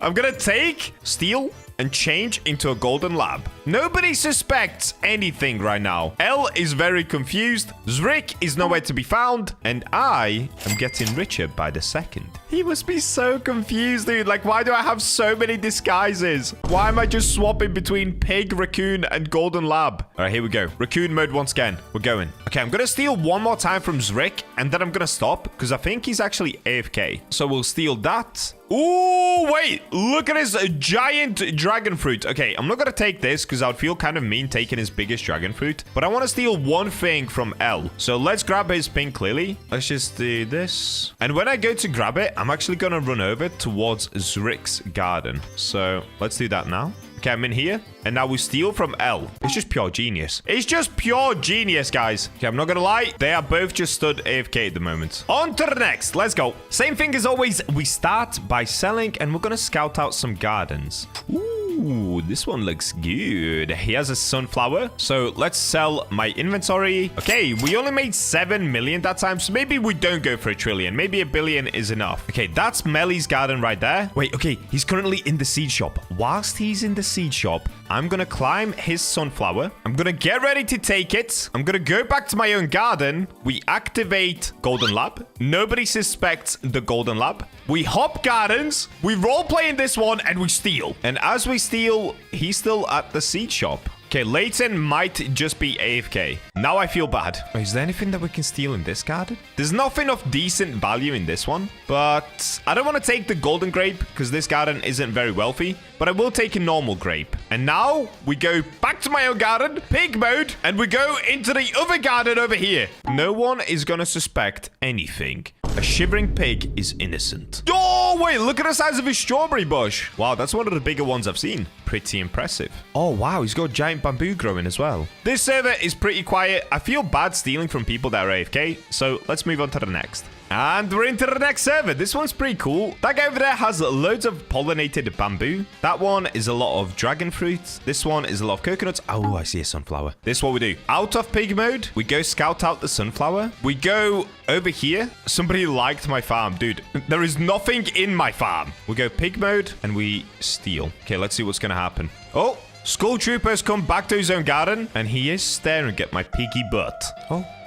I'm going to steal, and change into a golden lab. Nobody suspects anything right now. L is very confused. Zrick is nowhere to be found. And I am getting richer by the second. He must be so confused, dude. Like, why do I have so many disguises? Why am I just swapping between pig, raccoon, and golden lab? All right, here we go. Raccoon mode once again. We're going. Okay, I'm going to steal one more time from Zrick. And then I'm going to stop because I think he's actually AFK. So we'll steal that. Ooh, wait. Look at his giant dragon fruit. Okay, I'm not going to take this because I would feel kind of mean taking his biggest dragon fruit. But I want to steal one thing from L. So let's grab his pink lily. Let's just do this. And when I go to grab it, I'm actually going to run over towards Zrick's garden. So let's do that now. Okay, I'm in here. And now we steal from L. It's just pure genius. It's just pure genius, guys. Okay, I'm not gonna lie. They are both just stood AFK at the moment. On to the next. Let's go. Same thing as always. We start by selling and we're gonna scout out some gardens. Ooh, this one looks good. He has a sunflower. So let's sell my inventory. Okay, we only made 7 million that time. So maybe we don't go for a trillion. Maybe a billion is enough. Okay, that's Melly's garden right there. Wait, okay. He's currently in the seed shop. Whilst he's in the seed shop, I'm going to climb his sunflower. I'm going to get ready to take it. I'm going to go back to my own garden. We activate golden lab. Nobody suspects the golden lab. We hop gardens. We roleplay in this one and we steal. And as we steal, he's still at the seed shop. Okay, Leighton might just be AFK. Now I feel bad. Wait, is there anything that we can steal in this garden? There's nothing of decent value in this one. But I don't want to take the golden grape because this garden isn't very wealthy. But I will take a normal grape. And now we go back to my own garden, pig mode, and we go into the other garden over here. No one is going to suspect anything. A shivering pig is innocent. Oh, wait, look at the size of his strawberry bush. Wow, that's one of the bigger ones I've seen. Pretty impressive. Oh, wow, he's got giant bamboo growing as well. This server is pretty quiet. I feel bad stealing from people that are AFK, so let's move on to the next. And we're into the next server. This one's pretty cool. That guy over there has loads of pollinated bamboo. That one is a lot of dragon fruits. This one is a lot of coconuts. Oh, I see a sunflower. This is what we do. Out of pig mode, we go scout out the sunflower. We go over here. Somebody liked my farm. Dude, there is nothing in my farm. We go pig mode and we steal. Okay, let's see what's going to happen. Oh, Skull Trooper's come back to his own garden and he is staring at my piggy butt.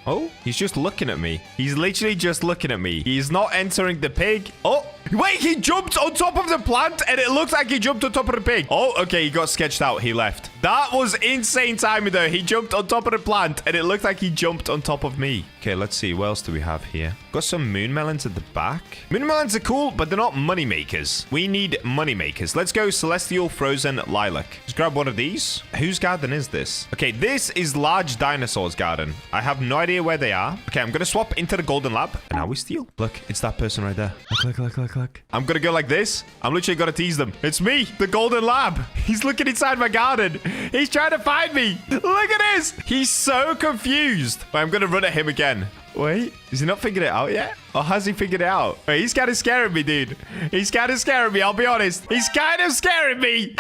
Oh, he's just looking at me. He's literally just looking at me. He's not entering the pig. Oh, wait, he jumped on top of the plant and it looks like he jumped on top of the pig. Oh, okay, he got sketched out. He left. That was insane timing though. He jumped on top of the plant and it looked like he jumped on top of me. Okay, let's see. What else do we have here? Got some moon melons at the back. Moon melons are cool, but they're not money makers. We need money makers. Let's go Celestial Frozen Lilac. Just grab one of these. Whose garden is this? Okay, this is Large Dinosaur's garden. I have no idea where they are. Okay, I'm gonna swap into the golden lab and now we steal. Look, it's that person right there. Look. I'm gonna go like this. I'm literally gonna tease them. It's me, the golden lab. He's looking inside my garden. He's trying to find me. Look at this. He's so confused. Wait, I'm gonna run at him again. Wait, has he not figured it out yet? Or has he figured it out? Wait, he's kind of scaring me, dude. He's kind of scaring me, I'll be honest. He's kind of scaring me.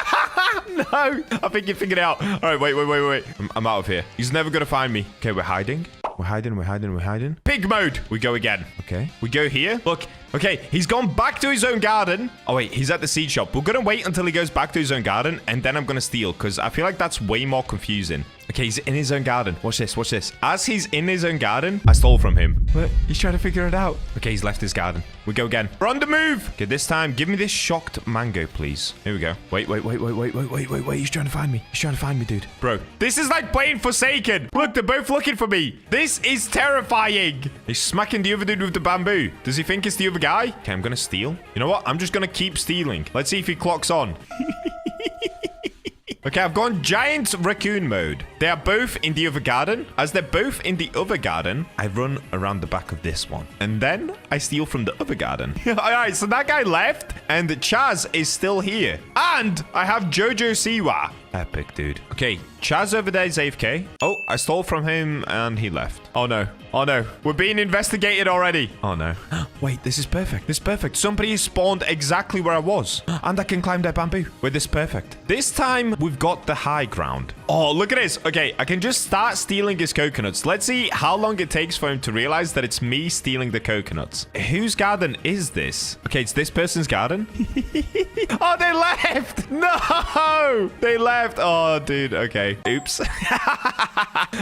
No, I think he figured it out. All right, wait. I'm out of here. He's never going to find me. Okay, we're hiding. We're hiding. Pig mode. We go again. Okay, we go here. Look, okay, he's gone back to his own garden. Oh, wait, he's at the seed shop. We're going to wait until he goes back to his own garden, and then I'm going to steal, because I feel like that's way more confusing. Okay, he's in his own garden. Watch this. As he's in his own garden, I stole from him. What? He's trying to figure it out. Okay, he's left his garden. We go again. We're on the move. Okay, this time, give me this shocked mango, please. Here we go. Wait. He's trying to find me. Dude. Bro, this is like playing Forsaken. Look, they're both looking for me. This is terrifying. He's smacking the other dude with the bamboo. Does he think it's the other guy? Okay, I'm gonna steal. You know what? I'm just gonna keep stealing. Let's see if he clocks on. Okay, I've gone giant raccoon mode. They are both in the other garden. As they're both in the other garden, I run around the back of this one. And then I steal from the other garden. All right, so that guy left and Chaz is still here. And I have Jojo Siwa. Epic, dude. Okay, Chaz over there is AFK. Oh, I stole from him and he left. Oh, no. We're being investigated already. Oh, no. Wait, this is perfect. Somebody has spawned exactly where I was. And I can climb that bamboo. Wait, this is perfect. This time, we've got the high ground. Oh, look at this. Okay, I can just start stealing his coconuts. Let's see how long it takes for him to realize that it's me stealing the coconuts. Whose garden is this? Okay, it's this person's garden. Oh, they left. No, they left. Oh, dude. Okay. Oops. All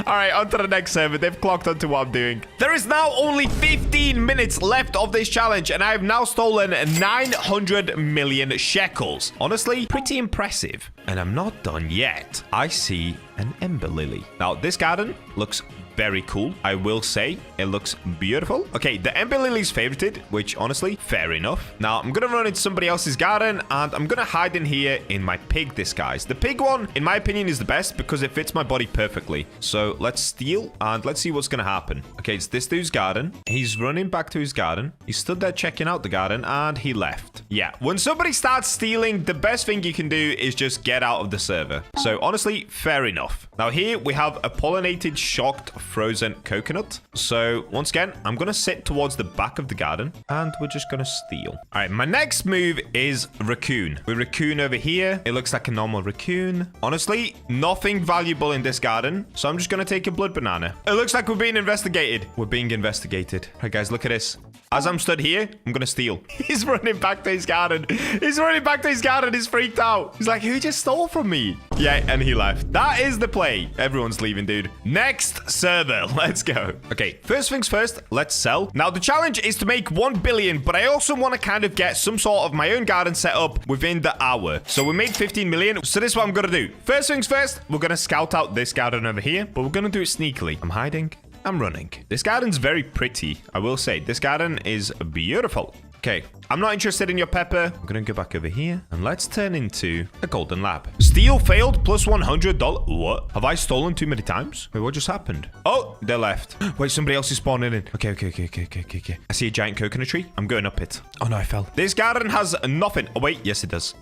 right, on to the next server. They've clocked onto what I'm doing. There is now only 15 minutes left of this challenge, and I have now stolen 900 million shekels. Honestly, pretty impressive. And I'm not done yet. I see an ember lily. Now, this garden looks very cool. I will say it looks beautiful. Okay, the ember lily's favorited, which honestly, fair enough. Now, I'm gonna run into somebody else's garden and I'm gonna hide in here in my pig disguise. The pig one, in my opinion, is the best because it fits my body perfectly. So let's steal and let's see what's gonna happen. Okay, it's this dude's garden. He's running back to his garden. He stood there checking out the garden and he left. Yeah, when somebody starts stealing, the best thing you can do is just get out of the server. So honestly, fair enough. Now here we have a pollinated shocked frozen coconut. So once again, I'm going to sit towards the back of the garden and we're just going to steal. All right, my next move is raccoon. We raccoon over here. It looks like a normal raccoon. Honestly, nothing valuable in this garden. So I'm just going to take a blood banana. It looks like we're being investigated. We're being investigated. All right, guys, look at this. As I'm stood here, I'm going to steal. He's running back to his garden. He's freaked out. He's like, who just stole from me? Yeah, and he left. That is the play. Everyone's leaving, dude. Next server. Let's go. Okay, first things first, let's sell. Now, the challenge is to make 1 billion, but I also want to kind of get some sort of my own garden set up within the hour. So we made 15 million. So this is what I'm going to do. First things first, we're going to scout out this garden over here, but we're going to do it sneakily. I'm hiding. I'm running. This garden's very pretty. I will say, this garden is beautiful. Okay, I'm not interested in your pepper. I'm gonna go back over here and let's turn into a golden lab. Steal failed plus $100. What? Have I stolen too many times? Wait, what just happened? Oh, they left. Wait, somebody else is spawning in. Okay. I see a giant coconut tree. I'm going up it. Oh no, I fell. This garden has nothing. Oh wait, yes it does.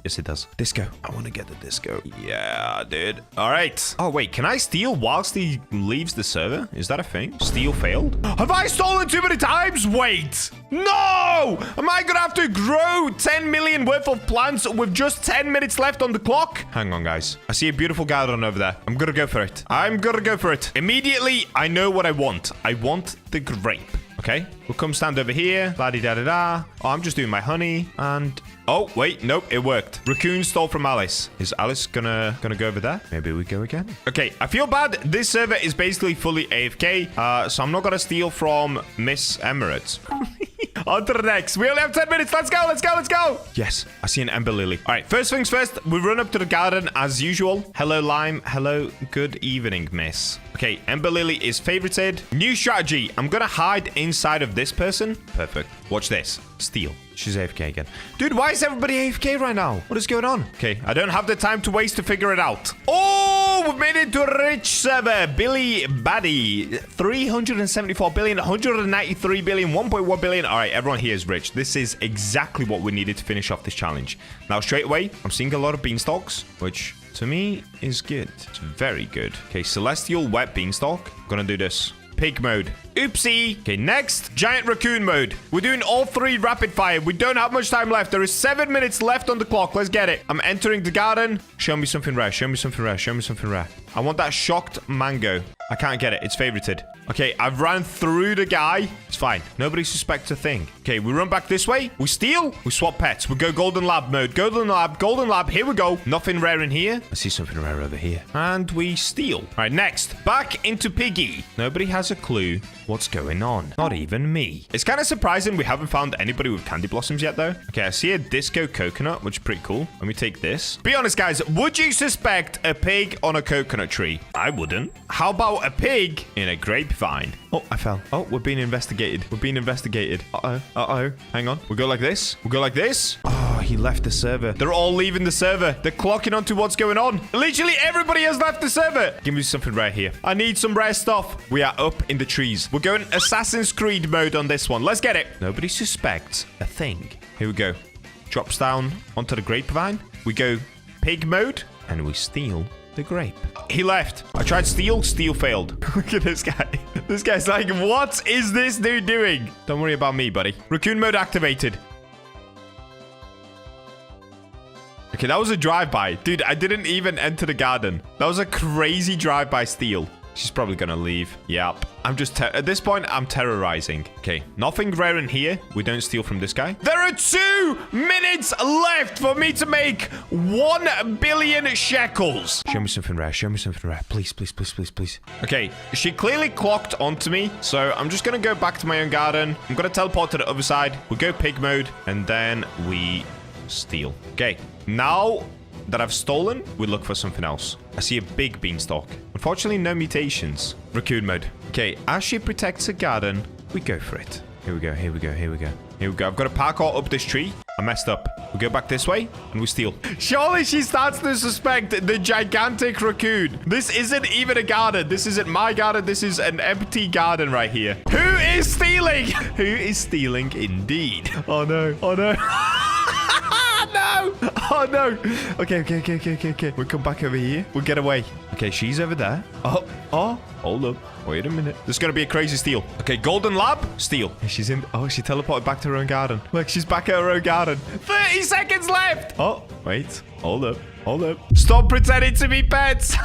Disco. I want to get the disco. Yeah, dude. All right. Oh wait, can I steal whilst he leaves the server? Is that a thing? Steal failed? Have I stolen too many times? Wait. No! Am I gonna have to grow 10 million worth of plants with just 10 minutes left on the clock? Hang on, guys. I see a beautiful garden over there. I'm gonna go for it. Immediately, I know what I want. I want the grape. Okay, we'll come stand over here. La-di-da-da-da. Oh, I'm just doing my honey. And... oh, wait. Nope, it worked. Raccoon stole from Alice. Is Alice gonna go over there? Maybe we go again. Okay, I feel bad. This server is basically fully AFK. So I'm not gonna steal from Miss Emirates. On to the next. We only have 10 minutes. Let's go. Yes, I see an ember lily. All right, first things first. We run up to the garden as usual. Hello, Lime. Hello. Good evening, miss. Okay, ember lily is favorited. New strategy. I'm gonna hide inside of this person. Perfect. Watch this. Steal. She's AFK again. Dude, why is everybody AFK right now? What is going on? Okay, I don't have the time to waste to figure it out. Oh, we've made it to a rich server. Billy Baddie. 374 billion, 193 billion, 1.1 billion. All right, everyone here is rich. This is exactly what we needed to finish off this challenge. Now, straight away, I'm seeing a lot of beanstalks, which to me is good. It's very good. Okay, celestial wet beanstalk. I'm gonna do this. Pig mode. Oopsie. Okay, next, giant raccoon mode. We're doing all three rapid fire. We don't have much time left. There is 7 minutes left on the clock. Let's get it. I'm entering the garden. Show me something rare. I want that shocked mango. I can't get it. It's favorited. Okay, I've ran through the guy. It's fine. Nobody suspects a thing. Okay, we run back this way. We steal. We swap pets. We go golden lab mode. Golden lab. Here we go. Nothing rare in here. I see something rare over here. And we steal. All right, next. Back into piggy. Nobody has a clue what's going on. Not even me. It's kind of surprising we haven't found anybody with candy blossoms yet, though. Okay, I see a disco coconut, which is pretty cool. Let me take this. Be honest, guys. Would you suspect a pig on a coconut tree? I wouldn't. How about a pig in a grapevine? Oh, I fell. Oh, we're being investigated. Uh-oh. Hang on. We go like this. Oh, he left the server. They're all leaving the server. They're clocking onto what's going on. Literally everybody has left the server. Give me something rare here. I need some rare stuff. We are up in the trees. We're going Assassin's Creed mode on this one. Let's get it. Nobody suspects a thing. Here we go. Drops down onto the grapevine. We go pig mode and we steal the grape. He left. I tried steal failed. Look at this guy. This guy's like, what is this dude doing? Don't worry about me, buddy. Raccoon mode activated. Okay, that was a drive-by. Dude, I didn't even enter the garden. That was a crazy drive-by steal. She's probably gonna leave. Yep. I'm just... at this point, I'm terrorizing. Okay, nothing rare in here. We don't steal from this guy. There are 2 minutes left for me to make 1 billion shekels. Show me something rare. Please. Okay, she clearly clocked onto me, so I'm just gonna go back to my own garden. I'm gonna teleport to the other side. We'll go pig mode, and then we steal. Okay, now that I've stolen, we look for something else. I see a big beanstalk. Unfortunately, no mutations. Raccoon mode. Okay, as she protects her garden, we go for it. Here we go. I've got to parkour up this tree. I messed up. We go back this way, and we steal. Surely she starts to suspect the gigantic raccoon. This isn't even a garden. This isn't my garden. This is an empty garden right here. Who is stealing? Who is stealing indeed? Oh, no. No! Oh, no. Okay. We'll come back over here. We'll get away. Okay, she's over there. Oh, hold up. Wait a minute. This is going to be a crazy steal. Okay, golden lab. Steal. She's in. Oh, she teleported back to her own garden. Look, she's back at her own garden. 30 seconds left. Oh, wait. Hold up. Stop pretending to be pets.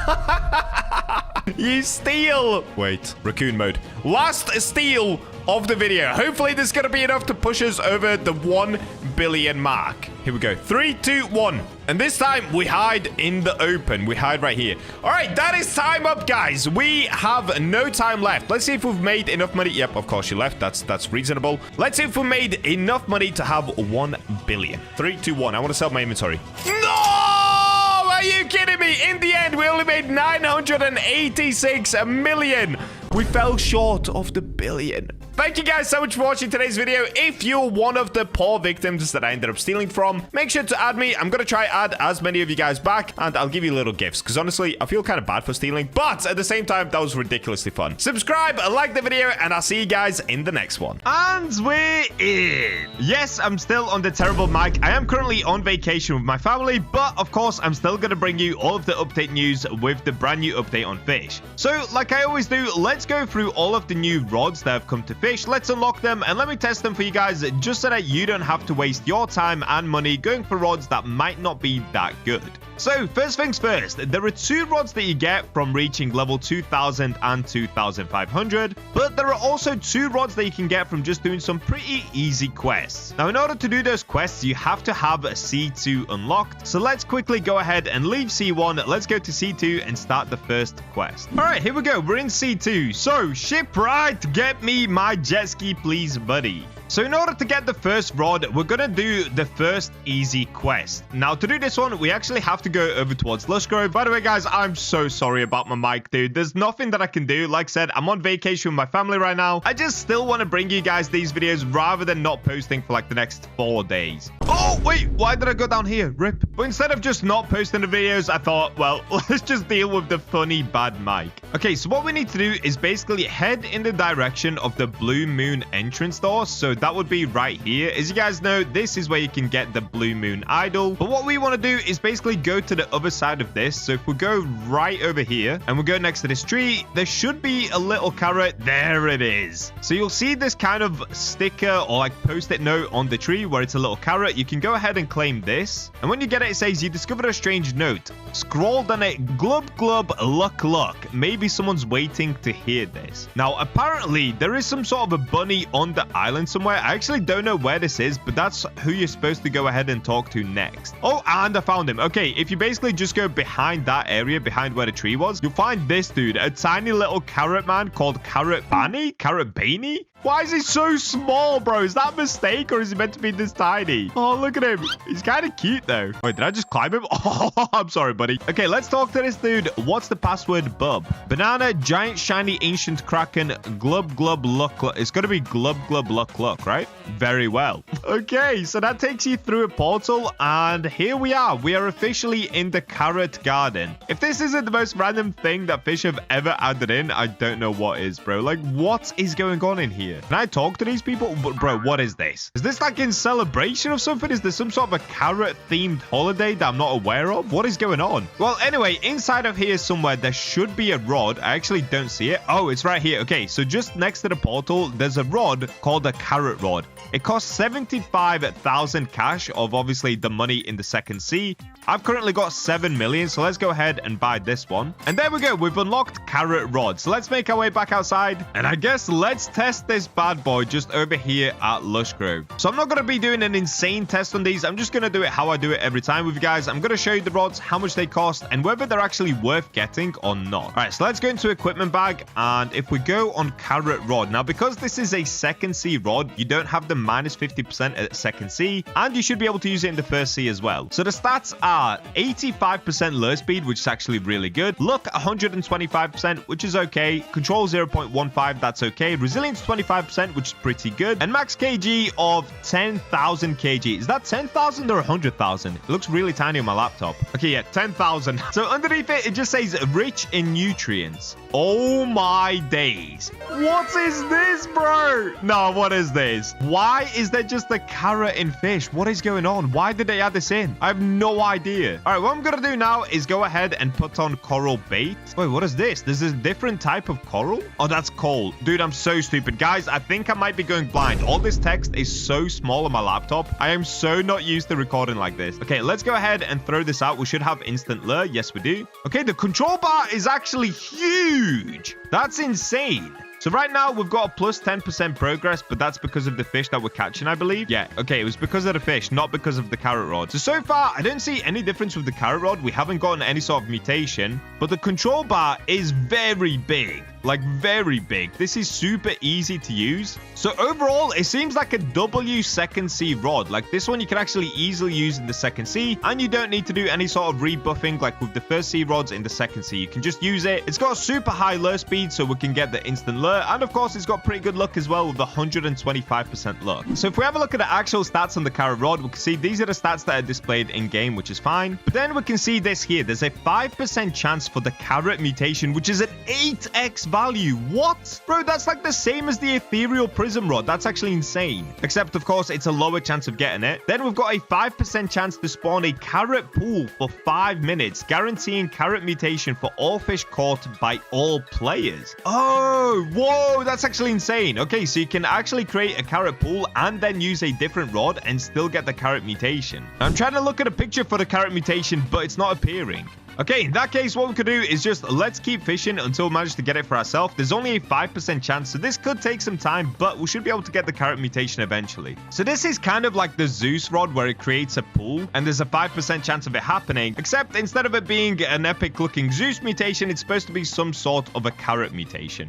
You steal. Wait. Raccoon mode. Last steal of the video. Hopefully this is going to be enough to push us over the 1 billion mark. Here we go. 3, 2, 1. And this time we hide in the open. We hide right here. All right, that is time up, guys. We have no time left. Let's see if we've made enough money. Yep, of course she left. That's reasonable. Let's see if we made enough money to have 1 billion. 3, 2, 1. I want to sell my inventory. No! Are you kidding me? In the end, we only made 986 million. We fell short of the billion. Thank you guys so much for watching today's video. If you're one of the poor victims that I ended up stealing from, make sure to add me. I'm going to try add as many of you guys back, and I'll give you little gifts, because honestly, I feel kind of bad for stealing, but at the same time, that was ridiculously fun. Subscribe, like the video, and I'll see you guys in the next one. And we're in. Yes, I'm still on the terrible mic. I am currently on vacation with my family, but of course, I'm still going to bring you all of the update news with the brand new update on Fisch. So, like I always do, let's go through all of the new rods that have come to Fisch. Let's unlock them, and let me test them for you guys, just so that you don't have to waste your time and money going for rods that might not be that good. So, first things first, there are 2 rods that you get from reaching level 2000 and 2500, but there are also 2 rods that you can get from just doing some pretty easy quests. Now, in order to do those quests, you have to have a C2 unlocked, so let's quickly go ahead and leave C1, let's go to C2 and start the first quest. Alright, here we go, we're in C2, so shipwright, get me my jet ski please, buddy. So in order to get the first rod, we're going to do the first easy quest. Now, to do this one, we actually have to go over towards Lush Grove. By the way, guys, I'm so sorry about my mic, dude. There's nothing that I can do. Like I said, I'm on vacation with my family right now. I just still want to bring you guys these videos rather than not posting for like the next 4 days. Oh, wait, why did I go down here? Rip. But instead of just not posting the videos, I thought, well, let's just deal with the funny bad mic. Okay, so what we need to do is basically head in the direction of the Blue Moon entrance door. So that would be right here. As you guys know, this is where you can get the Blue Moon idol. But what we want to do is basically go to the other side of this. So if we go right over here and we go next to this tree, there should be a little carrot. There it is. So you'll see this kind of sticker or like post-it note on the tree where it's a little carrot. You can go ahead and claim this. And when you get it, it says you discovered a strange note. Scrawled on it, glub glub, luck luck. Maybe someone's waiting to hear this. Now, apparently, there is some sort of a bunny on the island somewhere. I actually don't know where this is, but that's who you're supposed to go ahead and talk to next. Oh, and I found him. Okay, if you basically just go behind that area, behind where the tree was, you'll find this dude, a tiny little carrot man called Carrot Banny? Carrot Baney? Why is he so small, bro? Is that a mistake, or is he meant to be this tiny? Oh, look at him. He's kind of cute, though. Wait, did I just climb him? Oh, I'm sorry, buddy. Okay, let's talk to this dude. What's the password, bub? Banana, giant, shiny, ancient kraken, glub, glub, luck, luck. It's got to be glub, glub, luck, luck, right? Very well. Okay, so that takes you through a portal, and here we are. We are officially in the carrot garden. If this isn't the most random thing that Fisch have ever added in, I don't know what is, bro. Like, what is going on in here? Can I talk to these people? But bro, what is this? Is this like in celebration of something? Is there some sort of a carrot-themed holiday that I'm not aware of? What is going on? Well, anyway, inside of here somewhere, there should be a rod. I actually don't see it. Oh, it's right here. Okay, so just next to the portal, there's a rod called a carrot rod. It costs 75,000 cash of obviously the money in the second sea. I've currently got 7 million, so let's go ahead and buy this one. And there we go. We've unlocked carrot rods. So let's make our way back outside. And I guess let's test this bad boy just over here at Lush Grove. So I'm not going to be doing an insane test on these. I'm just going to do it how I do it every time with you guys. I'm going to show you the rods, how much they cost, and whether they're actually worth getting or not. All right, so let's go into equipment bag. And if we go on carrot rod, now because this is a second sea rod, you don't have the minus 50% at second sea, and you should be able to use it in the first sea as well. So the stats are 85% lure speed, which is actually really good. Luck 125%, which is okay. Control 0.15, that's okay. Resilience 25%, which is pretty good. And max kg of 10,000 kg. Is that 10,000 or 100,000? It looks really tiny on my laptop. Okay, yeah, 10,000. So underneath it, it just says rich in nutrients. Oh my days. What is this, bro? No, what is this? Why is there just a carrot in Fisch? What is going on? Why did they add this in? I have no idea. All right, what I'm going to do now is go ahead and put on coral bait. Wait, what is this? This is a different type of coral? Oh, that's coal. Dude, I'm so stupid. Guys, I think I might be going blind. All this text is so small on my laptop. I am so not used to recording like this. Okay, let's go ahead and throw this out. We should have instant lure. Yes, we do. Okay, the control bar is actually huge. That's insane. So right now, we've got a plus 10% progress, but that's because of the fish that we're catching, I believe. Yeah, okay, it was because of the fish, not because of the carrot rod. So far, I don't see any difference with the carrot rod. We haven't gotten any sort of mutation, but the control bar is very big. Like, very big. This is super easy to use. So overall, it seems like a W second sea rod. Like, this one you can actually easily use in the second sea, and you don't need to do any sort of rebuffing like with the first sea rods in the second sea. You can just use it. It's got a super high lure speed, so we can get the instant lure, and of course, it's got pretty good luck as well with 125% luck. So if we have a look at the actual stats on the carrot rod, we can see these are the stats that are displayed in game, which is fine. But then we can see this here. There's a 5% chance for the carrot mutation, which is an 8x value. What? Bro, that's like the same as the ethereal prism rod. That's actually insane. Except, of course, it's a lower chance of getting it. Then we've got a 5% chance to spawn a carrot pool for 5 minutes, guaranteeing carrot mutation for all fish caught by all players. Oh, whoa, that's actually insane. Okay, so you can actually create a carrot pool and then use a different rod and still get the carrot mutation. I'm trying to look at a picture for the carrot mutation, but it's not appearing. Okay, in that case, what we could do is just let's keep fishing until we manage to get it for ourselves. There's only a 5% chance, so this could take some time, but we should be able to get the carrot mutation eventually. So this is kind of like the Zeus rod where it creates a pool, and there's a 5% chance of it happening, except instead of it being an epic looking Zeus mutation, it's supposed to be some sort of a carrot mutation.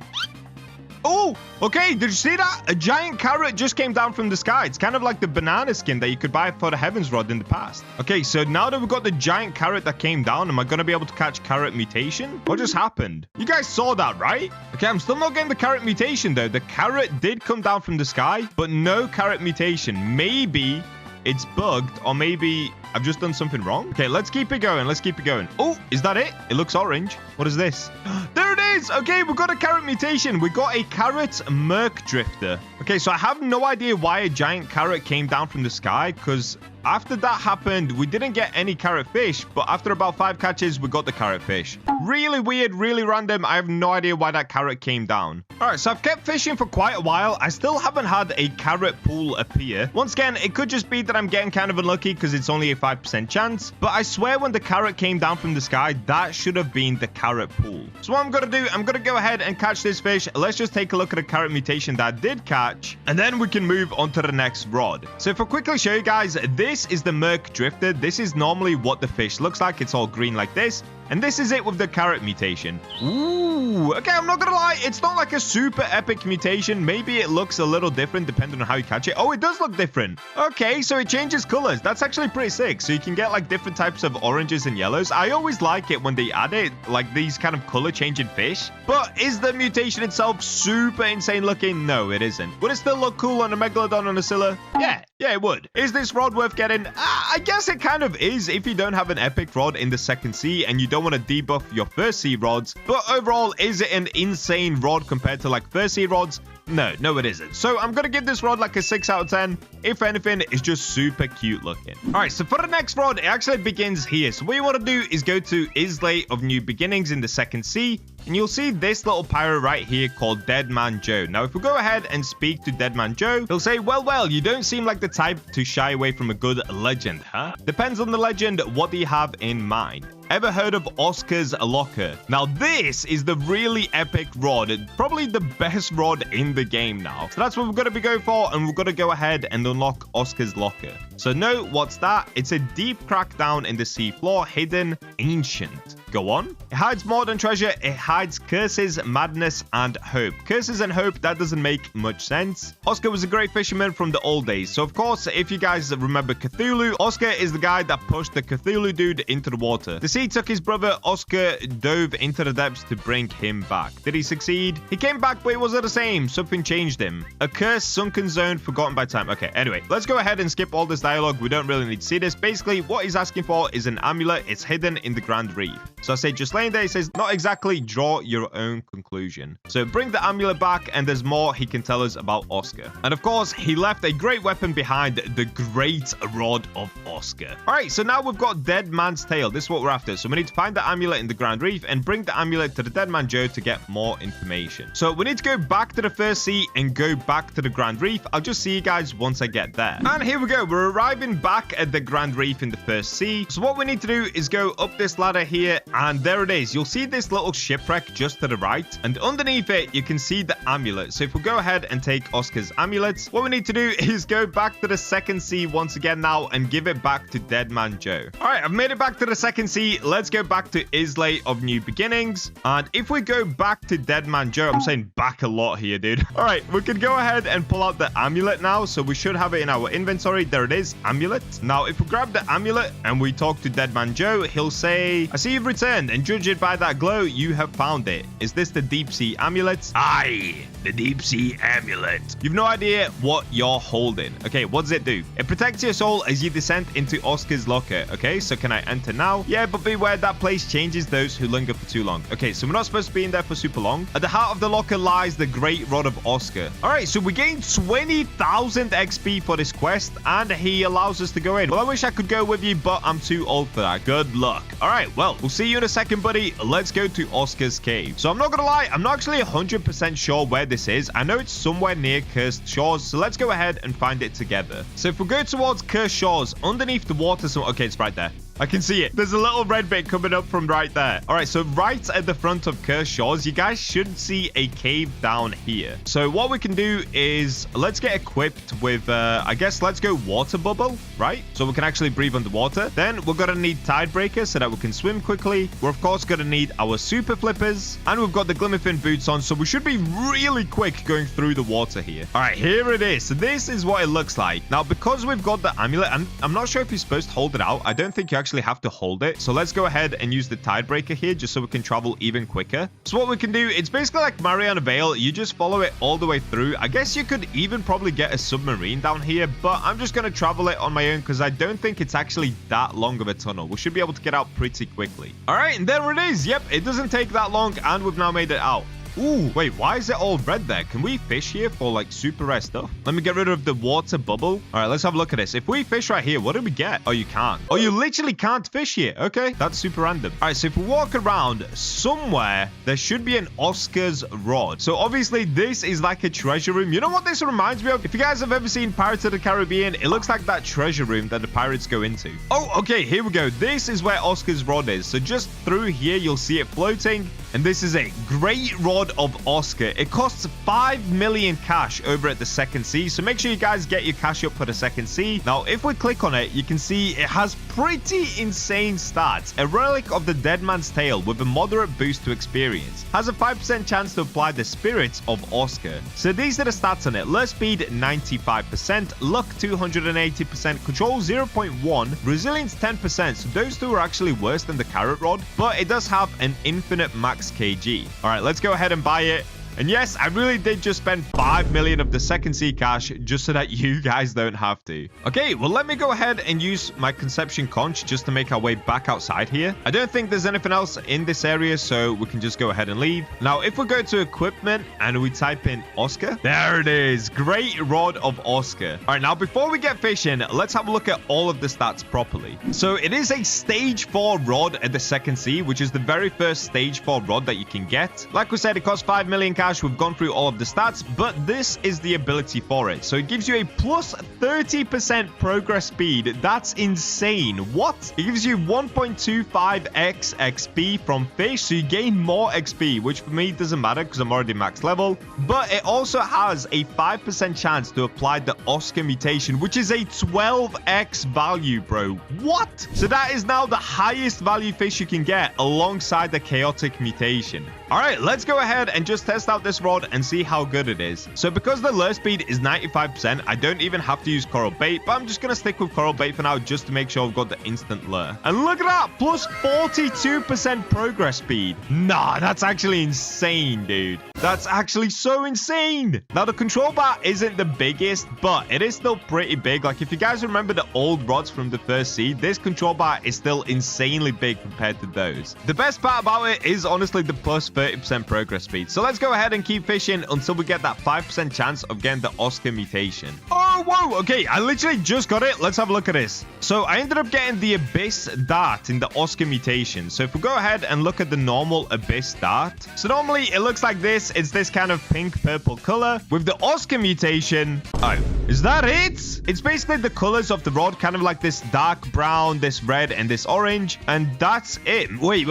Oh, okay. Did you see that? A giant carrot just came down from the sky. It's kind of like the banana skin that you could buy for the Heavens Rod in the past. Okay, so now that we've got the giant carrot that came down, am I going to be able to catch carrot mutation? What just happened? You guys saw that, right? Okay, I'm still not getting the carrot mutation, though. The carrot did come down from the sky, but no carrot mutation. Maybe it's bugged, or maybe I've just done something wrong. Okay, let's keep it going. Let's keep it going. Oh, is that it? It looks orange. What is this? There it is. Okay, we got a carrot mutation. We got a carrot merc drifter. Okay, so I have no idea why a giant carrot came down from the sky, because after that happened, we didn't get any carrot fish, but after about 5 catches, we got the carrot fish. Really weird, really random. I have no idea why that carrot came down. All right, so I've kept fishing for quite a while. I still haven't had a carrot pool appear. Once again, it could just be that I'm getting kind of unlucky because it's only a 5% chance, but I swear when the carrot came down from the sky, that should have been the carrot pool. So what I'm going to do, I'm going to go ahead and catch this fish. Let's just take a look at the carrot mutation that I did catch, and then we can move on to the next rod. So if I quickly show you guys, this is the merc drifter. This is normally what the fish looks like. It's all green like this. And this is it with the carrot mutation. Ooh, okay, I'm not gonna lie. It's not like a super epic mutation. Maybe it looks a little different depending on how you catch it. Oh, it does look different. Okay, so it changes colors. That's actually pretty sick. So you can get like different types of oranges and yellows. I always like it when they add it, like these kind of color changing fish. But is the mutation itself super insane looking? No, it isn't. Would it still look cool on a Megalodon on a Scylla? Yeah, it would. Is this rod worth getting? I guess it kind of is if you don't have an epic rod in the second sea and you don't want to debuff your first sea rods. But overall, is it an insane rod compared to like first sea rods? No, it isn't. So I'm going to give this rod like a 6 out of 10. If anything, it's just super cute looking. All right, so for the next rod, it actually begins here. So what you want to do is go to Islay of New Beginnings in the second sea, and you'll see this little pirate right here called Dead Man Joe. Now, if we go ahead and speak to Dead Man Joe, he'll say, well, you don't seem like the type to shy away from a good legend, huh? Depends on the legend. What do you have in mind? Ever heard of Oscar's Locker? Now, this is the really epic rod. Probably the best rod in the game now. So that's what we're going to be going for, and we're going to go ahead and unlock Oscar's Locker. So no, what's that? It's a deep crack down in the seafloor, hidden, ancient. Go on. It hides more than treasure. It hides curses, madness, and hope. Curses and hope, that doesn't make much sense. Oscar was a great fisherman from the old days. So of course, if you guys remember Cthulhu, Oscar is the guy that pushed the Cthulhu dude into the water. The sea took his brother. Oscar dove into the depths to bring him back. Did he succeed? He came back, but it wasn't the same. Something changed him. A curse, sunken zone, forgotten by time. Okay, anyway, let's go ahead and skip all this dialogue. We don't really need to see this. Basically, what he's asking for is an amulet. It's hidden in the Grand Reef. So I say, just laying there, he says, not exactly, draw your own conclusion. So bring the amulet back, and there's more he can tell us about Oscar. And of course, he left a great weapon behind, the Great Rod of Oscar. All right, so now we've got Dead Man's Tail. This is what we're after. So we need to find the amulet in the Grand Reef and bring the amulet to the Dead Man Joe to get more information. So we need to go back to the first sea and go back to the Grand Reef. I'll just see you guys once I get there. And here we go. We're arriving back at the Grand Reef in the first sea. So what we need to do is go up this ladder here, and there it is. You'll see this little shipwreck just to the right, and underneath it, you can see the amulet. So if we go ahead and take Oscar's amulet, what we need to do is go back to the second sea once again now and give it back to Dead Man Joe. All right, I've made it back to the second sea. Let's go back to Islay of New Beginnings, and if we go back to Dead Man Joe, I'm saying back a lot here, dude. All right, we can go ahead and pull out the amulet now. So we should have it in our inventory. There it is, amulet. Now, if we grab the amulet and we talk to Dead Man Joe, he'll say, I see you've returned, and judging by that glow, you have found it. Is this the deep sea amulet? Aye, the deep sea amulet. You've no idea what you're holding. Okay, what does it do? It protects your soul as you descend into Oscar's locker. Okay, so can I enter now? Yeah, but beware, that place changes those who linger for too long. Okay, so we're not supposed to be in there for super long. At the heart of the locker lies the great rod of Oscar. All right, so we gained 20,000 XP for this quest, and he allows us to go in. Well, I wish I could go with you, but I'm too old for that. Good luck. All right, well, we'll see you in a second, buddy. Let's go to Oscar's cave. So I'm not gonna lie, I'm not actually 100% sure where this is. I know it's somewhere near Cursed Shores, so let's go ahead and find it together. So if we go towards Cursed Shores, underneath the water, so okay, it's right there. I can see it. There's a little red bit coming up from right there. All right, so right at the front of Cursed Shores, you guys should see a cave down here. So what we can do is let's get equipped with, I guess let's go water bubble, right? So we can actually breathe underwater. Then we're going to need Tidebreaker so that we can swim quickly. We're, of course, going to need our super flippers. And we've got the Glimmerfin boots on, so we should be really quick going through the water here. All right, here it is. So this is what it looks like. Now, because we've got the amulet, and I'm not sure if you're supposed to hold it out. I don't think you actually have to hold it. So let's go ahead and use the Tidebreaker here just so we can travel even quicker. So what we can do, it's basically like Mariana Vale. You just follow it all the way through. I guess you could even probably get a submarine down here, but I'm just going to travel it on my own because I don't think it's actually that long of a tunnel. We should be able to get out pretty quickly. All right, and there it is. Yep, it doesn't take that long, and we've now made it out. Ooh, wait, why is it all red there? Can we fish here for like super rare stuff? Let me get rid of the water bubble. All right, let's have a look at this. If we fish right here, what do we get? Oh, you can't. Oh, you literally can't fish here. Okay, that's super random. All right, so if we walk around somewhere, there should be an Oscar's rod. So obviously this is like a treasure room. You know what this reminds me of? If you guys have ever seen Pirates of the Caribbean, it looks like that treasure room that the pirates go into. Oh, okay, here we go. This is where Oscar's rod is. So just through here, you'll see it floating. And this is a great rod of Oscar. It costs 5 million cash over at the second sea, so make sure you guys get your cash up for the second sea. Now if we click on it, you can see it has pretty insane stats. A relic of the dead man's tail with a moderate boost to experience, has a 5% chance to apply the spirits of Oscar. So these are the stats on it. Lure speed 95%, luck 280%, control 0.1, resilience 10%, so those two are actually worse than the carrot rod, but it does have an infinite max kg. All right, let's go ahead and buy it. And yes, I really did just spend 5 million of the second sea cash just so that you guys don't have to. Okay, well, let me go ahead and use my conception conch just to make our way back outside here. I don't think there's anything else in this area, so we can just go ahead and leave. Now, if we go to equipment and we type in Oscar, there it is. Great rod of Oscar. All right, now before we get fishing, let's have a look at all of the stats properly. So it is a stage 4 rod at the second sea, which is the very first stage 4 rod that you can get. Like we said, it costs 5 million cash. We've gone through all of the stats, but this is the ability for it. So it gives you a plus 30% progress speed. That's insane. What? It gives you 1.25x XP from fish, so you gain more XP, which for me doesn't matter because I'm already max level. But it also has a 5% chance to apply the Oscar mutation, which is a 12x value, bro. What? So that is now the highest value fish you can get alongside the chaotic mutation. All right, let's go ahead and just test out this rod and see how good it is. So because the lure speed is 95%, I don't even have to use coral bait, but I'm just going to stick with coral bait for now just to make sure I've got the instant lure. And look at that, plus 42% progress speed. Nah, that's actually insane, dude. That's actually so insane. Now, the control bar isn't the biggest, but it is still pretty big. Like, if you guys remember the old rods from the first sea, this control bar is still insanely big compared to those. The best part about it is honestly the plus 30% progress speed. So let's go ahead and keep fishing until we get that 5% chance of getting the Oscar mutation. Oh whoa. Okay, I literally just got it. Let's have a look at this. So I ended up getting the Abyss Dart in the Oscar mutation. So if we go ahead and look at the normal Abyss Dart. So normally it looks like this. It's this kind of pink-purple color. With the Oscar mutation... Oh, is that it? It's basically the colors of the rod, kind of like this dark brown, this red, and this orange. And that's it. Wait.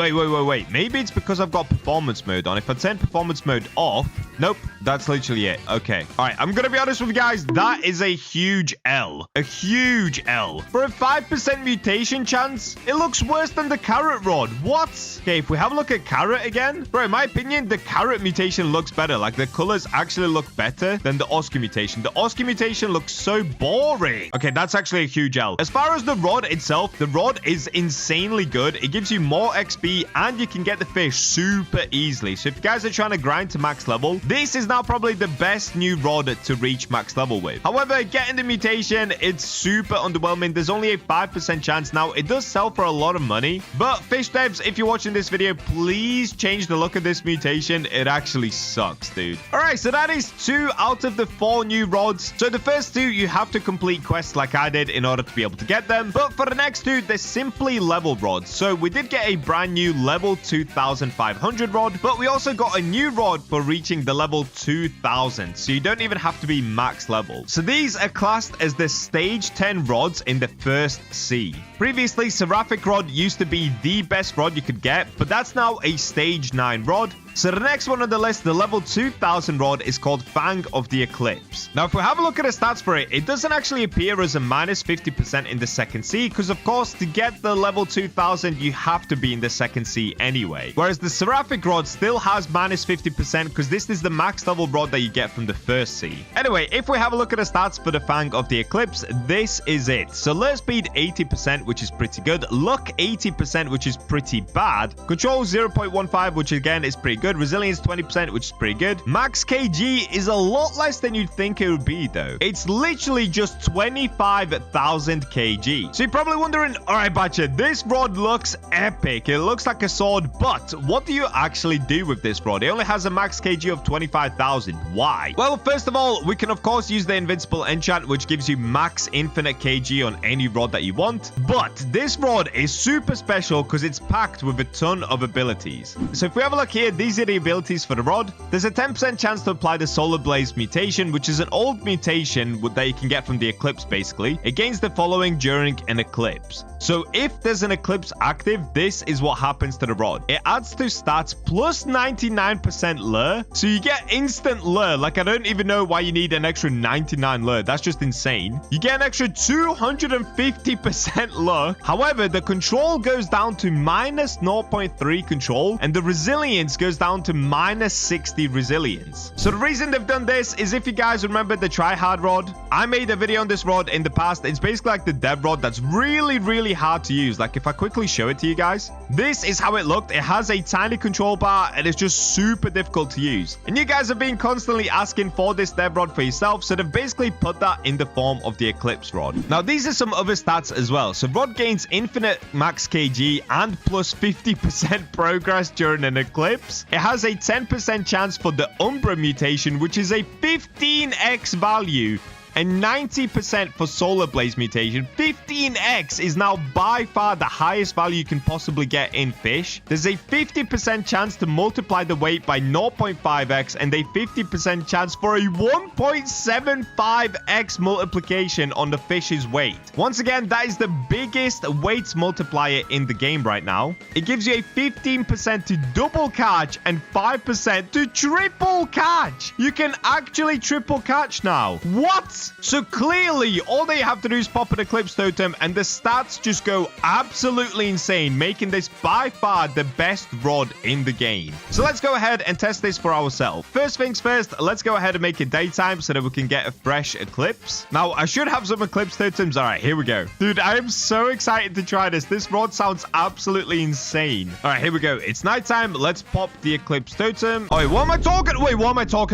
Maybe it's because I've got performance mode on. If I turn performance mode off... Nope, that's literally it. Okay. All right, I'm going to be honest with you guys. That is a huge L. A huge L. For a 5% mutation chance, it looks worse than the carrot rod. What? Okay, if we have a look at carrot again. Bro, in my opinion, the carrot mutation looks better. Like, the colors actually look better than the Oscar mutation. The Oscar mutation looks so boring. Okay, that's actually a huge L. As far as the rod itself, the rod is insanely good. It gives you more XP, and you can get the fish super easily. So if you guys are trying to grind to max level, this is now probably the best new rod to reach max level with. However, getting the mutation, it's super underwhelming. There's only a 5% chance. Now, it does sell for a lot of money, but fish devs, if you're watching this video, please change the look of this mutation. It actually sucks, dude. All right, so that is 2 out of the 4 new rods. So the first 2, you have to complete quests like I did in order to be able to get them. But for the next 2, they're simply level rods. So we did get a brand new level 2500 rod, but we also got a new rod for reaching the level 2000, so you don't even have to be max level. So these are classed as the stage 10 rods in the first sea. Previously, Seraphic rod used to be the best rod you could get, but that's now a stage 9 rod. So the next one on the list, the level 2000 rod, is called Fang of the Eclipse. Now, if we have a look at the stats for it, it doesn't actually appear as a minus 50% in the second sea, because of course, to get the level 2000, you have to be in the second sea anyway. Whereas the Seraphic rod still has minus 50%, because this is the max level rod that you get from the first sea. Anyway, if we have a look at the stats for the Fang of the Eclipse, this is it. So lure speed 80%, which is pretty good. Luck 80%, which is pretty bad. Control 0.15, which again is pretty good. Resilience 20%, which is pretty good. Max kg is a lot less than you'd think it would be, though. It's literally just 25,000 kg. So you're probably wondering, all right, Bacha, this rod looks epic. It looks like a sword, but what do you actually do with this rod? It only has a max kg of 25,000. Why? Well, first of all, we can, of course, use the invincible enchant, which gives you max infinite kg on any rod that you want. But this rod is super special because it's packed with a ton of abilities. So if we have a look here, these are the abilities for the rod. There's a 10% chance to apply the Solar Blaze mutation, which is an old mutation that you can get from the eclipse, basically. It gains the following during an eclipse. So if there's an eclipse active, this is what happens to the rod. It adds to stats plus 99% lure. So you get instant lure. Like, I don't even know why you need an extra 99 lure. That's just insane. You get an extra 250% lure. However, the control goes down to minus 0.3 control, and the resilience goes down to minus 60 resilience. So the reason they've done this is, if you guys remember the tryhard rod, I made a video on this rod in the past. It's basically like the dev rod that's really hard to use. Like, if I quickly show it to you guys, this is how it looked. It has a tiny control bar and it's just super difficult to use. And you guys have been constantly asking for this dev rod for yourself, so they've basically put that in the form of the eclipse rod. Now, these are some other stats as well. So rod gains infinite max kg and plus 50% progress during an eclipse. It has a 10% chance for the Umbra mutation, which is a 15x value, and 90% for Solar Blaze mutation. 15x is now by far the highest value you can possibly get in fish. There's a 50% chance to multiply the weight by 0.5x and a 50% chance for a 1.75x multiplication on the fish's weight. Once again, that is the biggest weight multiplier in the game right now. It gives you a 15% to double catch and 5% to triple catch. You can actually triple catch now. What? So clearly, all they have to do is pop an Eclipse Totem, and the stats just go absolutely insane, making this by far the best rod in the game. So let's go ahead and test this for ourselves. First things first, let's go ahead and make it daytime so that we can get a fresh Eclipse. Now, I should have some Eclipse Totems. All right, here we go. Dude, I am so excited to try this. This rod sounds absolutely insane. All right, here we go. It's nighttime. Let's pop the Eclipse Totem. Oh, wait, what am I talking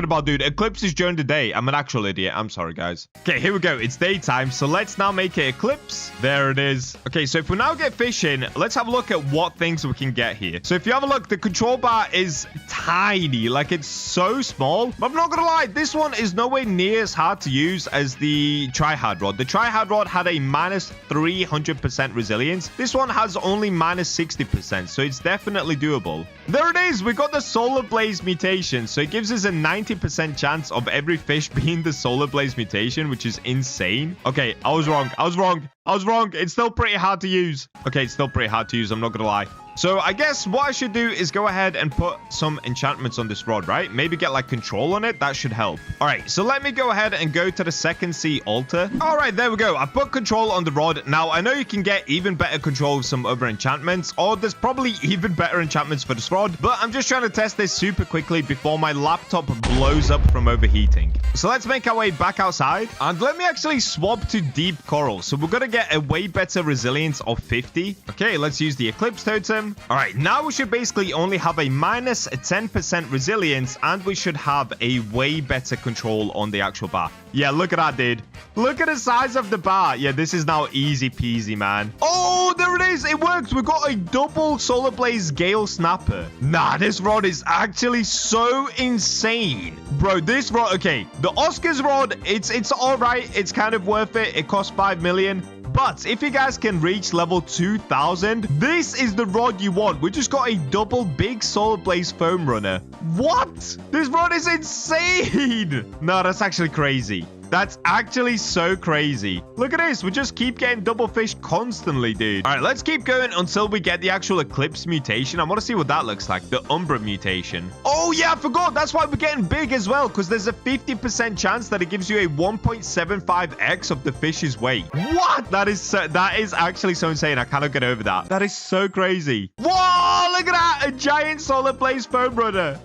talking about, dude? Eclipse is during the day. I'm an actual idiot. I'm sorry, guys. Okay, here we go. It's daytime. So let's now make it eclipse. There it is. Okay, so if we now get fish in, let's have a look at what things we can get here. So if you have a look, the control bar is tiny. Like, it's so small. But I'm not gonna lie, this one is nowhere near as hard to use as the tryhard rod. The tryhard rod had a minus 300% resilience. This one has only minus 60%, so it's definitely doable. There it is. We got the solar blaze mutation. So it gives us a 90% chance of every fish being the solar blaze mutation, which is insane. Okay, I was wrong. It's still pretty hard to use. Okay, it's still pretty hard to use. I'm not gonna lie. So I guess what I should do is go ahead and put some enchantments on this rod, right? Maybe get like control on it. That should help. All right, so let me go ahead and go to the second sea altar. All right, there we go. I put control on the rod. Now, I know you can get even better control with some other enchantments, or there's probably even better enchantments for this rod, but I'm just trying to test this super quickly before my laptop blows up from overheating. So let's make our way back outside, and let me actually swap to deep coral. So we're going to get a way better resilience of 50. Okay, let's use the eclipse totem. All right, now we should basically only have a minus 10% resilience, and we should have a way better control on the actual bar. Yeah, look at that, dude. Look at the size of the bar. Yeah, this is now easy peasy, man. Oh, there it is. It works. We got a double solar blaze gale snapper. Nah, this rod is actually so insane. Bro, this rod, okay, the Oscars rod, it's all right. It's kind of worth it. It costs 5 million. But if you guys can reach level 2000, this is the rod you want. We just got a double big solar blaze foam runner. What? This rod is insane. No, that's actually crazy. That's actually so crazy. Look at this. We just keep getting double fish constantly, dude. All right, let's keep going until we get the actual eclipse mutation. I want to see what that looks like. The Umbra mutation. Oh, yeah, I forgot. That's why we're getting big as well, because there's a 50% chance that it gives you a 1.75x of the fish's weight. What? That is actually so insane. I cannot get over that. That is so crazy. Whoa, look at that. A giant solar blaze foam runner.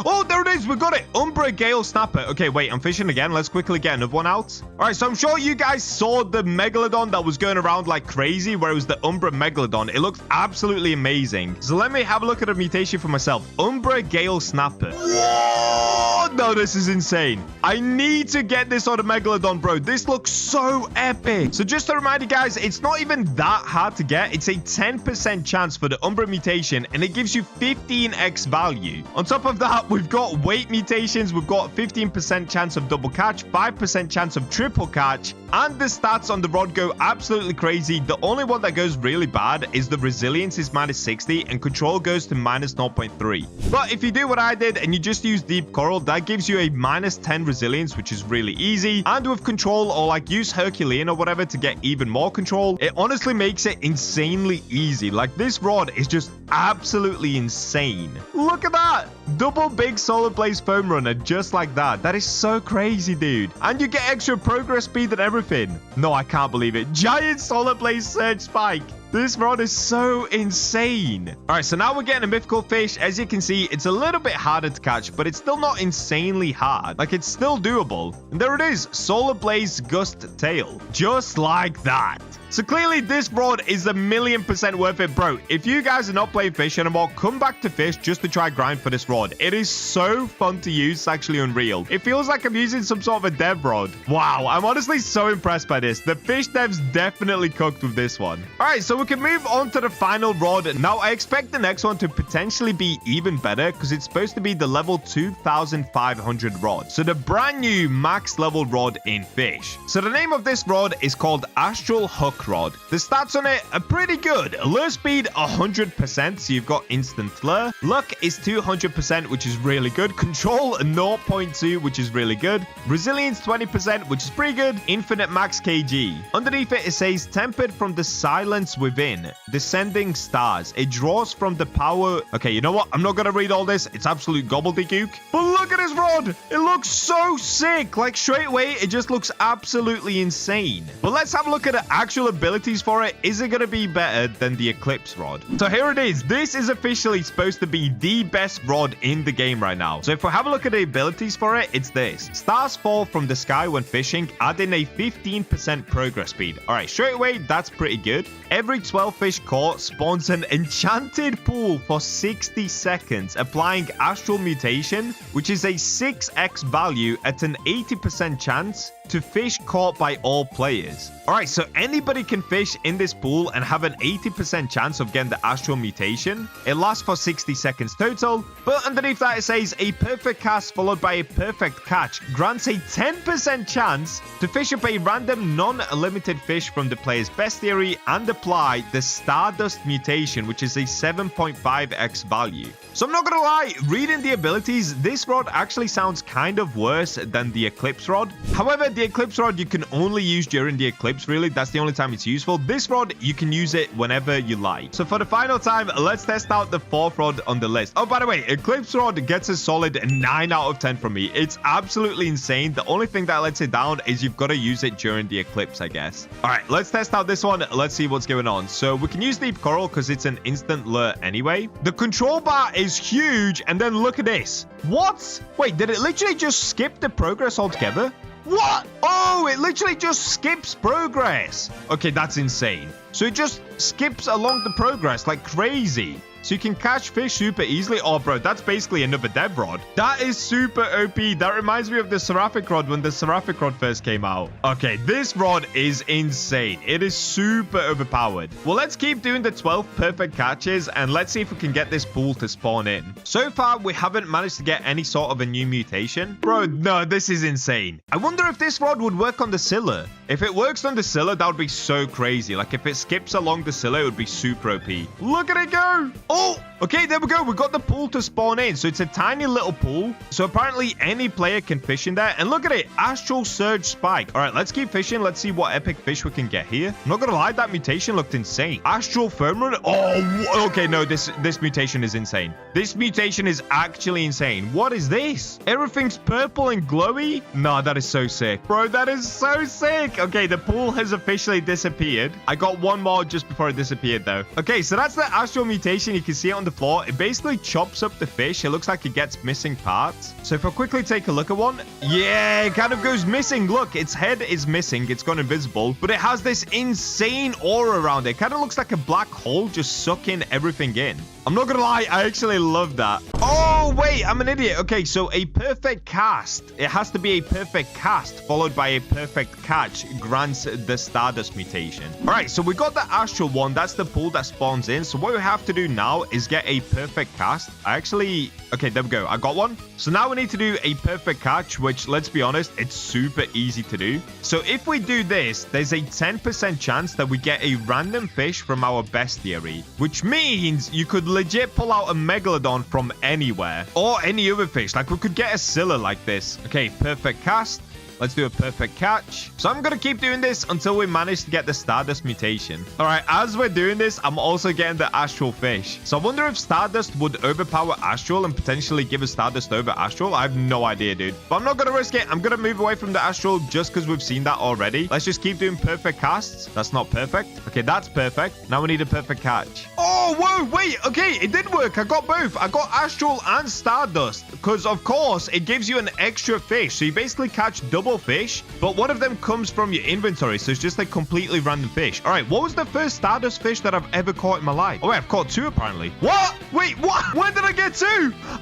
Oh, there it is. We got it. Umbra Gale Snapper. Okay, wait. I'm fishing again. Let's quickly get another one out. All right, so I'm sure you guys saw the Megalodon that was going around like crazy, where it was the Umbra Megalodon. It looks absolutely amazing. So let me have a look at the mutation for myself. Umbra Gale Snapper. Whoa! No, this is insane. I need to get this on the Megalodon, bro. This looks so epic. So just to remind you guys, it's not even that hard to get. It's a 10% chance for the Umbra mutation, and it gives you 15x value. On top of that, we've got weight mutations. We've got 15% chance of double catch, 5% chance of triple catch, and the stats on the rod go absolutely crazy. The only one that goes really bad is the resilience is minus 60 and control goes to minus 0.3. But if you do what I did and you just use deep coral, that gives you a minus 10 resilience, which is really easy. And with control, or like use Herculean or whatever to get even more control, it honestly makes it insanely easy. Like, this rod is just absolutely insane. Look at that. Double big solar blaze foam runner, just like that. That is so crazy, dude. And you get extra progress speed and everything. No, I can't believe it. Giant solar blaze surge spike. This rod is so insane. All right, so now we're getting a mythical fish. As you can see, it's a little bit harder to catch, but it's still not insanely hard. Like, it's still doable. And there it is, solar blaze gust tail. Just like that. So clearly this rod is 1,000,000% worth it, bro. If you guys are not playing Fish anymore, come back to Fish just to try grind for this rod. It is so fun to use. It's actually unreal. It feels like I'm using some sort of a dev rod. Wow, I'm honestly so impressed by this. The Fish devs definitely cooked with this one. All right, so we can move on to the final rod. Now, I expect the next one to potentially be even better because it's supposed to be the level 2500 rod. So the brand new max level rod in Fish. So the name of this rod is called Astral Hook Rod. The stats on it are pretty good. Lure speed 100%, so you've got instant lure. Luck is 200%, which is really good. Control 0.2, which is really good. Resilience 20%, which is pretty good. Infinite max kg. Underneath it, it says tempered from the silence within. Descending stars. It draws from the power. Okay, you know what? I'm not gonna read all this. It's absolute gobbledygook. But look at this rod. It looks so sick. Like, straight away, it just looks absolutely insane. But let's have a look at the actual abilities for it, is it going to be better than the Eclipse Rod? So here it is. This is officially supposed to be the best rod in the game right now. So if we have a look at the abilities for it, it's this. Stars fall from the sky when fishing, adding a 15% progress speed. All right, straight away, that's pretty good. Every 12 fish caught spawns an enchanted pool for 60 seconds, applying Astral Mutation, which is a 6x value at an 80% chance to fish caught by all players. All right, so anybody can fish in this pool and have an 80% chance of getting the Astral Mutation. It lasts for 60 seconds total, but underneath that it says a perfect cast followed by a perfect catch grants a 10% chance to fish up a random non-limited fish from the player's bestiary and apply the Stardust Mutation, which is a 7.5x value. So I'm not gonna lie, reading the abilities, this rod actually sounds kind of worse than the Eclipse Rod. However, the Eclipse Rod you can only use during the eclipse, really. That's the only time it's useful. This rod, you can use it whenever you like. So for the final time, let's test out the fourth rod on the list. Oh, by the way, Eclipse Rod gets a solid 9 out of 10 from me. It's absolutely insane. The only thing that lets it down is you've got to use it during the eclipse, I guess. All right, let's test out this one. Let's see what's going on. So we can use Deep Coral because it's an instant lure anyway. The control bar is huge, and then look at this. What? Wait, did it literally just skip the progress altogether? What? Oh, it literally just skips progress. Okay, that's insane. So it just skips along the progress like crazy. So you can catch fish super easily. Oh, bro, that's basically another dev rod. That is super OP. That reminds me of the Seraphic Rod when the Seraphic Rod first came out. Okay, this rod is insane. It is super overpowered. Well, let's keep doing the 12 perfect catches and let's see if we can get this pool to spawn in. So far, we haven't managed to get any sort of a new mutation. Bro, no, this is insane. I wonder if this rod would work on the Scylla. If it works on the Scylla, that would be so crazy. Like, if it skips along the Scylla, it would be super OP. Look at it go. Oh, okay, there we go. We got the pool to spawn in. So it's a tiny little pool. So apparently any player can fish in there. And look at it. Astral Surge Spike. All right, let's keep fishing. Let's see what epic fish we can get here. I'm not going to lie. That mutation looked insane. Astral Firmament. Oh, okay. No, this mutation is insane. This mutation is actually insane. What is this? Everything's purple and glowy. No, that is so sick. Bro, that is so sick. Okay, the pool has officially disappeared. I got one more just before it disappeared, though. Okay, so that's the Astral Mutation. You can see it on the floor. It basically chops up the fish. It looks like it gets missing parts. So if I quickly take a look at one, yeah, it kind of goes missing. Look, its head is missing. It's gone invisible, but it has this insane aura around it. Kind of looks like a black hole just sucking everything in. I'm not gonna lie, I actually love that. Oh, wait, I'm an idiot. Okay, so a perfect cast. It has to be a perfect cast followed by a perfect catch grants the Stardust Mutation. All right, so we got the Astral one. That's the pool that spawns in. So what we have to do now is get a perfect cast. Okay, there we go. I got one. So now we need to do a perfect catch, which, let's be honest, it's super easy to do. So if we do this, there's a 10% chance that we get a random fish from our bestiary, which means you could legit pull out a Megalodon from anywhere or any other fish. Like, we could get a Scylla like this. Okay, perfect cast. Let's do a perfect catch. So I'm going to keep doing this until we manage to get the Stardust Mutation. All right, as we're doing this, I'm also getting the Astral Fish. So I wonder if Stardust would overpower Astral and potentially give us Stardust over Astral. I have no idea, dude. But I'm not going to risk it. I'm going to move away from the Astral just because we've seen that already. Let's just keep doing perfect casts. That's not perfect. Okay, that's perfect. Now we need a perfect catch. Oh, whoa, wait. Okay, it did work. I got both. I got Astral and Stardust because, of course, it gives you an extra fish. So you basically catch double fish, but one of them comes from your inventory, so it's just like completely random fish. All right, what was the first Stardust fish that I've ever caught in my life? Oh, wait, I've caught 2 apparently. What? Wait, what? When did I get 2?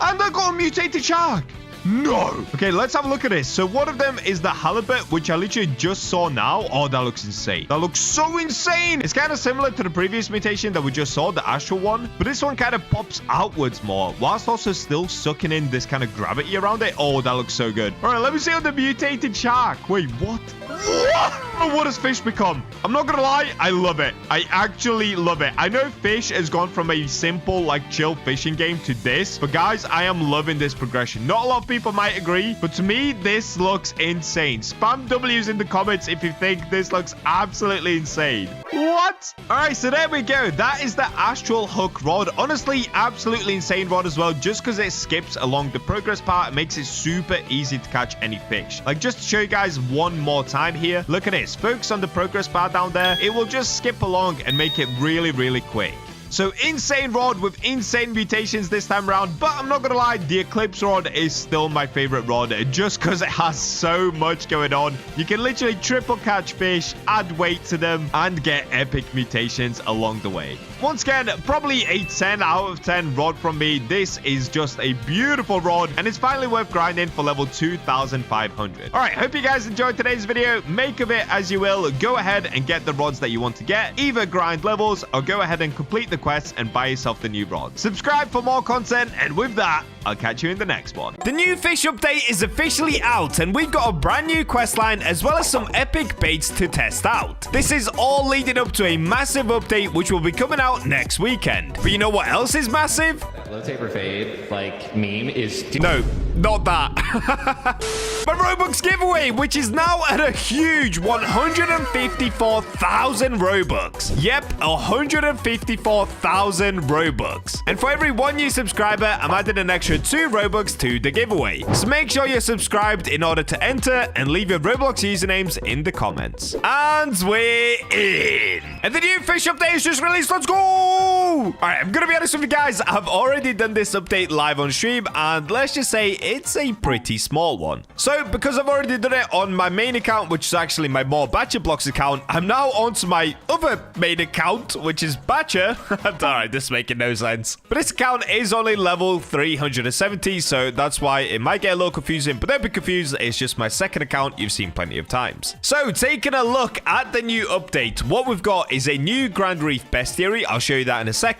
And I got a mutated shark. No. Okay, let's have a look at this. So one of them is the halibut, which I literally just saw now. Oh, that looks insane. That looks so insane. It's kind of similar to the previous mutation that we just saw, the Astral one, but this one kind of pops outwards more, whilst also still sucking in this kind of gravity around it. Oh, that looks so good. All right, let me see on the mutated shark. Wait, what? What has Fish become? I'm not gonna lie, I love it. I actually love it. I know Fish has gone from a simple, like, chill fishing game to this, but guys, I am loving this progression. Not a lot of people might agree, but to me, this looks insane. Spam W's in the comments if you think this looks absolutely insane. What? All right, so there we go. That is the Astral Hook rod. Honestly, absolutely insane rod as well, just because it skips along the progress bar. It makes it super easy to catch any fish. Like, just to show you guys one more time here, look at this. Focus on the progress bar down there. It will just skip along and make it really, really quick. So, insane rod with insane mutations this time around, but I'm not gonna lie, the Eclipse rod is still my favorite rod, just because it has so much going on. You can literally triple catch fish, add weight to them, and get epic mutations along the way. Once again, probably a 10 out of 10 rod from me. This is just a beautiful rod, and it's finally worth grinding for level 2,500. All right, hope you guys enjoyed today's video. Make of it as you will. Go ahead and get the rods that you want to get. Either grind levels or go ahead and complete the quests and buy yourself the new rod. Subscribe for more content, and with that, I'll catch you in the next one. The new fish update is officially out, and we've got a brand new quest line as well as some epic baits to test out. This is all leading up to a massive update which will be coming out next weekend. But you know what else is massive? Low taper fade, like, meme is... No, not that. My Roblox giveaway, which is now at a huge 154,000 Robux. Yep, 154,000 Robux. And for every one new subscriber, I'm adding an extra 2 Robux to the giveaway. So make sure you're subscribed in order to enter and leave your Roblox usernames in the comments. And we're in. And the new fish update is just released. Let's go! All right, I'm gonna be honest with you guys. I've already done this update live on stream, and let's just say it's a pretty small one. So because I've already done it on my main account, which is actually my more BachaBlox account, I'm now onto my other main account, which is Bacha. All right, this is making no sense. But this account is only level 370, so that's why it might get a little confusing, but don't be confused. It's just my second account you've seen plenty of times. So taking a look at the new update, what we've got is a new Grand Reef bestiary. I'll show you that in a second.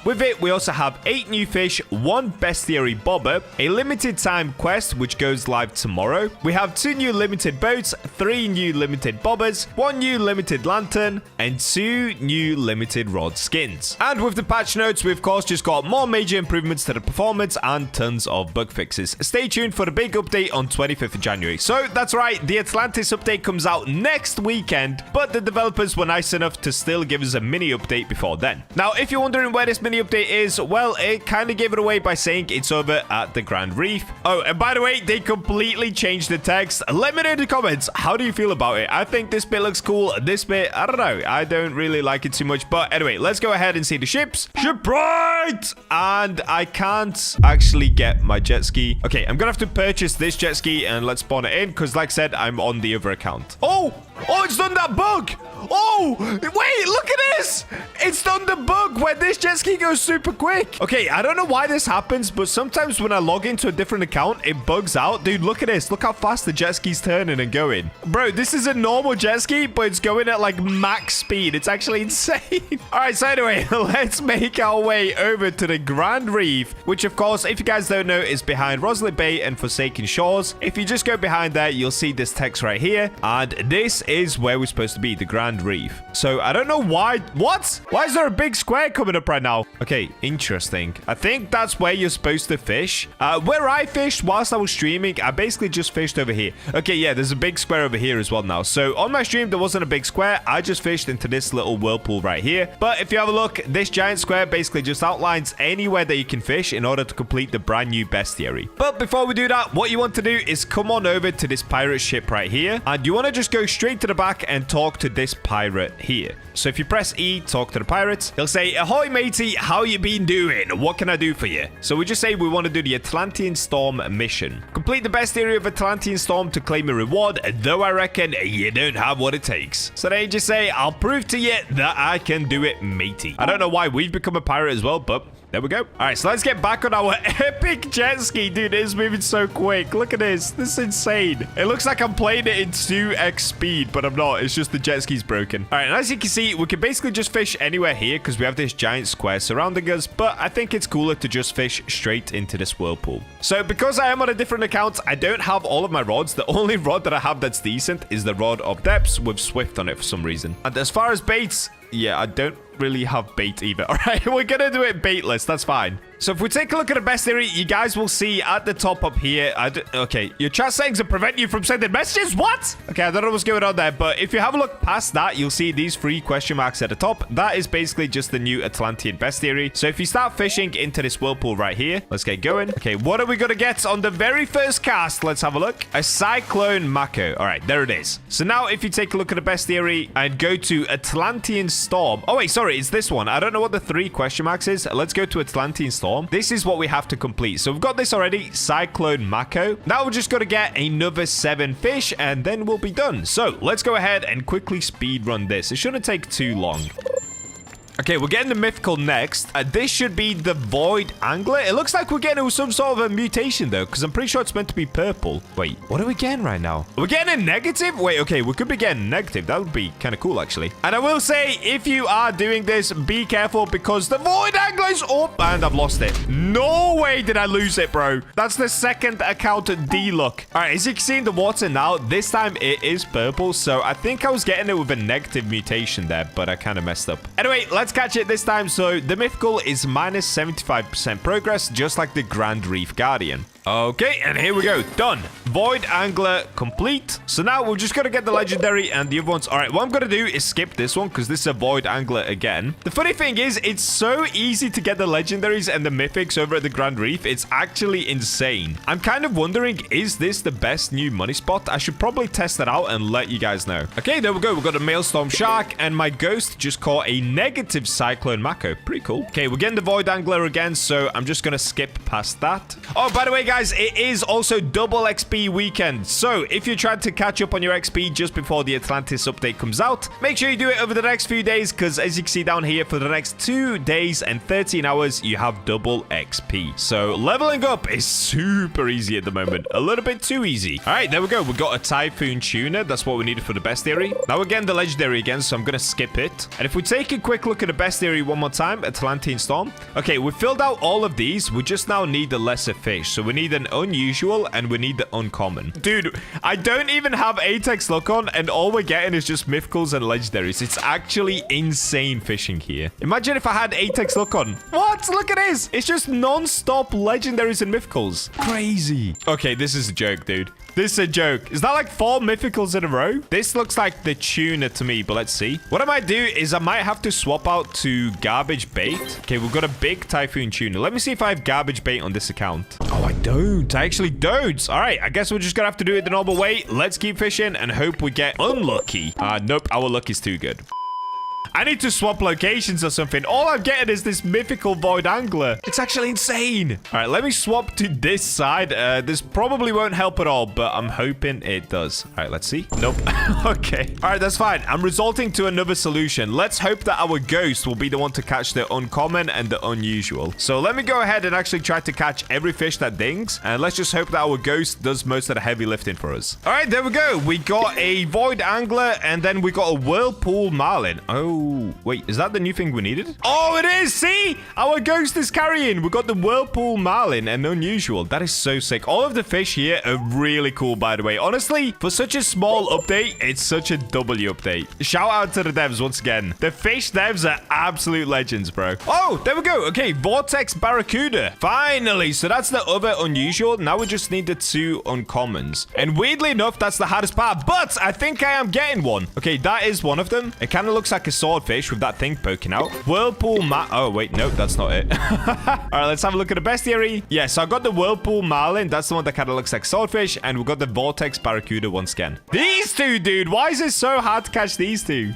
With it, we also have 8 new fish, 1 bestiary bobber, a limited time quest which goes live tomorrow. We have 2 new limited boats, 3 new limited bobbers, 1 new limited lantern, and 2 new limited rod skins. And with the patch notes, we of course just got more major improvements to the performance and tons of bug fixes. Stay tuned for the big update on 25th of January. So that's right, the Atlantis update comes out next weekend, but the developers were nice enough to still give us a mini update before then. Now, if you're wondering where this mini update is, well, it kind of gave it away by saying it's over at the Grand Reef. Oh, and by the way, they completely changed the text. Let me know in the comments, how do you feel about it? I think this bit looks cool. This bit, I don't know. I don't really like it too much. But anyway, let's go ahead and see the ships. Shipwright! And I can't actually get my jet ski. Okay, I'm gonna have to purchase this jet ski and let's spawn it in because, like I said, I'm on the other account. Oh, it's done that bug. Oh, wait, look at this. It's done the bug where this jet ski goes super quick. Okay, I don't know why this happens, but sometimes when I log into a different account, it bugs out. Dude, look at this. Look how fast the jet ski's turning and going. Bro, this is a normal jet ski, but it's going at like max speed. It's actually insane. All right, so anyway, let's make our way over to the Grand Reef, which of course, if you guys don't know, is behind Roslyn Bay and Forsaken Shores. If you just go behind there, you'll see this text right here. And this is where we're supposed to be, the Grand Reef. So I don't know why. What? Why is there a big square coming up right now? Okay, interesting. I think that's where you're supposed to fish. Where I fished whilst I was streaming, I basically just fished over here. Okay, yeah, there's a big square over here as well now. So on my stream, there wasn't a big square. I just fished into this little whirlpool right here. But if you have a look, this giant square basically just outlines anywhere that you can fish in order to complete the brand new bestiary. But before we do that, what you want to do is come on over to this pirate ship right here. And you want to just go straight to the back and talk to this pirate here. So if you press E, talk to the pirates, he'll say, "Ahoy, matey, how you been doing? What can I do for you?" So we just say we want to do the Atlantean Storm mission. Complete the bestiary of Atlantean Storm to claim a reward, though I reckon you don't have what it takes. So then you just say, "I'll prove to you that I can do it, matey." I don't know why we've become a pirate as well, but there we go. All right, so let's get back on our epic jet ski. Dude, it is moving so quick. Look at this. This is insane. It looks like I'm playing it in 2x speed, but I'm not. It's just the jet ski's broken. All right, and as you can see, we can basically just fish anywhere here because we have this giant square surrounding us, but I think it's cooler to just fish straight into this whirlpool. So because I am on a different account, I don't have all of my rods. The only rod that I have that's decent is the Rod of Depths with Swift on it for some reason. And as far as baits, yeah, I don't really have bait either. All right, we're gonna do it baitless. That's fine. So if we take a look at the best theory, you guys will see at the top up here. Okay, your chat settings will prevent you from sending messages. What? Okay, I don't know what's going on there, but if you have a look past that, you'll see these 3 question marks at the top. That is basically just the new Atlantean best theory. So if you start fishing into this whirlpool right here, let's get going. Okay, what are we going to get on the very first cast? Let's have a look. A cyclone mako. All right, there it is. So now if you take a look at the best theory and go to Atlantean storm. Oh, wait, sorry, it's this one. I don't know what the 3 question marks is. Let's go to Atlantean storm. This is what we have to complete. So we've got this already, cyclone mako. Now we're just going to get another 7 fish and then we'll be done. So let's go ahead and quickly speed run this. It shouldn't take too long. Okay, we're getting the mythical next. This should be the void angler. It looks like we're getting some sort of a mutation, though, because I'm pretty sure it's meant to be purple. Wait, what are we getting right now? We're getting a negative? Wait, okay, we could be getting negative. That would be kind of cool, actually. And I will say, if you are doing this, be careful, because the void angler is up, and I've lost it. No way did I lose it, bro. That's the second account D-look. All right, as you can see in the water now, this time it is purple, so I think I was getting it with a negative mutation there, but I kind of messed up. Anyway, let's catch it this time. So the mythical is minus 75% progress, just like the Grand Reef Guardian. Okay, and here we go. Done. Void Angler complete. So now we're just going to get the legendary and the other ones. All right, what I'm going to do is skip this one because this is a Void Angler again. The funny thing is, it's so easy to get the legendaries and the mythics over at the Grand Reef. It's actually insane. I'm kind of wondering, is this the best new money spot? I should probably test that out and let you guys know. Okay, there we go. We've got a Maelstrom Shark and my ghost just caught a negative Cyclone Mako. Pretty cool. Okay, we're getting the Void Angler again, so I'm just going to skip past that. Oh, by the way, guys, it is also double XP weekend. So if you're trying to catch up on your XP just before the Atlantis update comes out, make sure you do it over the next few days, because as you can see down here, for the next 2 days and 13 hours, you have double XP. So leveling up is super easy at the moment. A little bit too easy. All right, there we go. We got a Typhoon Tuna. That's what we needed for the best theory. Now we're getting the legendary again, so I'm going to skip it. And if we take a quick look at the best theory one more time, Atlantean Storm. Okay, we filled out all of these. We just now need the lesser fish. So we need an unusual and we need the uncommon. Dude, I don't even have Apex look on, and all we're getting is just mythicals and legendaries. It's actually insane fishing here. Imagine if I had Apex look on. What? Look at this. It's just non-stop legendaries and mythicals. Crazy. Okay, this is a joke, dude. This is a joke. Is that like 4 mythicals in a row? This looks like the tuna to me, but let's see. What I might do is I might have to swap out to garbage bait. Okay, we've got a big Typhoon Tuna. Let me see if I have garbage bait on this account. Oh, I don't. I actually don't. All right, I guess we're just gonna have to do it the normal way. Let's keep fishing and hope we get unlucky. Nope, our luck is too good. I need to swap locations or something. All I'm getting is this mythical Void Angler. It's actually insane. All right, let me swap to this side. This probably won't help at all, but I'm hoping it does. All right, let's see. Nope. Okay. All right, that's fine. I'm resorting to another solution. Let's hope that our ghost will be the one to catch the uncommon and the unusual. So let me go ahead and actually try to catch every fish that dings. And let's just hope that our ghost does most of the heavy lifting for us. All right, there we go. We got a Void Angler, and then we got a Whirlpool Marlin. Oh, wait, is that the new thing we needed? Oh, it is. See, our ghost is carrying. We got the Whirlpool Marlin and unusual. That is so sick. All of the fish here are really cool, by the way. Honestly, for such a small update, it's such a W update. Shout out to the devs once again. The fish devs are absolute legends, bro. Oh, there we go. Okay, Vortex Barracuda. Finally. So that's the other unusual. Now we just need the 2 uncommons. And weirdly enough, that's the hardest part. But I think I am getting one. Okay, that is one of them. It kind of looks like a swordfish with that thing poking out. Whirlpool Oh, wait, no, that's not it. All right, let's have a look at the bestiary. Yeah, so I got the Whirlpool Marlin. That's the one that kind of looks like swordfish. And we got the Vortex Barracuda once again. These 2, dude. Why is it so hard to catch these 2?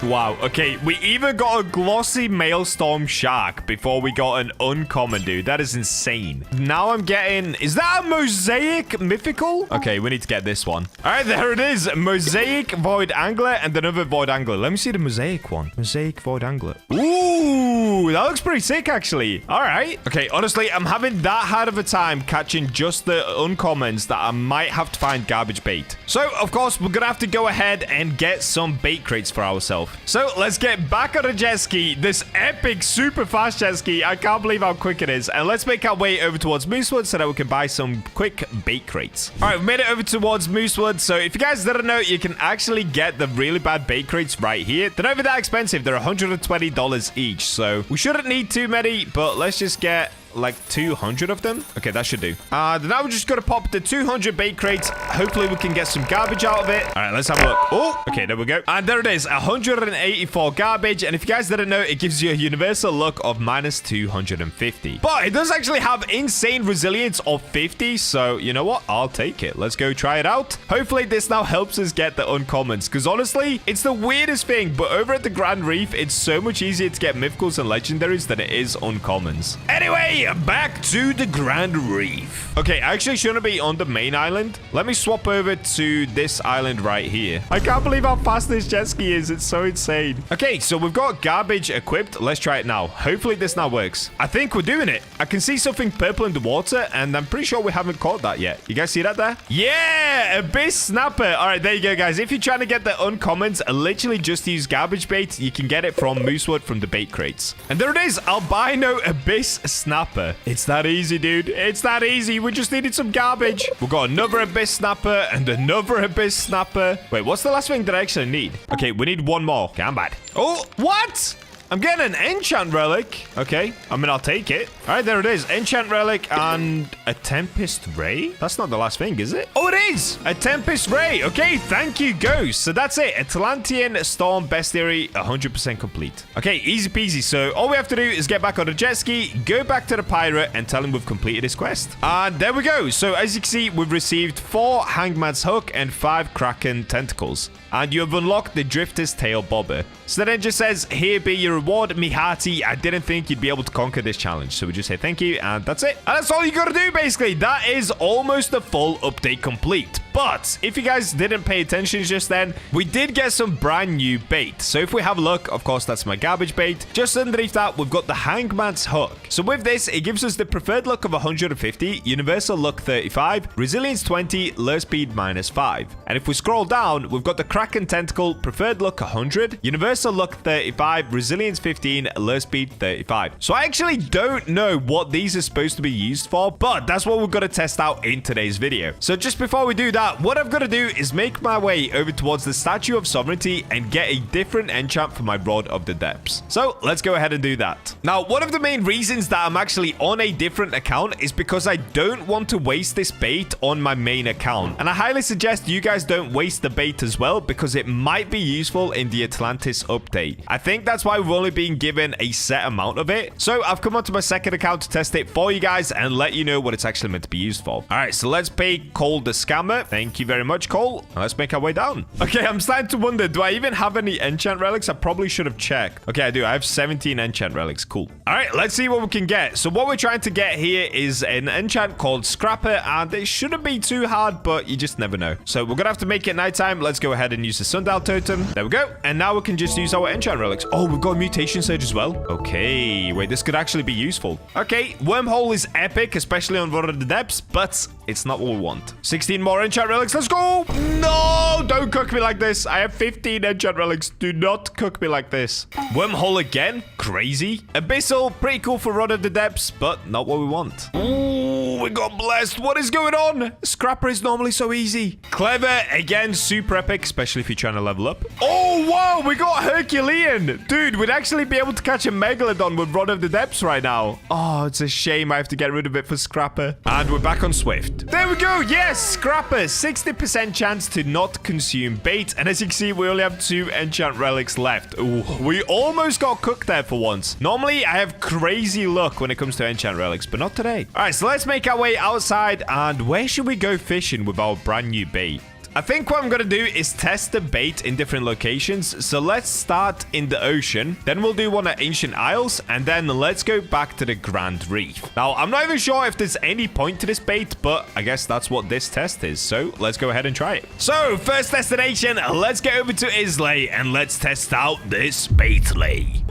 Wow. Okay, we even got a glossy Maelstrom Shark before we got an uncommon, dude. That is insane. Now I'm getting... Is that a Mosaic Mythical? Okay, we need to get this one. All right, there it is. Mosaic Void Angler and another Void Angler. Let me see the Mosaic one. Mosaic Void Angler. Ooh, that looks pretty sick, actually. All right. Okay, honestly, I'm having that hard of a time catching just the uncommons that I might have to find garbage bait. So, of course, we're going to have to go ahead and get some bait crates for ourselves. So let's get back on a jet ski. This epic, super fast jet ski. I can't believe how quick it is. And let's make our way over towards Moosewood so that we can buy some quick bait crates. All right, we made it over towards Moosewood. So if you guys didn't know, you can actually get the really bad bait crates right here. They're not even that expensive. They're $120 each. So we shouldn't need too many, but let's just get like 200 of them. Okay, that should do. Then now we're just gonna pop the 200 bait crates. Hopefully we can get some garbage out of it. All right, let's have a look. Oh, okay, there we go. And there it is, 184 garbage. And if you guys didn't know, it gives you a universal luck of minus 250. But it does actually have insane resilience of 50. So you know what? I'll take it. Let's go try it out. Hopefully this now helps us get the uncommons, because honestly, it's the weirdest thing. But over at the Grand Reef, it's so much easier to get mythicals and legendaries than it is uncommons. Anyway, back to the Grand Reef. Okay, I actually shouldn't be on the main island. Let me swap over to this island right here. I can't believe how fast this jet ski is. It's so insane. Okay, so we've got garbage equipped. Let's try it now. Hopefully this now works. I think we're doing it. I can see something purple in the water, and I'm pretty sure we haven't caught that yet. You guys see that there? Yeah, Abyss Snapper. All right, there you go, guys. If you're trying to get the uncommons, literally just use garbage bait. You can get it from Moosewood from the bait crates. And there it is, Albino Abyss Snapper. It's that easy, dude. It's that easy. We just needed some garbage. We've got another Abyss Snapper and another Abyss Snapper. Wait, what's the last thing that I actually need? Okay, we need one more. Okay, I'm bad. Oh, what? I'm getting an enchant relic. Okay, I mean, I'll take it. All right, there it is. Enchant relic and a Tempest Ray. That's not the last thing, is it? Oh, it is. A Tempest Ray. Okay, thank you, Ghost. So that's it. Atlantean Storm Bestiary, 100% complete. Okay, easy peasy. So all we have to do is get back on the jet ski, go back to the pirate, and tell him we've completed his quest. And there we go. So as you can see, we've received 4 Hangman's Hook and 5 Kraken Tentacles. And you have unlocked the Drifter's Tail Bobber. So then it just says, here be your reward, me hearty. I didn't think you'd be able to conquer this challenge. So we just say thank you, and that's it. And that's all you gotta do, basically. That is almost the full update complete. But if you guys didn't pay attention just then, we did get some brand new bait. So if we have a look, of course, that's my garbage bait. Just underneath that, we've got the Hangman's Hook. So with this, it gives us the preferred luck of 150, universal luck 35, resilience 20, lure speed -5. And if we scroll down, we've got the Kraken Tentacle, preferred luck 100, universal luck 35, resilience 15, lure speed 35. So I actually don't know what these are supposed to be used for, but that's what we're going to test out in today's video. So just before we do that, what I've got to do is make my way over towards the Statue of Sovereignty and get a different enchant for my Rod of the Depths. So let's go ahead and do that. Now, one of the main reasons that I'm actually on a different account is because I don't want to waste this bait on my main account. And I highly suggest you guys don't waste the bait as well, because it might be useful in the Atlantis update. I think that's why we've only been given a set amount of it. So I've come onto my second account to test it for you guys and let you know what it's actually meant to be used for. All right, so let's pay Cole the Scammer. Thank you very much, Cole. And let's make our way down. Okay, I'm starting to wonder, do I even have any enchant relics? I probably should have checked. Okay, I do. I have 17 enchant relics. Cool. All right, let's see what we can get. So what we're trying to get here is an enchant called Scrapper, and it shouldn't be too hard, but you just never know. So we're gonna have to make it nighttime. Let's go ahead and use the Sundial Totem. There we go. And now we can just use our enchant relics. Oh, we've got a Mutation Surge as well. Okay, wait, this could actually be useful. Okay, Wormhole is epic, especially on Rod of the Depths, but it's not what we want. 16 more enchant relics. Let's go. No, don't cook me like this. I have 15 enchant relics. Do not cook me like this. Wormhole again. Crazy. Abyssal, pretty cool for Rod of the Depths, but not what we want. Ooh, we got blessed. What is going on? Scrapper is normally so easy. Clever, again, super epic, especially if you're trying to level up. Oh, wow, we got Herculean. Dude, we'd actually be able to catch a Megalodon with Rod of the Depths right now. Oh, it's a shame I have to get rid of it for Scrapper. And we're back on Swift. There we go. Yes, Scrapper. 60% chance to not consume bait. And as you can see, we only have 2 enchant relics left. Ooh, we almost got cooked there for once. Normally, I have crazy luck when it comes to enchant relics, but not today. All right, so let's make our way outside. And where should we go fishing with our brand new bait? I think what I'm going to do is test the bait in different locations. So let's start in the ocean. Then we'll do one at Ancient Isles. And then let's go back to the Grand Reef. Now, I'm not even sure if there's any point to this bait, but I guess that's what this test is. So let's go ahead and try it. So first destination, let's get over to Islay and let's test out this bait lay.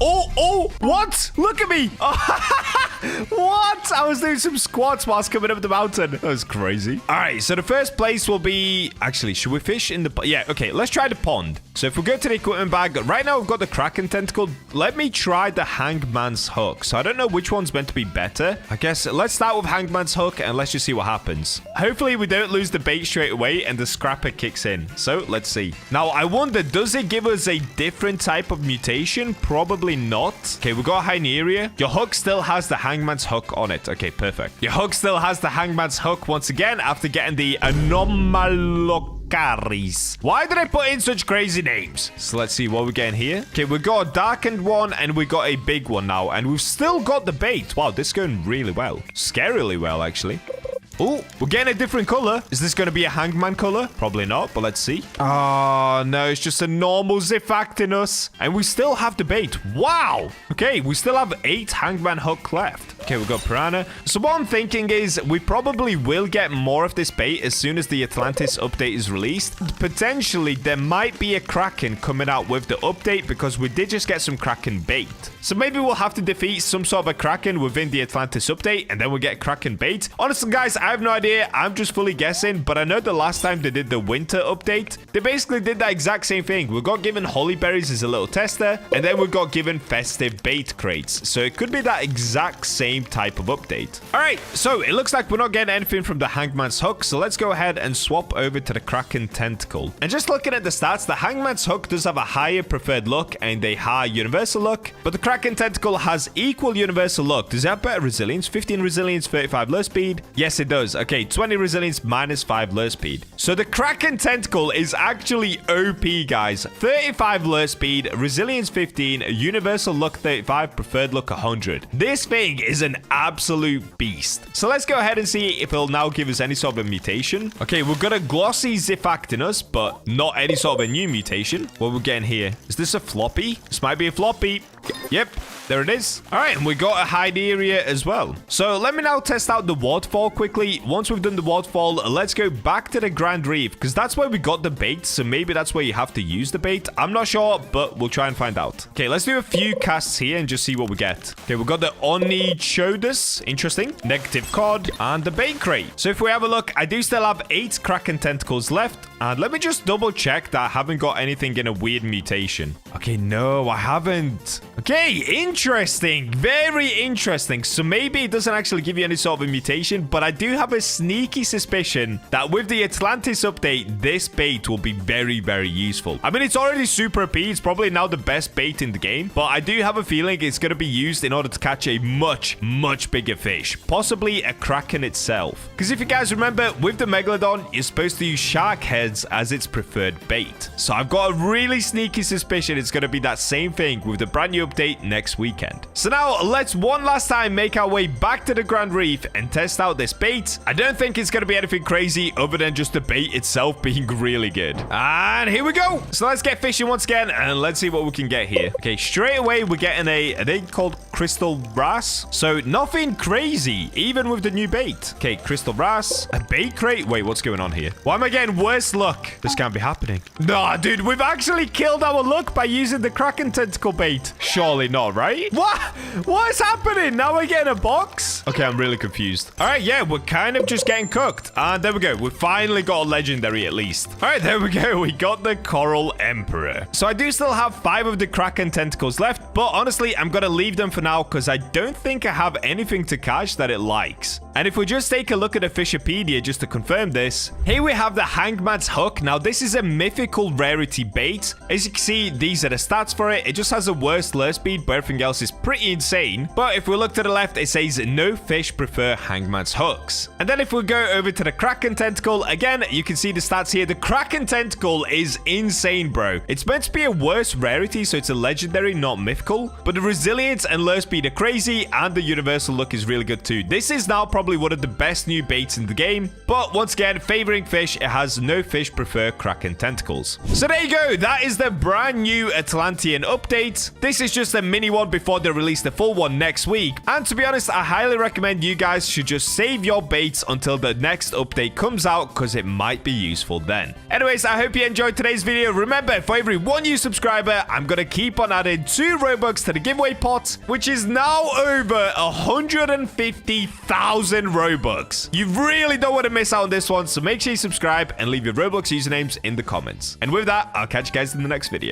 Oh, what? Look at me. What? I was doing some squats whilst coming up the mountain. That was crazy. All right, so the first place will be... Actually, should we fish in the... Yeah, okay, let's try the pond. So if we go to the equipment bag, right now we've got the Kraken tentacle. Let me try the Hangman's hook. So I don't know which one's meant to be better. I guess let's start with Hangman's hook and let's just see what happens. Hopefully we don't lose the bait straight away and the scrapper kicks in. So let's see. Now, I wonder, does it give us a different type of mutation? Probably not. Okay, we got Hyneria. Your hook still has the Hangman's hook on it. Okay, perfect. Your hook still has the Hangman's hook once again after getting the Anomalocaris. Why did I put in such crazy names? So let's see what we're getting here. Okay, we got a darkened one and we got a big one now. And we've still got the bait. Wow, this is going really well. Scarily well, actually. Oh, we're getting a different color. Is this going to be a Hangman color? Probably not, but let's see. Oh, no, it's just a normal Zifactinus. And we still have the bait. Wow. Okay, we still have 8 Hangman hook left. Okay, we've got Piranha. So what I'm thinking is we probably will get more of this bait as soon as the Atlantis update is released. Potentially, there might be a Kraken coming out with the update because we did just get some Kraken bait. So maybe we'll have to defeat some sort of a Kraken within the Atlantis update and then we'll get Kraken bait. Honestly, guys, I have no idea. I'm just fully guessing, but I know the last time they did the winter update, they basically did that exact same thing. We got given holly berries as a little tester, and then we got given festive bait crates. So it could be that exact same type of update. All right, so it looks like we're not getting anything from the Hangman's hook, so let's go ahead and swap over to the Kraken tentacle. And just looking at the stats, the Hangman's hook does have a higher preferred look and a high universal look, but the Kraken tentacle has equal universal look. Does it have better resilience? 15 resilience, 35 lure speed? Yes, it does. Okay, 20 resilience, -5 lure speed. So the Kraken tentacle is actually OP, guys. 35 lure speed, resilience 15, universal look 35, preferred look 100. This thing is an absolute beast. So let's go ahead and see if it'll now give us any sort of a mutation. Okay, we've got a glossy Zifactinus, but not any sort of a new mutation. What we're getting here? Is this a floppy? This might be a floppy. Yep, there it is. All right, and we got a Hyderia as well. So let me now test out the waterfall quickly. Once we've done the waterfall, let's go back to the Grand Reef because that's where we got the bait. So maybe that's where you have to use the bait. I'm not sure, but we'll try and find out. Okay, let's do a few casts here and just see what we get. Okay, we've got the Onichodus. Interesting. Negative cod and the bait crate. So if we have a look, I do still have 8 Kraken tentacles left. And let me just double check that I haven't got anything in a weird mutation. Okay, no, I haven't. Okay, interesting. Very interesting. So maybe it doesn't actually give you any sort of a mutation, but I do have a sneaky suspicion that with the Atlantis update, this bait will be very, very useful. I mean, it's already super OP. It's probably now the best bait in the game, but I do have a feeling it's going to be used in order to catch a much, much bigger fish, possibly a Kraken itself. Because if you guys remember, with the Megalodon, you're supposed to use shark heads as its preferred bait. So I've got a really sneaky suspicion it's going to be that same thing with the brand new update next weekend. So now let's one last time make our way back to the Grand Reef and test out this bait. I don't think it's going to be anything crazy other than just the bait itself being really good. And here we go. So let's get fishing once again and let's see what we can get here. Okay, straight away we're getting are they called crystal wrasse? So nothing crazy, even with the new bait. Okay, crystal wrasse, a bait crate. Wait, what's going on here? Why am I getting worse luck? This can't be happening. Nah, dude, we've actually killed our luck by using the Kraken tentacle bait. Surely not, right? What is happening? Now we're getting a box? Okay, I'm really confused. All right, yeah, we're kind of just getting cooked. And there we go. We finally got a legendary at least. All right, there we go. We got the Coral Emperor. So I do still have 5 of the Kraken tentacles left, but honestly, I'm going to leave them for now because I don't think I have anything to catch that it likes. And if we just take a look at the Fishopedia just to confirm this, here we have the Hangman's hook. Now, this is a mythical rarity bait. As you can see, these are the stats for it. It just has a worse lure speed, but everything else is pretty insane. But if we look to the left, it says no fish prefer Hangman's hooks. And then if we go over to the Kraken tentacle, again, you can see the stats here. The Kraken tentacle is insane, bro. It's meant to be a worse rarity, so it's a legendary, not mythical. But the resilience and lure speed are crazy, and the universal look is really good too. This is now probably one of the best new baits in the game. But once again, favoring fish, it has no fish prefer Kraken tentacles. So there you go. That is the brand new Atlantean update. This is just a mini one before they release the full one next week. And to be honest, I highly recommend you guys should just save your baits until the next update comes out because it might be useful then. Anyways, I hope you enjoyed today's video. Remember, for every 1 new subscriber, I'm going to keep on adding 2 Roblox Robux to the giveaway pot, which is now over 150,000 Robux. You really don't want to miss out on this one, so make sure you subscribe and leave your Roblox usernames in the comments. And with that, I'll catch you guys in the next video.